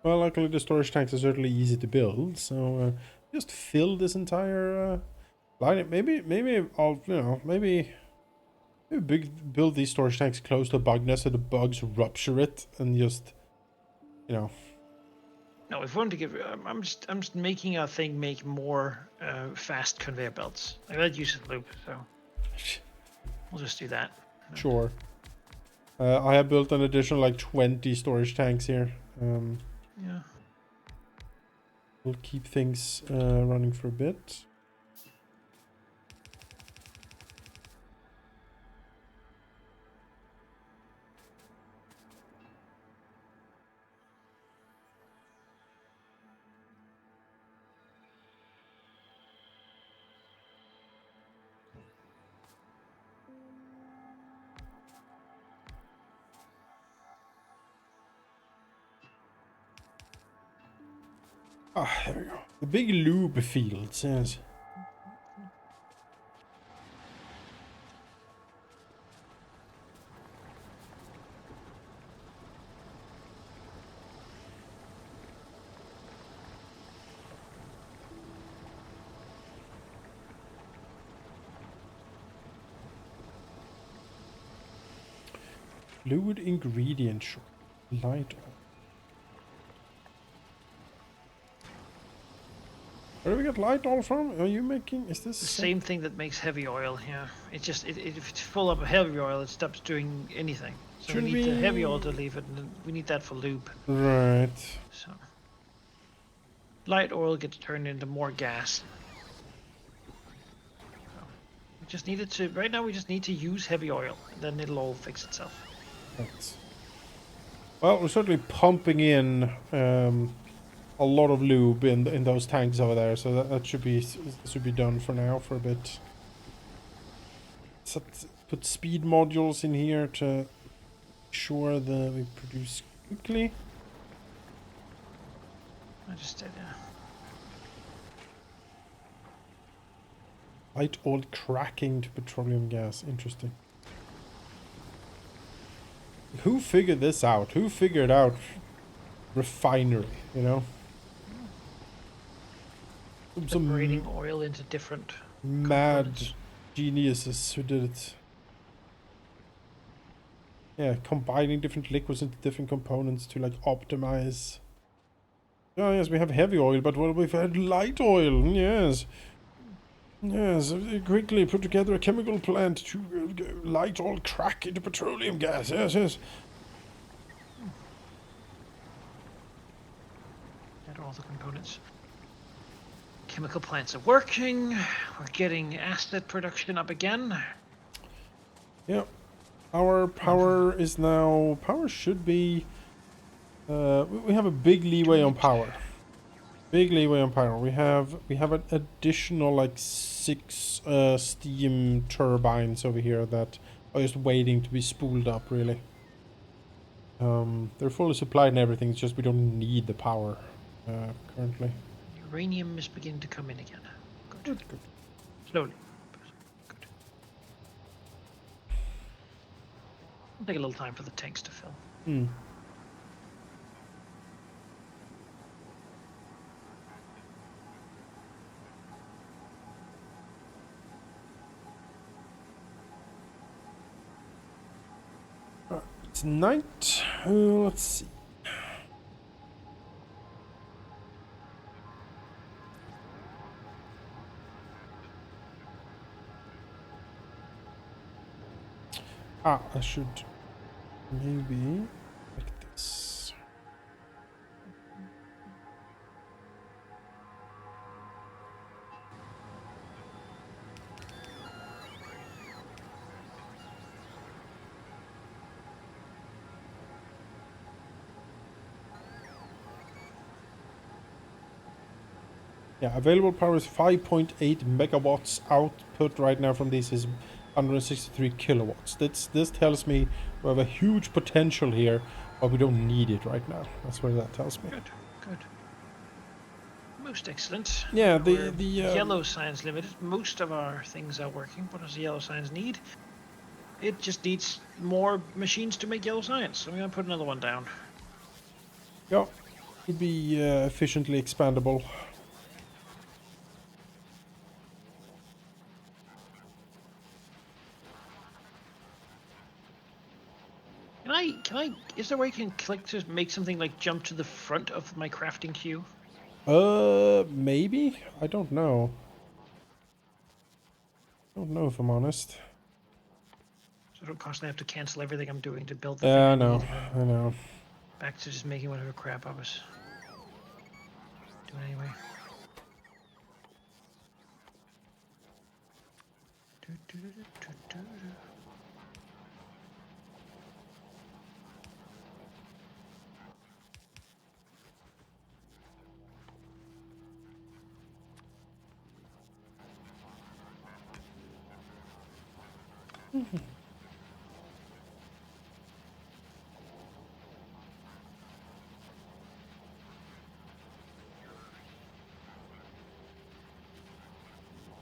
Well, luckily the storage tanks are certainly easy to build, so just fill this entire line. Maybe I'll, maybe build these storage tanks close to a bug nest so the bugs rupture it and just, No, if we want to give, I'm just making our thing make more fast conveyor belts. I let use a loop, so we'll just do that. Sure. I have built an additional like 20 storage tanks here. Yeah. We'll keep things running for a bit. Ah, there we go. The big lube fields, yes. Fluid ingredient shop. Light oil. Where do we get light oil from? Are you making? Is this the same thing that makes heavy oil? Yeah, it's just if it's full of heavy oil, it stops doing anything. So we need the heavy oil to leave it, and we need that for lube. Right. So light oil gets turned into more gas. So we just needed to. Right now, we just need to use heavy oil, and then it'll all fix itself. Right. Well, we're certainly pumping in a lot of lube in those tanks over there, so that should be done for now for a bit. Put speed modules in here to ensure that we produce quickly. I just did, yeah. Light oil cracking to petroleum gas. Interesting. Who figured this out? Who figured out refinery, you know? Separating oil into different mad components. Geniuses who did it. Yeah, combining different liquids into different components to like optimize. Oh yes, we have heavy oil, but what we've had light oil. Yes. Yes, quickly put together a chemical plant to light oil crack into petroleum gas. Yes, yes. Add all the components. Chemical plants are working. We're getting acid production up again. Yep. Our power is now... Power should be... we have a big leeway on power. Big leeway on power. We have an additional like 6 steam turbines over here that are just waiting to be spooled up, really. They're fully supplied and everything, it's just we don't need the power currently. Uranium is beginning to come in again. Good. Good. Slowly. Good. It'll take a little time for the tanks to fill. Hmm. It's night. Let's see. I should maybe like this. Yeah, available power is 5.8 megawatts. Output right now from this is 163 kilowatts. This tells me we have a huge potential here, but we don't need it right now. That's what that tells me. Good, good. Most excellent. Yeah, We're the yellow science limited. Most of our things are working. What does the yellow science need? It just needs more machines to make yellow science. So I'm going to put another one down. yeah, should be efficiently expandable. Is there a way you can click to make something like jump to the front of my crafting queue? Maybe? I don't know. Don't know if I'm honest. So I don't constantly have to cancel everything I'm doing to build the thing Yeah, I I know. need, and then I know. back to just making whatever crap I was doing anyway.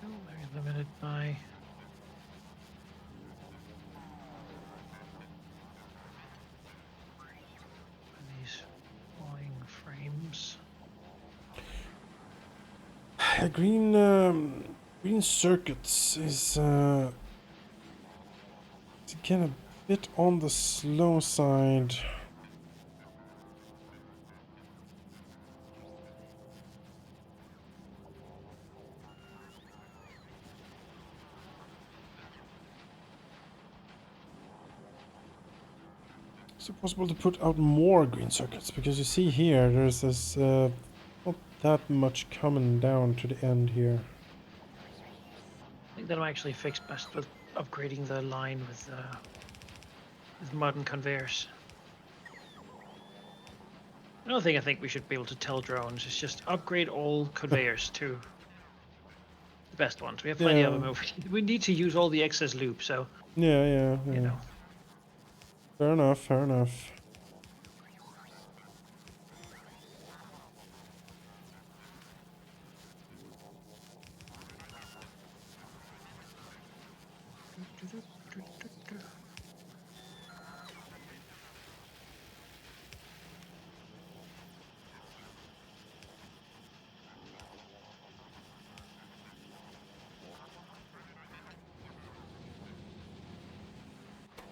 Oh, very limited by these flying frames. Green circuits is again a bit on the slow side. Is it possible to put out more green circuits? Because you see here, there's this not that much coming down to the end here. I think that'll actually fix best with upgrading the line with modern conveyors. Another thing I think we should be able to tell drones is just upgrade all conveyors to the best ones. We have plenty of Yeah, them. We need to use all the excess loop, so yeah. you know. Fair enough, fair enough.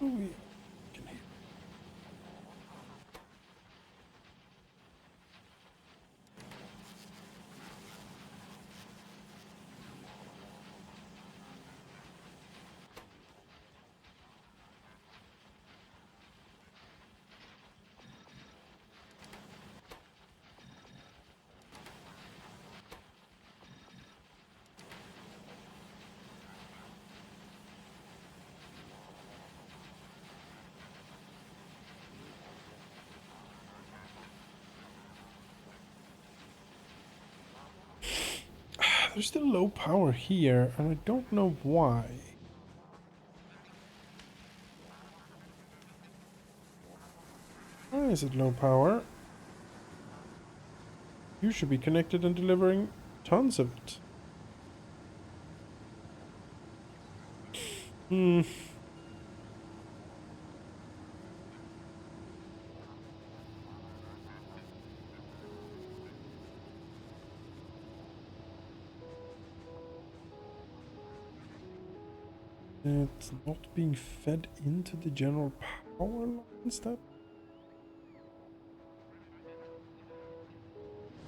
Oh, we can hear. There's still low power here, and I don't know why. Why is it low power? You should be connected and delivering tons of it. Hmm. It's not being fed into the general power lines. That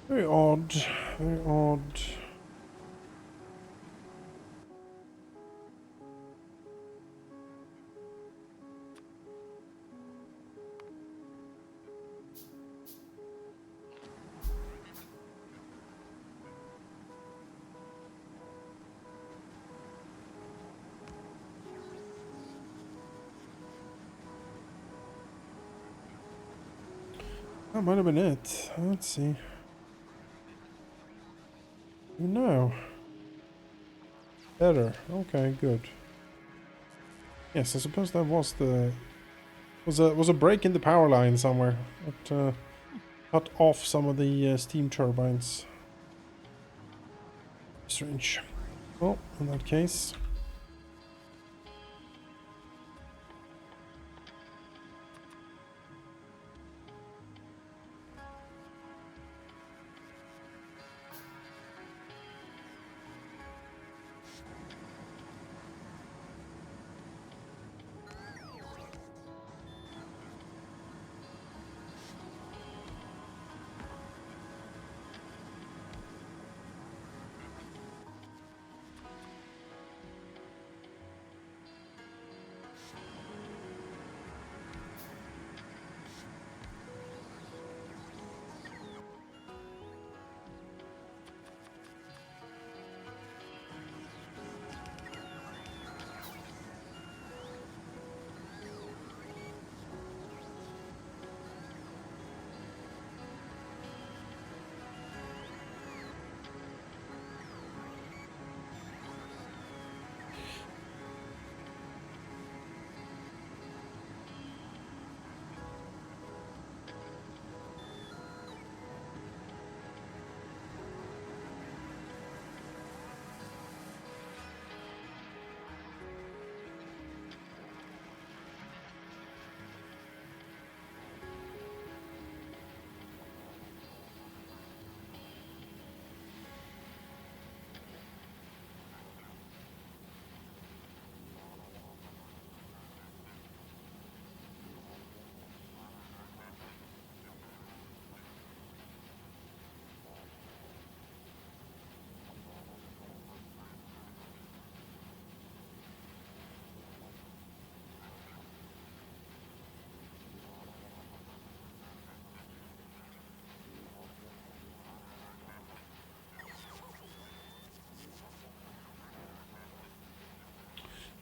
very odd. Very odd. That might have been it. Let's see. No. Better. Okay, good. Yes, I suppose that was the was a break in the power line somewhere. It cut off some of the steam turbines. Strange. Well, in that case,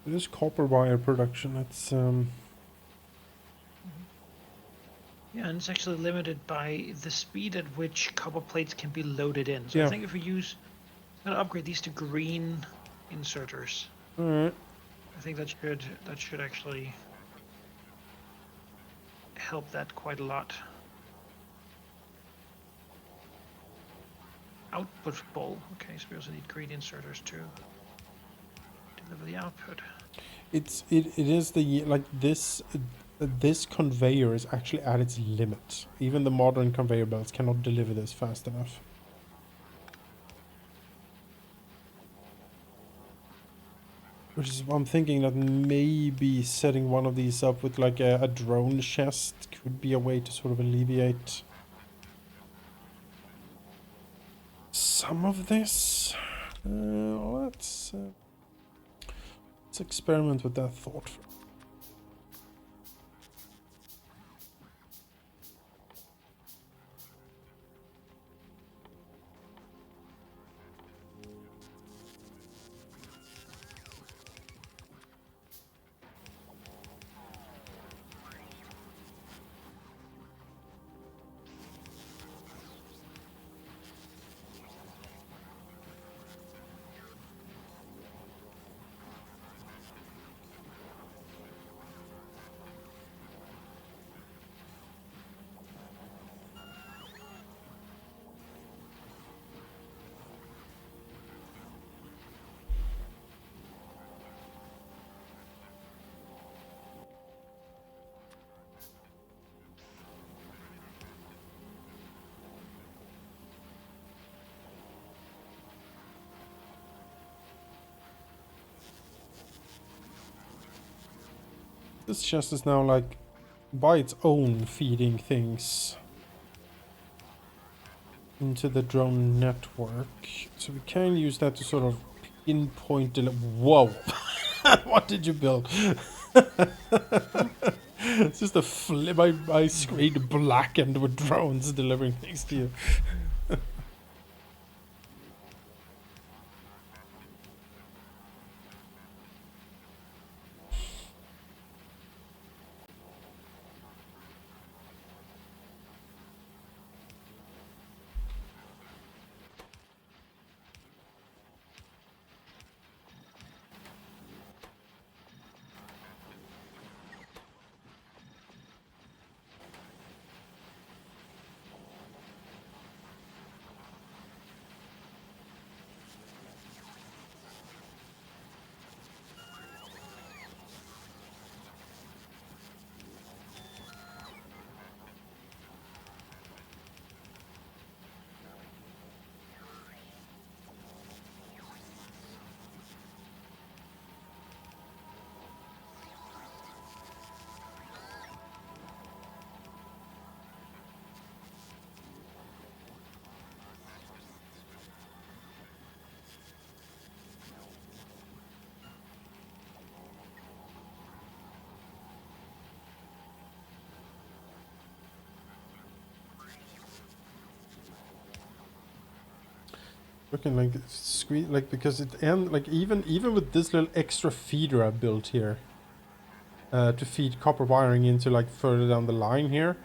it is copper wire production. It's Yeah, and it's actually limited by the speed at which copper plates can be loaded in. So I yeah. think if we gonna upgrade these to green inserters, All right. I think that should actually help that quite a lot. Output full. Okay, so we also need green inserters to deliver the output. It is the like this conveyor is actually at its limit. Even the modern conveyor belts cannot deliver this fast enough. Which is why I'm thinking that maybe setting one of these up with like a drone chest could be a way to sort of alleviate some of this. Let's experiment with that thought. This chest is now like by its own feeding things into the drone network. So we can use that to sort of pinpoint the... Whoa! What did you build? It's just a flip. My screen blackened with drones delivering things to you. Looking like squeeze, like because it end like even with this little extra feeder I built here to feed copper wiring into like further down the line here,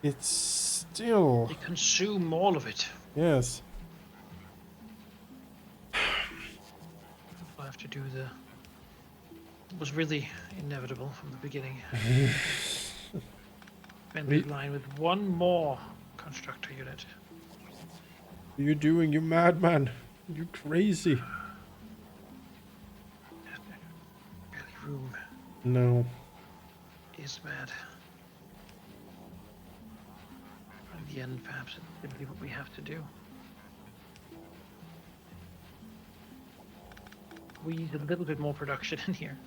it's still They consume all of it. yes. I'll have to do the. It was really inevitable from the beginning. Bend the line with one more constructor unit. What are you doing, you madman? You crazy. Barely room. No. Is mad. In the end, perhaps it's simply what we have to do. We need a little bit more production in here.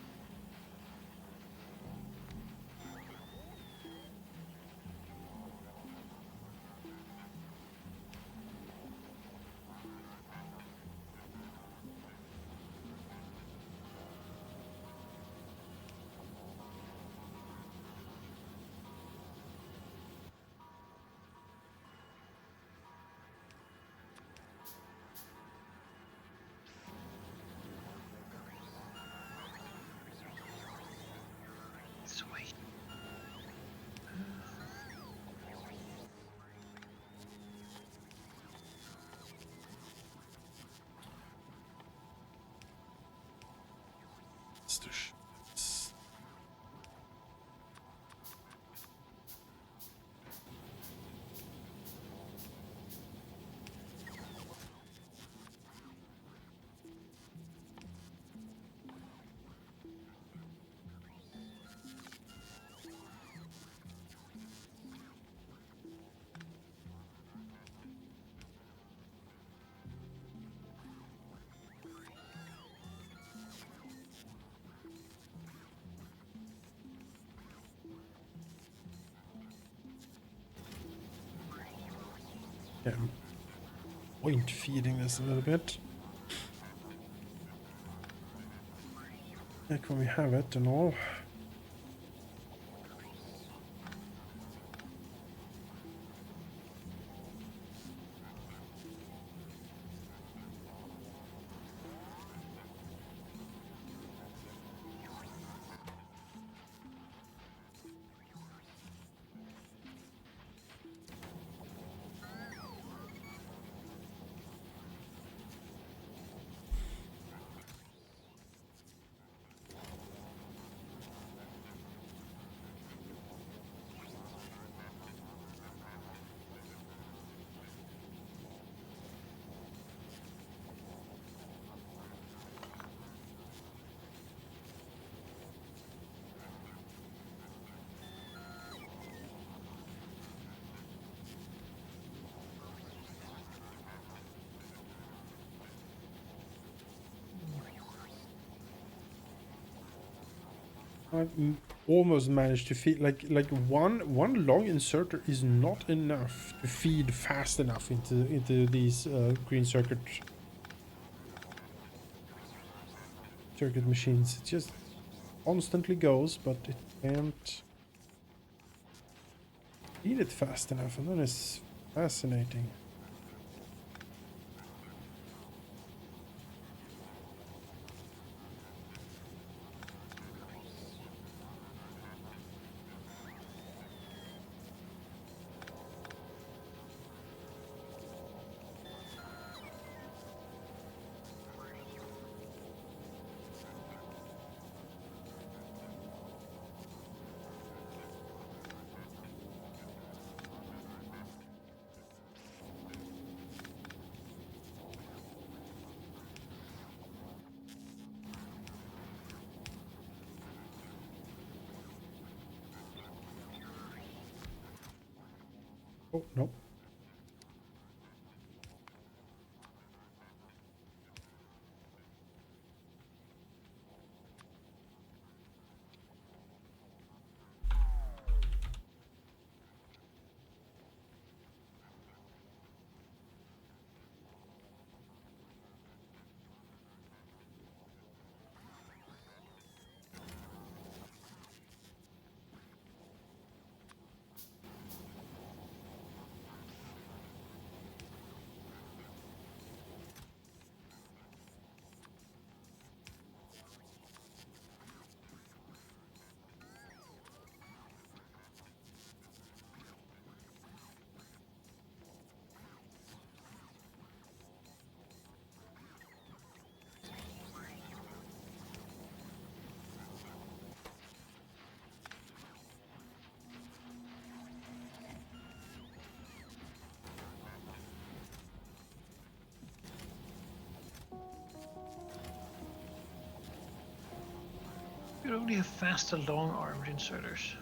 Sweet. Yeah, I'm point feeding this a little bit. Like when we have it and all. I've almost managed to feed like one long inserter is not enough to feed fast enough into these green circuit machines. It just constantly goes, but it can't feed it fast enough, and then it's fascinating. Oh no. You only have faster long-armed inserters.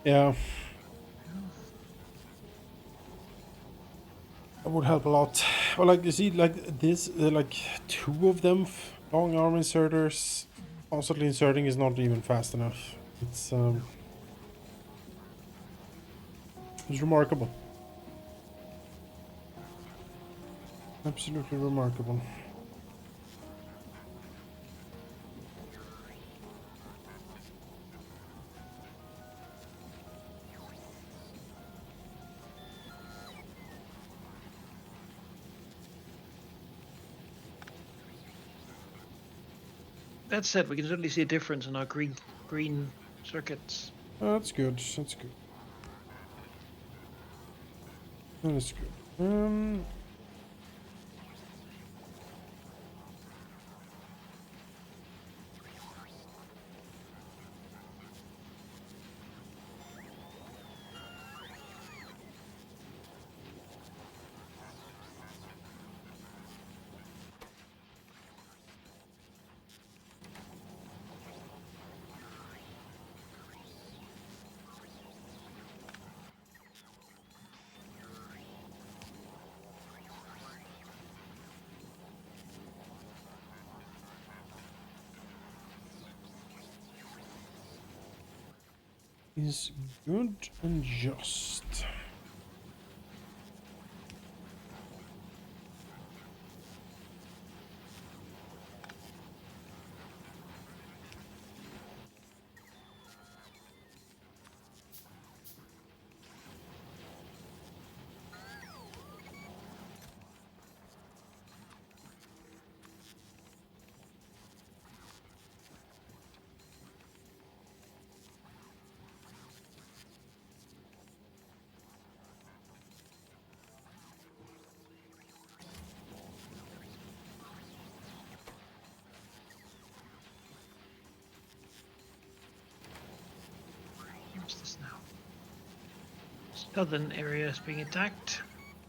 Yeah. Yeah. That would help a lot. Well, like you see, like this, like two of them, long arm inserters, constantly inserting is not even fast enough. It's remarkable. Absolutely remarkable. That said, we can certainly see a difference in our green circuits. That's good. That's good. That's good. Is good and just. What's this now? Southern area is being attacked.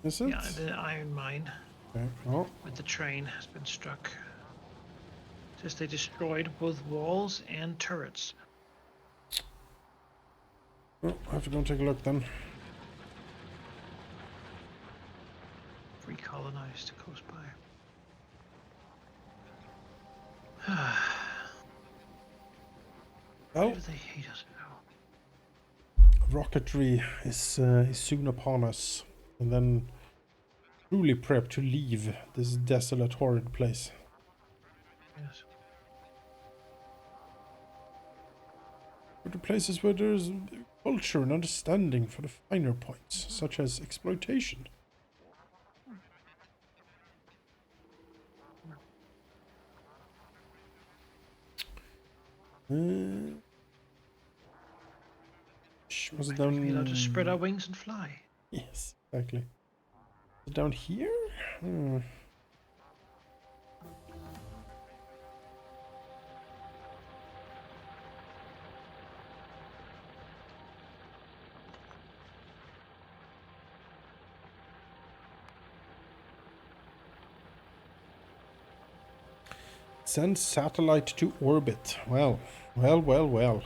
Is it? Yeah, the iron mine Okay. Oh, with the train has been struck. Says they destroyed both walls and turrets. oh, I have to go and take a look then. Recolonized close by. Why Well, do they hate us now? rocketry is soon upon us, and then truly prep to leave this desolate, horrid place. Yes. Go to places where there's culture and understanding for the finer points, such as exploitation. Uh, was it Why should we be allowed to spread our down? wings and fly? Yes, exactly. Was it down here? Hmm. Send satellite to orbit. Well, well, well, well.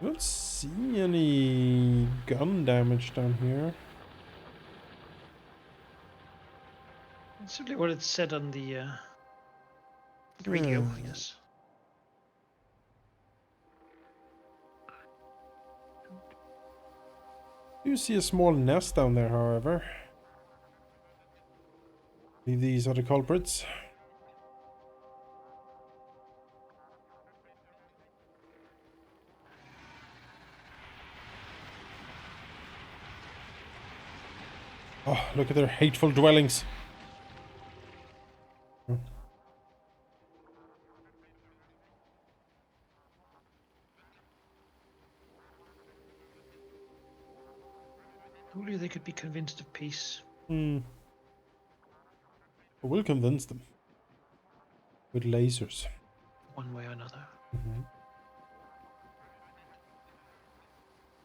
I don't see any gun damage down here. That's certainly what it said on the radio, yes. You see a small nest down there, however. Maybe these are the culprits. Oh, look at their hateful dwellings. Oh. Only they could be convinced of peace. Hmm. But we'll convince them. With lasers. One way or another.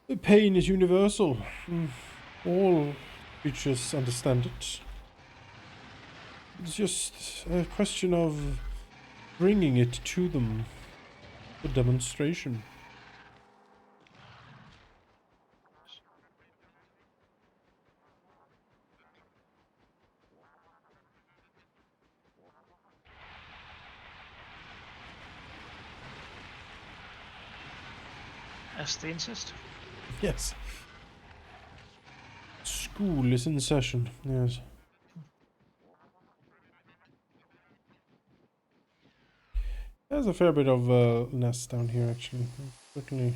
The pain is universal. All creatures understand it. It's just a question of bringing it to them for demonstration. As they insist. Yes. School is in session, yes. There's a fair bit of nests down here, actually. Certainly.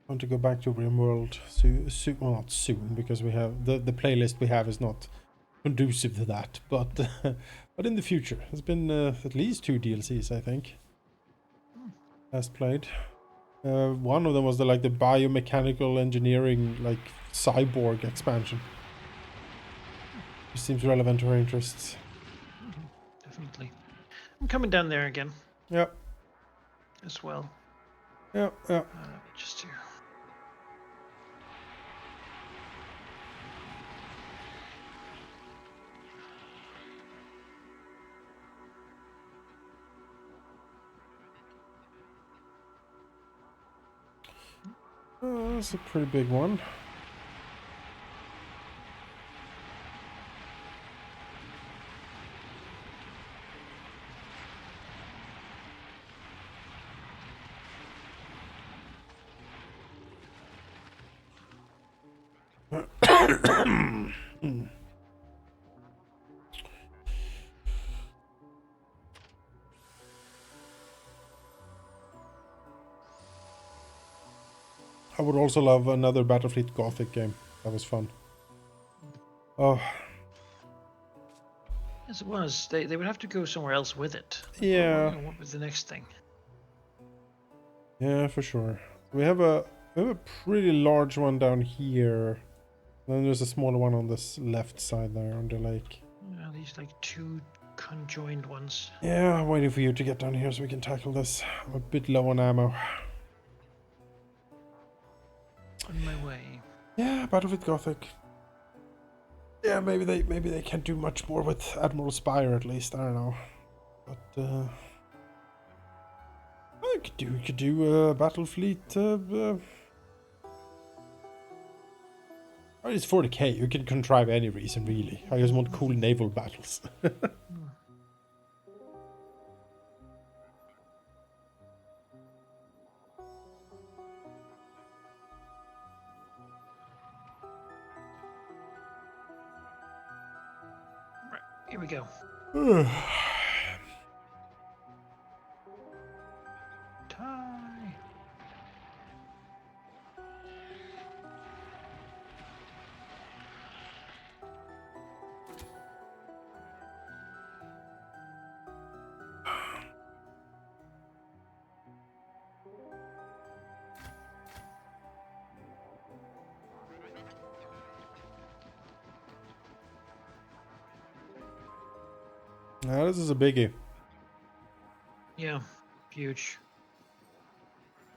I want to go back to RimWorld soon. Well, not soon, because we have the playlist we have is not conducive to that. But but in the future, there's been at least 2 DLCs, I think. Last played. One of them was the biomechanical engineering cyborg expansion. Which seems relevant to our interests. Definitely. I'm coming down there again. Yep. As well. Yep. Yep. Just here. That's a pretty big one. I would also love another Battlefleet Gothic game. That was fun. Oh. Yes, it was. They would have to go somewhere else with it. Yeah. What was the next thing? Yeah, for sure. We have a pretty large one down here. Then there's a smaller one on this left side there on the lake. Yeah, these 2 conjoined ones. Yeah, I'm waiting for you to get down here so we can tackle this. I'm a bit low on ammo. On my way. Yeah, Battlefield Gothic. Yeah, maybe they can't do much more with Admiral Spire at least. I don't know, but I could do Battlefleet. It's 40k. You can contrive any reason really. I just want cool naval battles. Here we go. Tie. Now this is a biggie. Yeah, huge.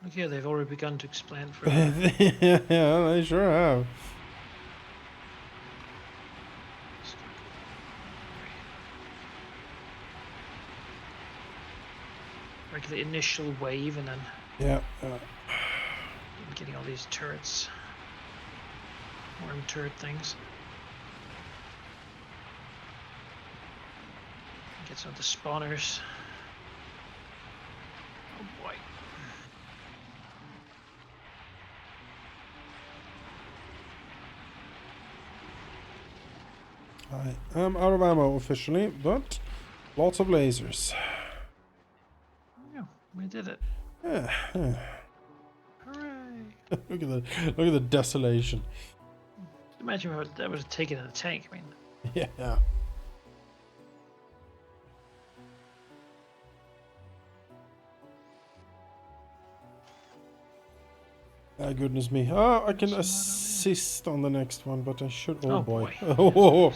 Look here, they've already begun to expand for Yeah, they sure have. Like the initial wave and then Yeah. getting all these turrets. Worm turret things. Get some of the spawners. Oh boy. I am out of ammo officially, but lots of lasers. Yeah, we did it. Yeah. Hooray! Look at the desolation. Imagine what that would have taken in a tank. I mean, Yeah. Ah, goodness me. Oh, I can assist on the next one, but I should. Oh, boy. Oh.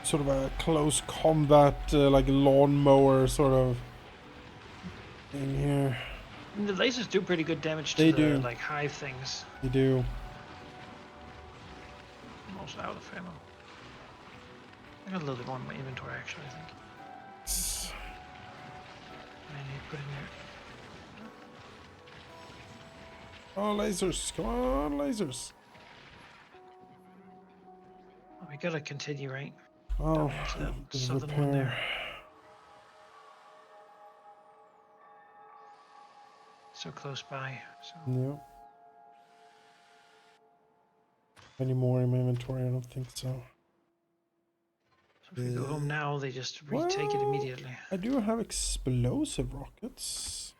Sort of a close combat, like lawnmower sort of thing here. And the lasers do pretty good damage to the like hive things. They do. I'm also out of ammo. I got a little bit more in my inventory actually, I think. I need to put in there. Oh, lasers. Come on, lasers. Oh, we gotta continue, right? Oh, That the southern repair. one there. So close by. So. Yeah. Any more in my inventory? I don't think so. So if we go home now, they just retake it immediately. I do have explosive rockets.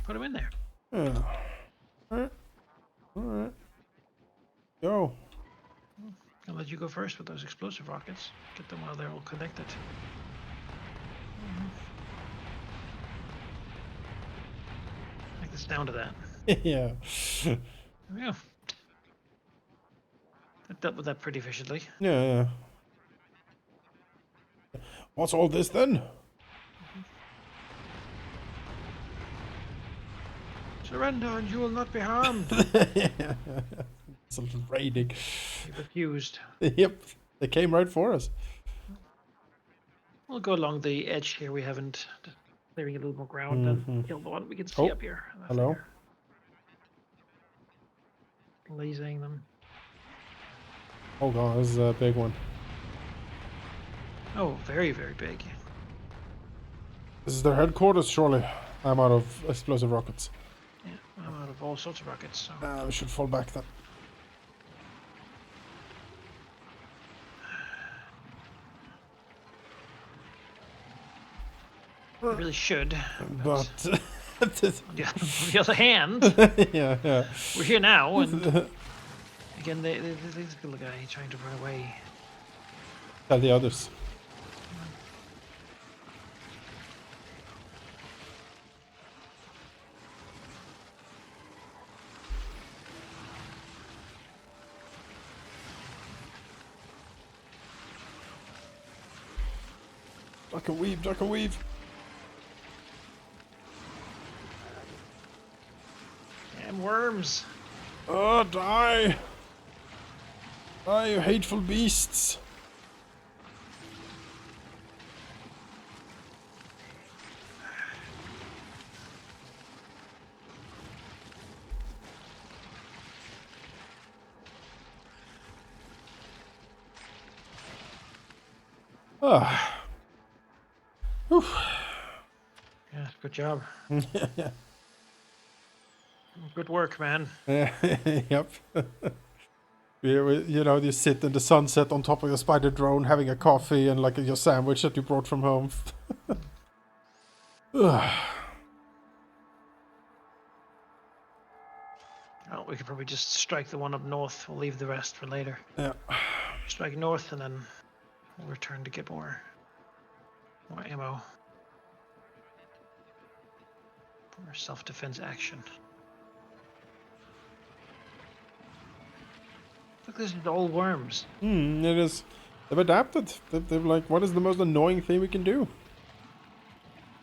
Put them in there. Yeah. Alright. Alright. Go. I'll let you go first with those explosive rockets. Get them while they're all connected. I like the sound of that. Yeah. Yeah. I dealt with that pretty efficiently. Yeah. What's all this then? Surrender and you will not be harmed. It's a little raiding. He refused. Yep. They came right for us. We'll go along the edge here. We haven't clearing a little more ground and kill the one we can see up here. Hello. Lasering them. Oh god, this is a big one. Oh, very, very big. This is their headquarters, surely. I'm out of explosive rockets. Yeah, I'm out of all sorts of rockets, so... We should fall back then. I really should. But... on the other hand... yeah. We're here now, and... Again, there's this little guy trying to run away. Tell the others. Duck and weave, duck and weave. Damn worms. Oh, die. Die, you hateful beasts. Ah. Whew. Yeah, good job. Good work, man. Yep. You know, you sit in the sunset on top of your spider drone having a coffee and like your sandwich that you brought from home. Well, we could probably just strike the one up north. We'll leave the rest for later. Yeah. Strike north and then we'll return to get more ammo. For self-defense action. Look, this is all worms. It is. They've adapted. They're like, what is the most annoying thing we can do?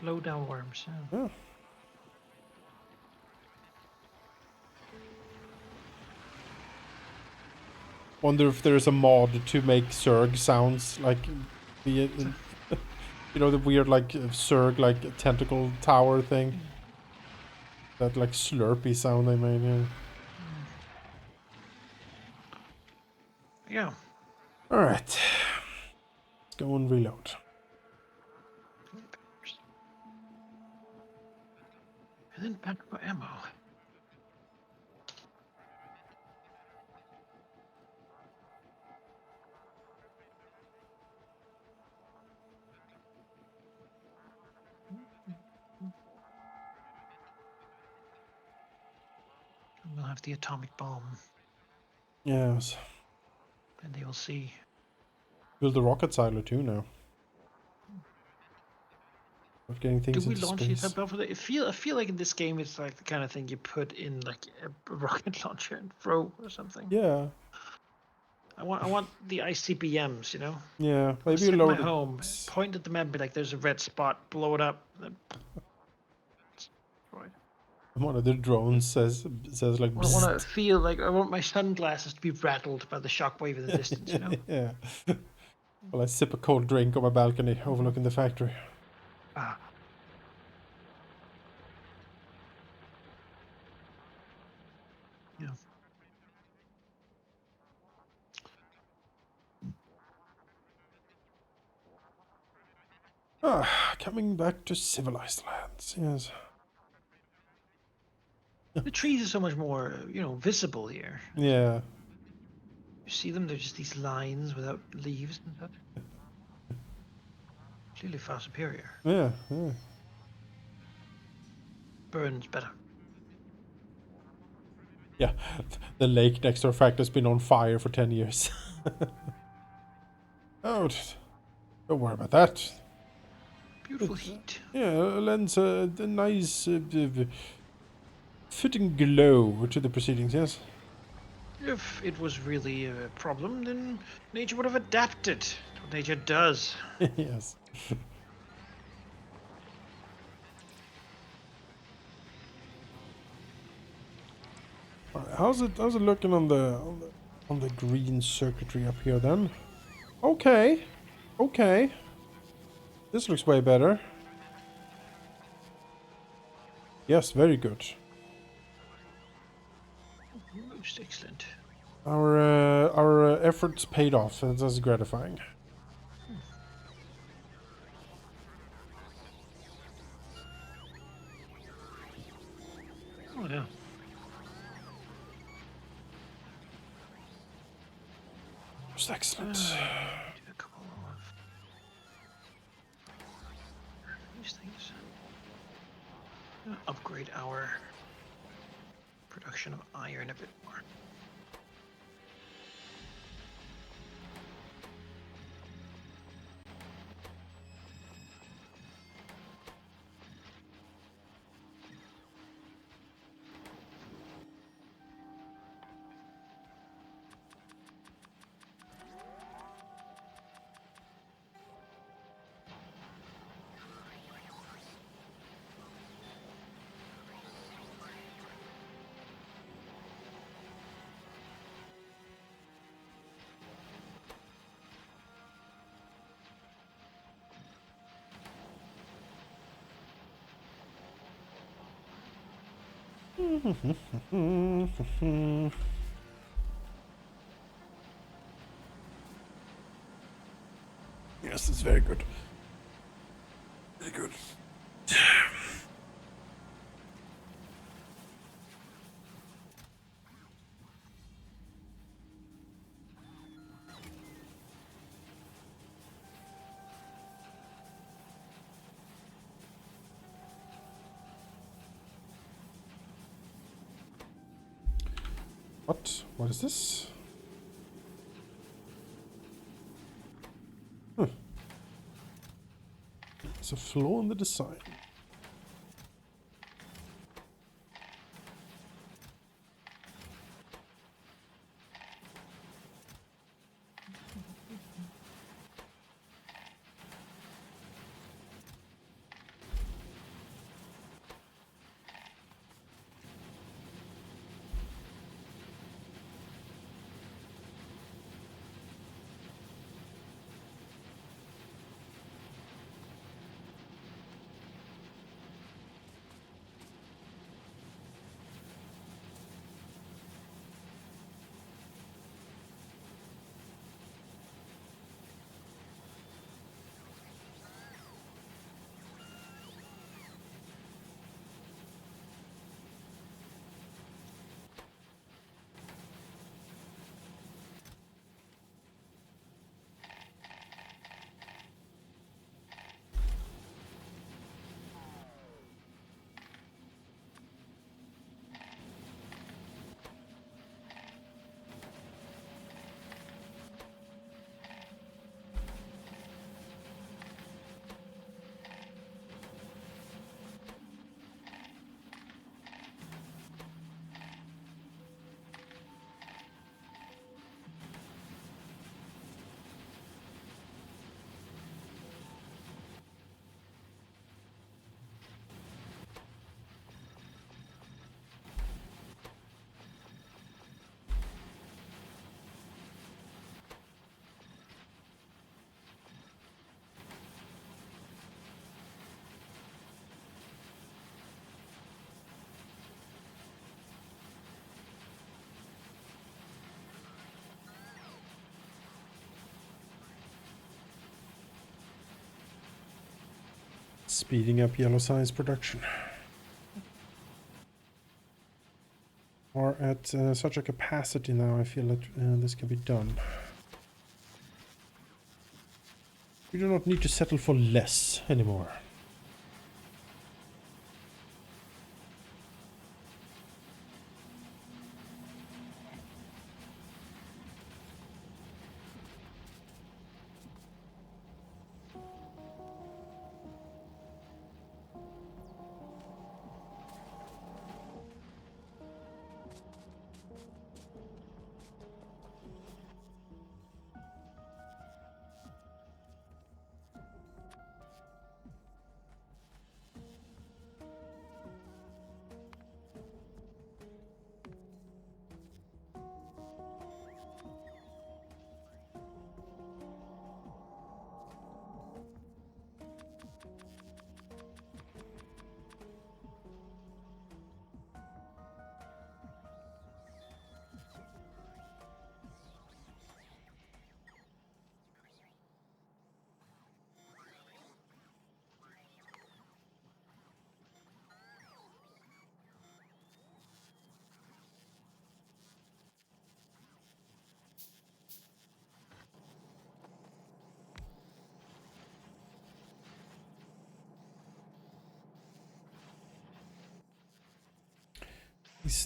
Low down worms. Yeah. Wonder if there's a mod to make Zerg sounds like the, you know, the weird like Zerg like tentacle tower thing. That like slurpy sound they made. Yeah. Yeah. All right. Let's go and reload. And then back for ammo. have the atomic bomb. Yes. And they will see. Build a rocket silo too now. Not getting things Do we into launch space. it above? I feel like in this game it's like the kind of thing you put in like a rocket launcher and throw or something. Yeah. I want the ICBMs, you know. Yeah. I Maybe you sit at my load home, it. point at the map, be like, "There's a red spot, blow it up." Then destroyed. One of the drones says like. I want to feel like I want my sunglasses to be rattled by the shockwave in the distance, you know. Yeah. Well, I sip a cold drink on my balcony overlooking the factory. Ah. Yeah. Coming back to civilized lands. Yes. The trees are so much more, visible here. Yeah. You see them? They're just these lines without leaves and such. Clearly far superior. Yeah. Yeah. Burns better. Yeah. The lake next to our factory has been on fire for 10 years. Oh, don't worry about that. Beautiful heat. Yeah, lends a nice fitting glow to the proceedings, yes? If it was really a problem, then nature would have adapted. That's what nature does. Yes. Alright, how's it looking on the green circuitry up here then? Okay. Okay. This looks way better. Yes, very good. Most excellent. Our efforts paid off. That's gratifying. Oh yeah. Most excellent. Do a couple of these things. Upgrade our production of iron a bit more. Yes, it's very good. Very good. What? What is this? It's a flaw in the design. Speeding up yellow science production. Are at such a capacity now, I feel that this can be done. We do not need to settle for less anymore.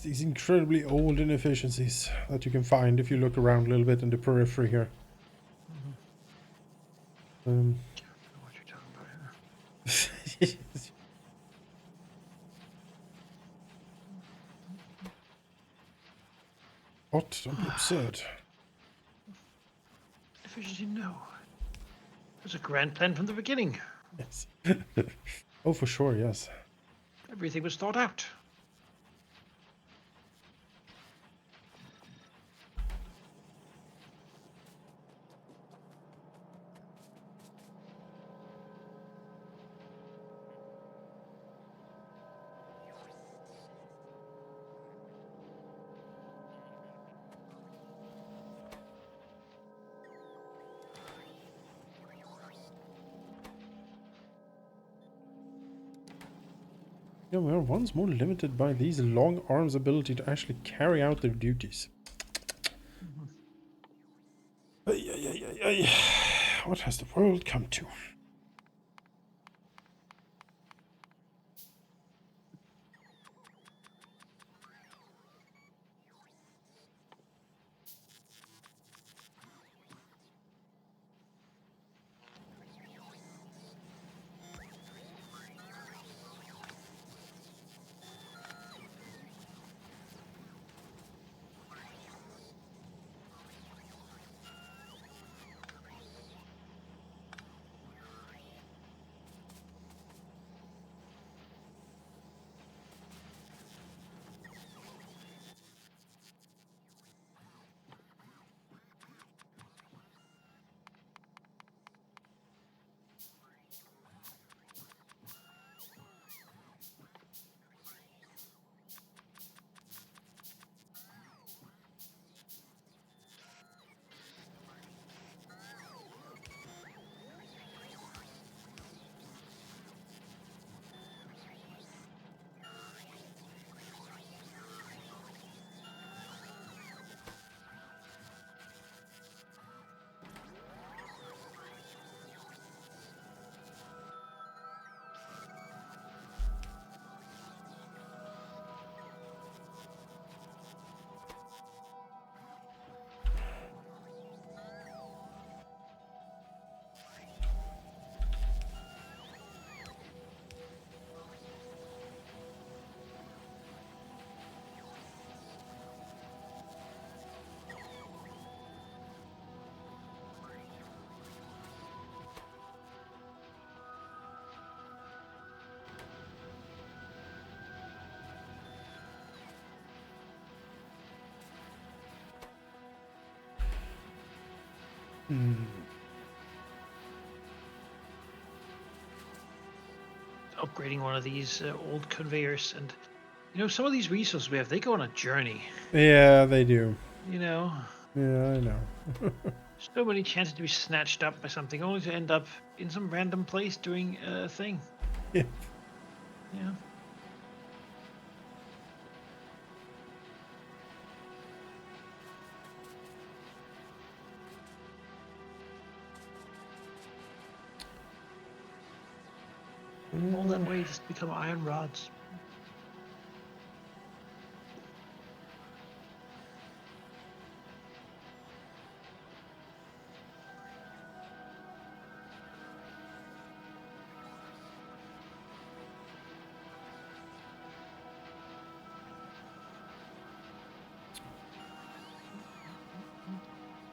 These incredibly old inefficiencies that you can find if you look around a little bit in the periphery here. I don't know what you're talking about here. What? Don't be absurd. Efficiency, no. It was a grand plan from the beginning. Yes. Oh, for sure, yes. Everything was thought out. Yeah, we are once more limited by these long arms' ability to actually carry out their duties. Ay, ay, ay, ay, ay. What has the world come to? Upgrading one of these old conveyors, and some of these resources we have, they go on a journey. Yeah, they do. Yeah, I know. So many chances to be snatched up by something, only to end up in some random place doing a thing. Yeah. Yeah. All that way just become iron rods.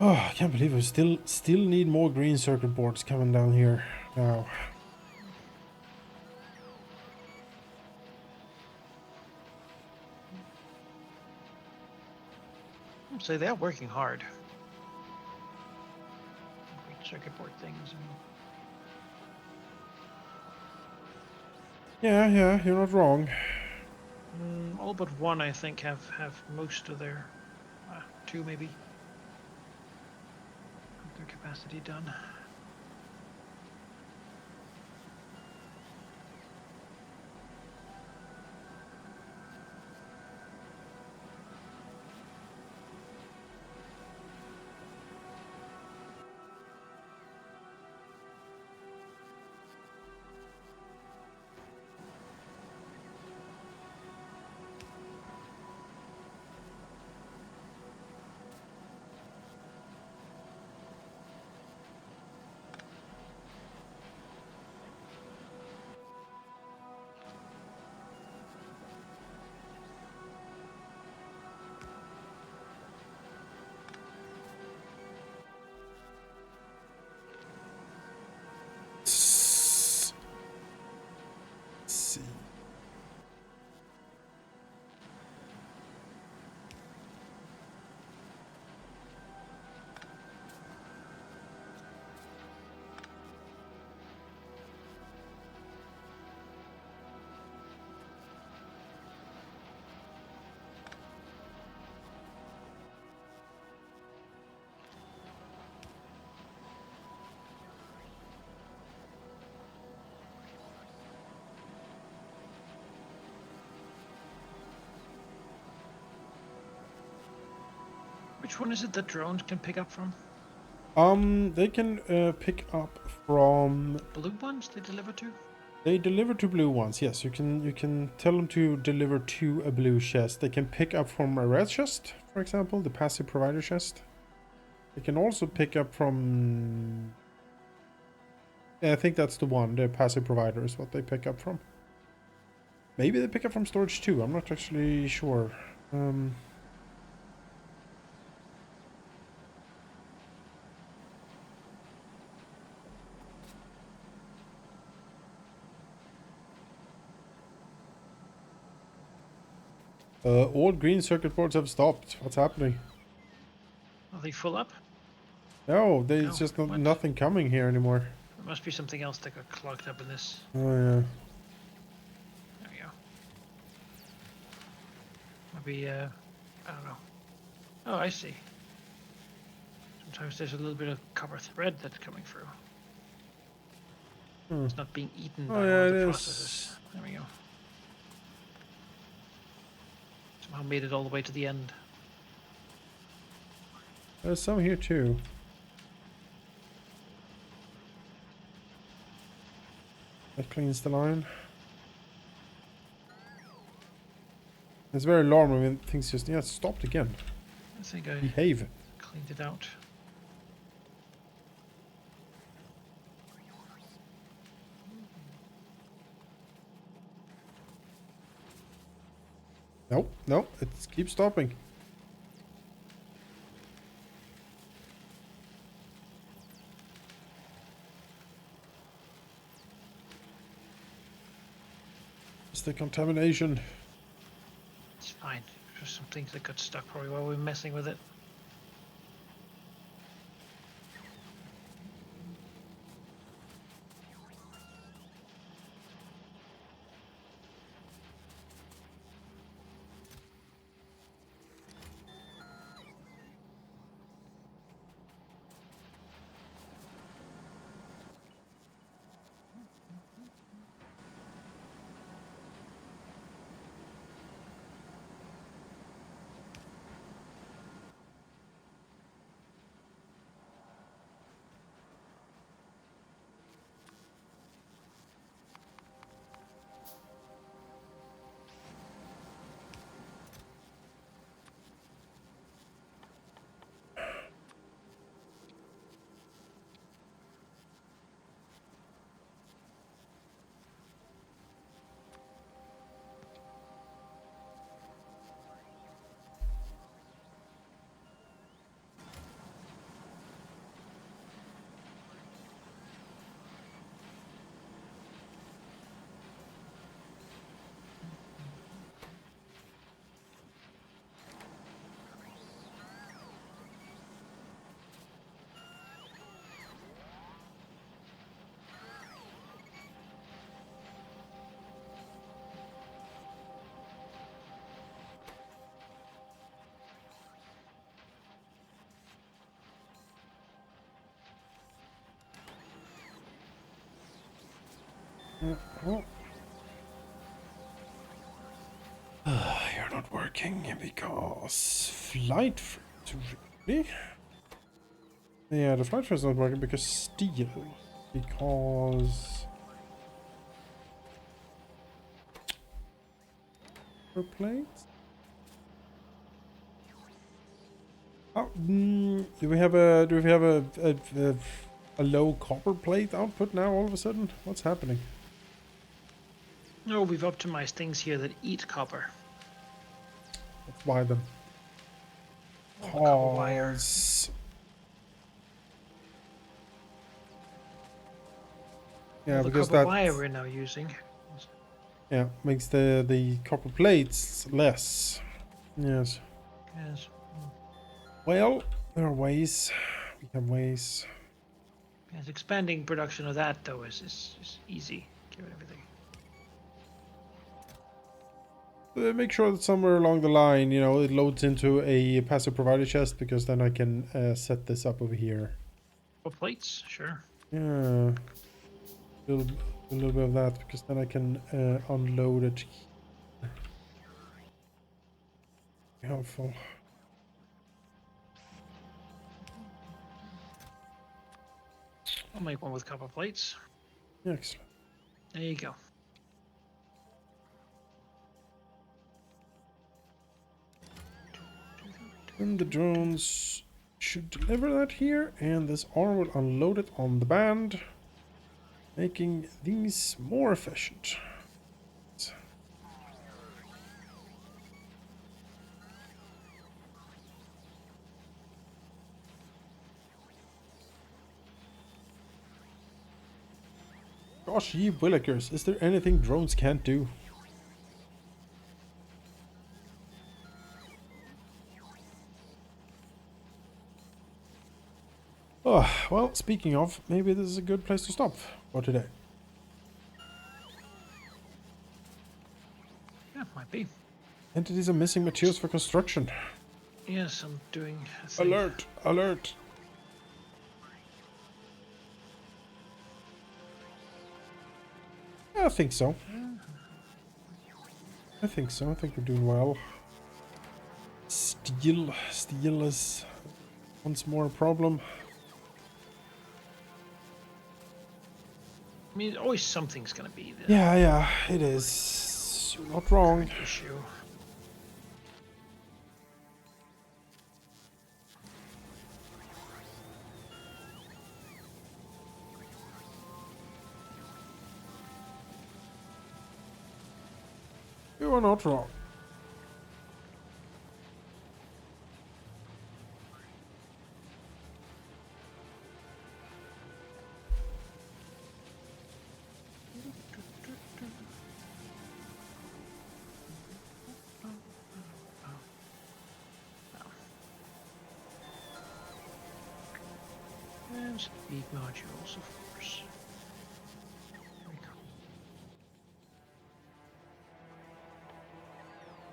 Oh, I can't believe we still need more green circuit boards coming down here now. So they're working hard. Great circuit board things. Yeah, you're not wrong. All but one, I think, have most of their, 2 maybe, of their capacity done. Let's see. Which one is it that drones can pick up from? They can pick up from. Blue ones they deliver to? They deliver to blue ones. Yes, you can tell them to deliver to a blue chest. They can pick up from a red chest, for example, the passive provider chest. They can also pick up from. Yeah, I think that's the one. The passive provider is what they pick up from. Maybe they pick up from storage too. I'm not actually sure. All green circuit boards have stopped. What's happening? Are they full up? No, there's No, just what? nothing coming here anymore. There must be something else that got clogged up in this. Oh yeah. There we go. Maybe, I don't know. Oh, I see. Sometimes there's a little bit of copper thread that's coming through. It's not being eaten by Oh one yeah, of it the is. processes. There we go. Somehow made it all the way to the end. There's some here too. That cleans the line. It's very alarming when things just it stopped again. I think I Behave. cleaned it out. Nope, it keeps stopping. It's the contamination. It's fine. There's some things that got stuck probably while we were messing with it. Oh. You're not working because flight fruit, really? Yeah, the flight fruit is not working because steel. Because copper plates. Oh, do we have a low copper plate output now? All of a sudden, what's happening? No, we've optimized things here that eat copper. Let's buy them. Oh, the copper wire. Pause. Yeah, All the because copper that wire we're now using. makes the copper plates less. Yes. Yes. Well, there are ways. We have ways. Yes, expanding production of that though is easy. Given everything. Make sure that somewhere along the line, you know, it loads into a passive provider chest, because then I can set this up over here. Oh, plates, sure. Yeah. A little bit of that, because then I can unload it. Helpful. I'll make one with copper plates. Excellent. There you go. And the drones should deliver that here, and this arm will unload it on the band, making these more efficient. Gosh, ye willikers, is there anything drones can't do? Oh, well, speaking of, maybe this is a good place to stop for today. Yeah, might be. Entities are missing materials for construction. Yes, I'm doing a thing. Alert! Alert! I think so. I think so. I think we're doing well. Steel is once more a problem. I mean, always something's gonna be the Yeah, it is. You're not wrong. issue. You are not wrong. And speed modules, of course. There we go.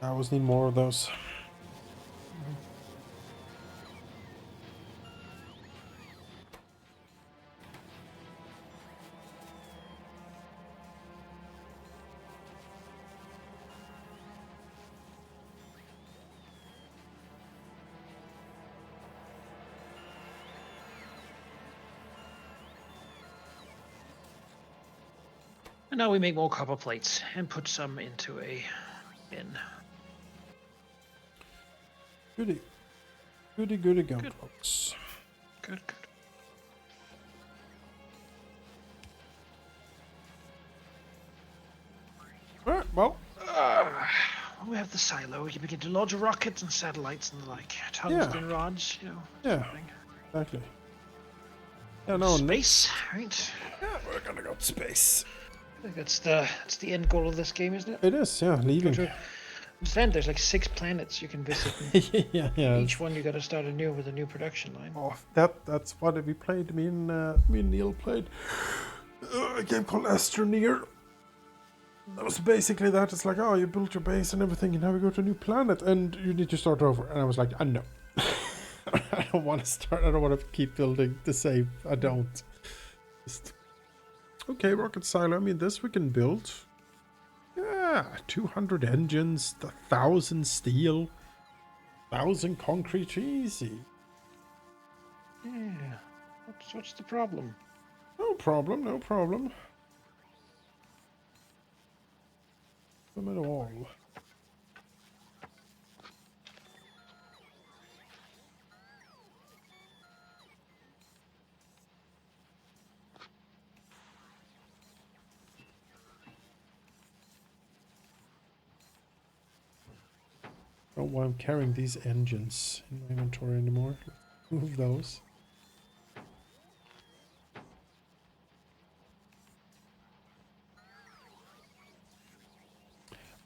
I always need more of those. And now we make more copper plates and put some into a bin. Goody. Goody gumdrops. Good. Alright, well. We have the silo. You begin to lodge rockets and satellites and the like. Tungsten rods, you know. Yeah, exactly. Yeah, no, Space, right? Yeah, we're gonna go to space. I think that's the end goal of this game, isn't it? It is, yeah, leaving. Understand there's like 6 planets you can visit. yeah. Each one you got to start anew with a new production line. Oh, that's what we played. Me and Neil played a game called Astroneer. That was basically that. It's like, oh, you built your base and everything, and now we go to a new planet, and you need to start over. And I was like, no, I don't want to start. I don't want to keep building the same. I don't. Just Okay, rocket silo. I mean, this we can build. Yeah, 200 engines, 1,000 steel, 1,000 concrete. Easy. Yeah. What's the problem? No problem, no problem. Them at all. I don't know why I'm carrying these engines in my inventory anymore. Let's move those.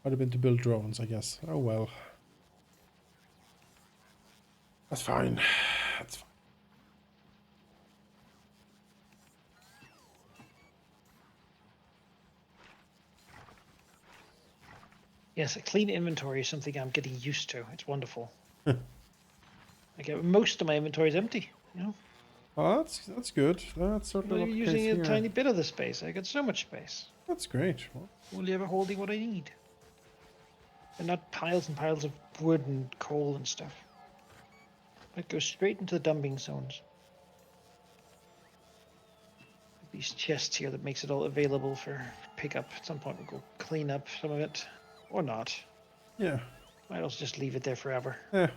Might have been to build drones, I guess. Oh well. That's fine. That's fine. Yes, a clean inventory is something I'm getting used to. It's wonderful. I get most of my inventory is empty. You know, Oh, that's good. That's I'm certainly not not even the case using a here. tiny bit of the space. I got so much space. That's great. Well, Only ever holding what I need. And not piles and piles of wood and coal and stuff. It goes straight into the dumping zones. These chests here that makes it all available for pickup. At some point we'll go clean up some of it. Or not. yeah. Might also just leave it there forever. Yeah.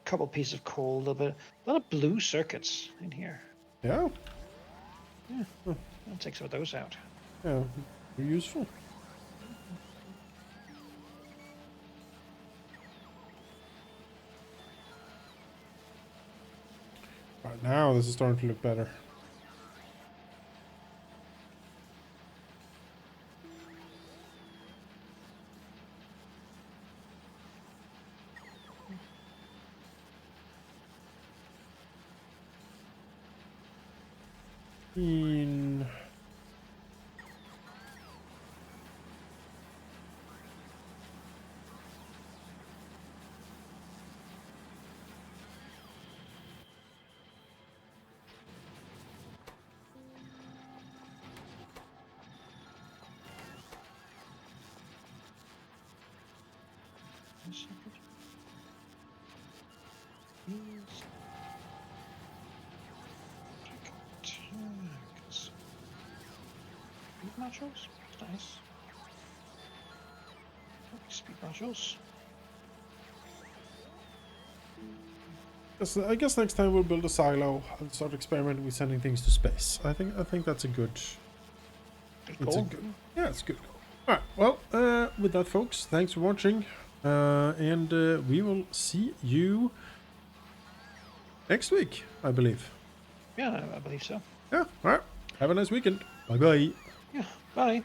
Couple pieces of coal, a lot of blue circuits in here. Yeah. Yeah, I'll take some of those out. Yeah. They're useful. Right now, this is starting to look better. In Speed modules? Nice. Speed modules. I guess next time we'll build a silo and start experimenting with sending things to space. I think that's a good. It's a good. Yeah, it's a good goal. All right. Well, with that, folks, thanks for watching, and we will see you next week, I believe. Yeah, I believe so. Yeah. All right. Have a nice weekend. Bye bye. Yeah, bye.